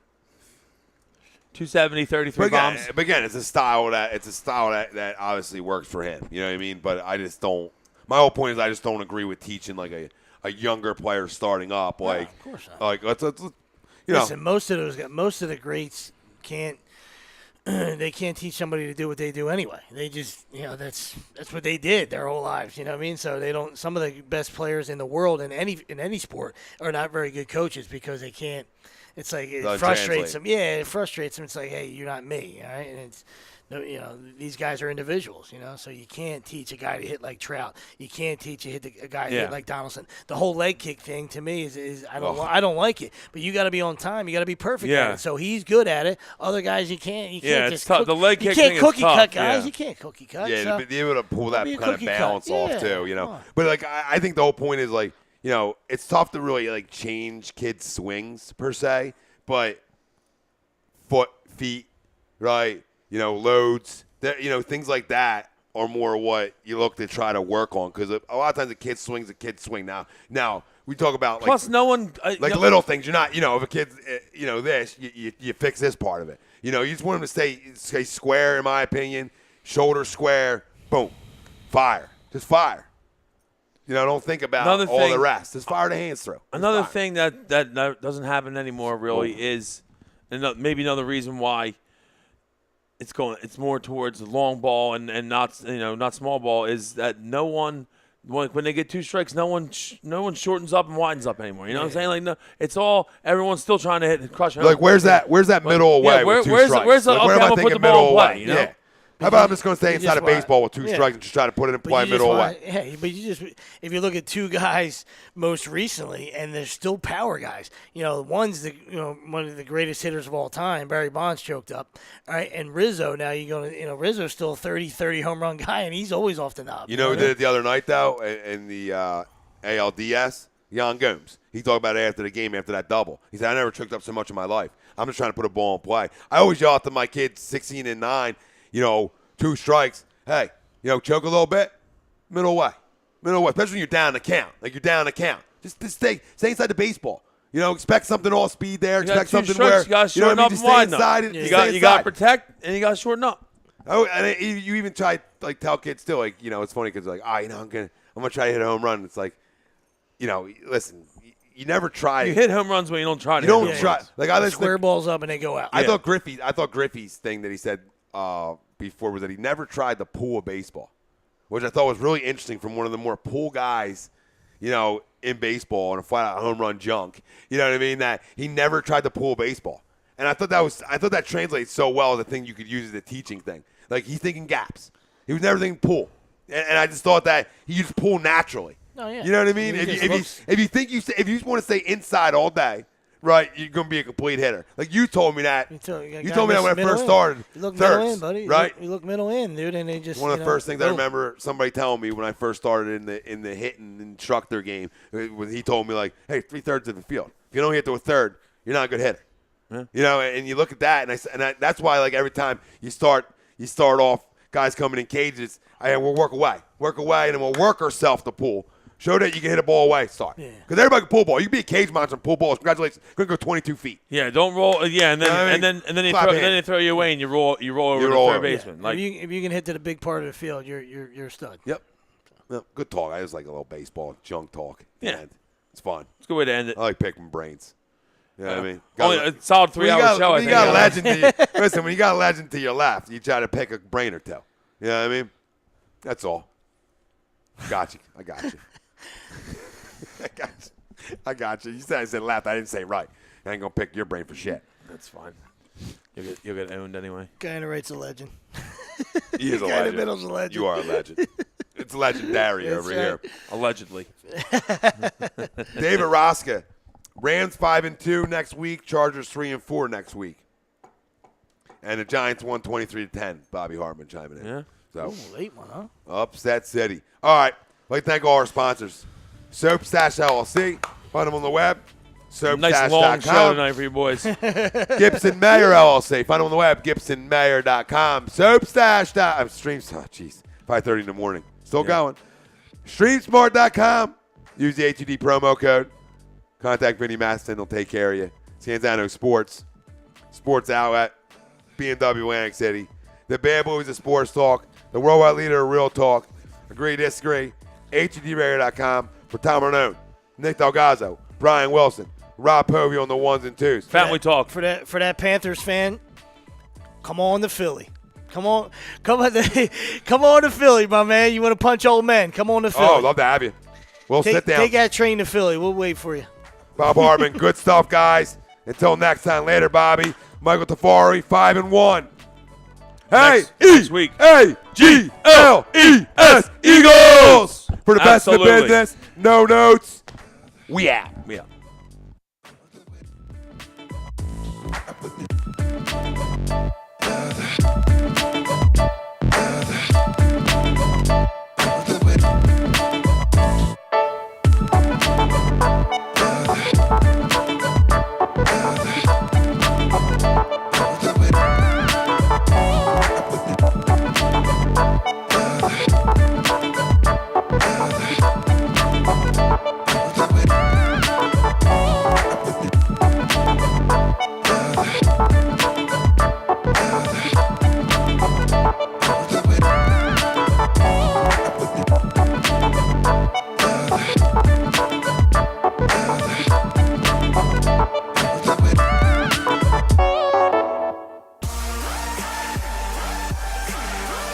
270, 33 bombs. But again, it's a style that obviously works for him. You know what I mean? But I just don't. My whole point is I just don't agree with teaching like a younger player starting up. Like, of course not. Like let's Listen, most of the greats can't. they can't teach somebody to do what they do anyway. They just, that's what they did their whole lives. You know what I mean? So they don't. Some of the best players in the world in any sport are not very good coaches because they can't. It's like it frustrates them. Yeah, it frustrates them. It's like, hey, you're not me, all right? And it's. These guys are individuals, so you can't teach a guy to hit like Trout. You can't teach a guy to hit like Donaldson. The whole leg kick thing to me is I don't like it. But you got to be on time. You got to be perfect at it. So he's good at it. Other guys you can't. You can't it's tough. The leg kick thing is tough. You can't cookie cut guys. You can't cookie cut. Yeah, so. to be able to pull that kind of balance off too, But like I think the whole point is like it's tough to really like change kids' swings per se, but feet, right? Loads. Things like that are more what you look to try to work on because a lot of times a kid swings a kid swing. Now we talk about plus no one little things. You're not if a kid's this you fix this part of it. You just want him to stay square in my opinion, shoulder square, boom, fire, just fire. Don't think about all the rest. Just fire the hands through. Another thing that doesn't happen anymore really is, and maybe another reason why. It's more towards the long ball and not small ball. Is that no one when they get 2 strikes, no one shortens up and widens up anymore. You know what I'm saying? Like no, it's all everyone's still trying to hit and crush. Like where's that middle away? With 2 strikes? Where's the okay? I'm gonna put the ball in play. Yeah. How about I'm just going to stay inside of baseball with 2 strikes and just try to put it in play middle away? Hey, but if you look at 2 guys most recently, and they're still power guys. One's one of the greatest hitters of all time. Barry Bonds choked up, all right, and Rizzo. Now Rizzo's still a 30 home run guy, and he's always off the knob. Who did it the other night though in the ALDS? Jan Gomes. He talked about it after the game, after that double. He said, "I never choked up so much in my life. I'm just trying to put a ball in play." I always yell out to my kids, 16 and 9. 2 strikes. Hey, choke a little bit, middle way, especially when you're down the count. Like you're down the count. Just stay inside the baseball. Expect something all speed there. Expect something where you got to shorten up and widen up. You got to protect and you got to shorten up. Oh, and you even try like tell kids still like it's funny because like I'm gonna try to hit a home run. It's like listen. You never try. You hit home runs when you don't try. You don't try. Like I square balls up and they go out. I thought Griffey's thing that he said before was that he never tried to pull a baseball, which I thought was really interesting from one of the more pull guys, in baseball and a flat out home run junk. You know what I mean? That he never tried to pull a baseball, and I thought that translates so well as a thing you could use as a teaching thing. Like he's thinking gaps. He was never thinking pull, and I just thought that he just pull naturally. Oh, yeah. You know what I mean? If you want to stay inside all day. Right, you're going to be a complete hitter. Like you told me that. You told me that when I first started. You look thirds, middle in, buddy. Right? You look middle in, dude, and they just one of the first things I remember somebody telling me when I first started in the hitting instructor game. When he told me like, "Hey, 3/3 of the field. If you don't hit to a third, you're not a good hitter." Yeah. And you look at that, and that's why like every time you start off, guys coming in cages. We'll work away, and then we'll work ourselves to pull. Show that you can hit a ball away. Start. Because everybody can pull a ball. You can be a cage monster and pull balls. Congratulations. You're going to go 22 feet. Yeah, don't roll. Yeah, and then they throw you away and you roll over the third baseman. Yeah. Like if you can hit to the big part of the field, you're a stud. Yep. Good talk. I just like a little baseball junk talk. Yeah. It's fun. It's a good way to end it. I like picking brains. You know what I mean? Only a solid 3-hour show. When you got a legend listen, when you got a legend to your left, you try to pick a brain or two. You know what I mean? That's all. Got you. I got you. I got you. You said I said left. I didn't say right. I ain't going to pick your brain for shit. That's fine. You'll get owned anyway. Guy in the right's a legend. He is a legend. Guy in the middle's a legend. You are a legend. It's legendary over here. Allegedly. David Roska. Rams 5-2 next week. Chargers 3-4 next week. And the Giants won 23-10. Bobby Hartman chiming in. Yeah. So late one, huh? Upset City. All right. I'd like to thank all our sponsors. Soap Stash LLC. Find them on the web. SoapStash.com. Nice long show tonight for you boys. Gibson Mayer LLC. Find them on the web. GibsonMayer.com. SoapStash. Streams. Oh, jeez. 5:30 in the morning. Still going. StreamSmart.com. Use the HUD promo code. Contact Vinny Maston. They'll take care of you. Scanzano Sports. Sports Outlet. BMW Atlantic City. The Bad Boys of Sports Talk. The worldwide leader of real talk. Agree, disagree. HUDRadio.com. For Tom Arnone, Nick Delgozzo, Brian Wilson, Rob Povey on the 1s and 2s. Family talk. For that Panthers fan, come on to Philly. Come on to Philly, my man. You want to punch old men? Come on to Philly. Oh, love to have you. We'll sit down. Take that train to Philly. We'll wait for you. Bob Hartman, good stuff, guys. Until next time, later, Bobby. Michael Tafari, 5-1. Hey, next week. A-G-L-E-S, Eagles! For the best in the Absolutely. business, no notes. We out. Yeah.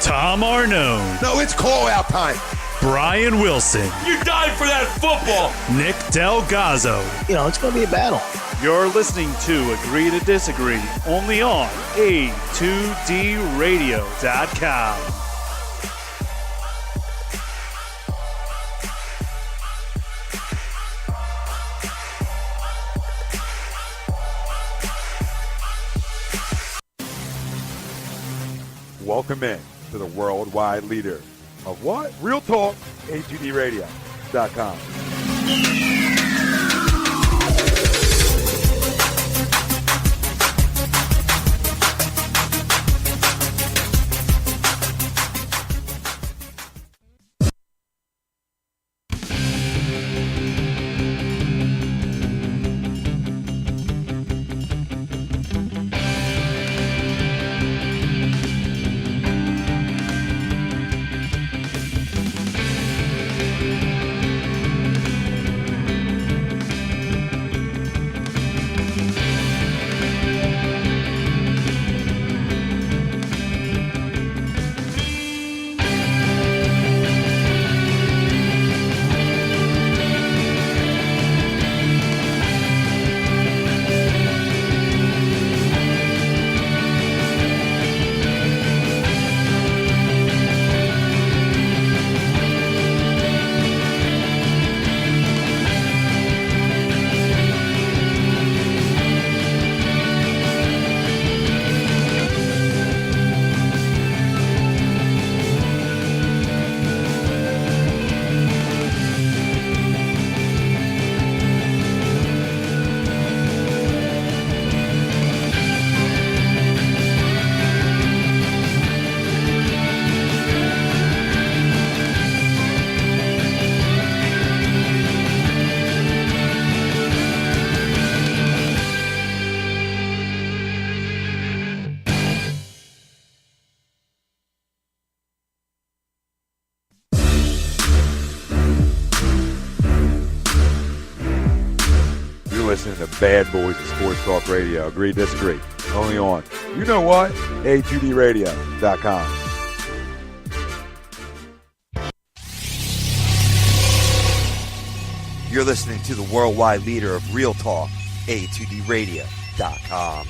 Tom Arnone, No, it's call-out time. Brian Wilson, You died for that football. Nick Delgozzo. It's going to be a battle. You're listening to Agree to Disagree, only on A2DRadio.com. Welcome in to the worldwide leader of what? Real Talk, A2DRadio.com. Listening to Bad Boys of Sports Talk Radio. Agree, disagree. Only on, you know what? A2DRadio.com. You're listening to the worldwide leader of Real Talk, A2DRadio.com.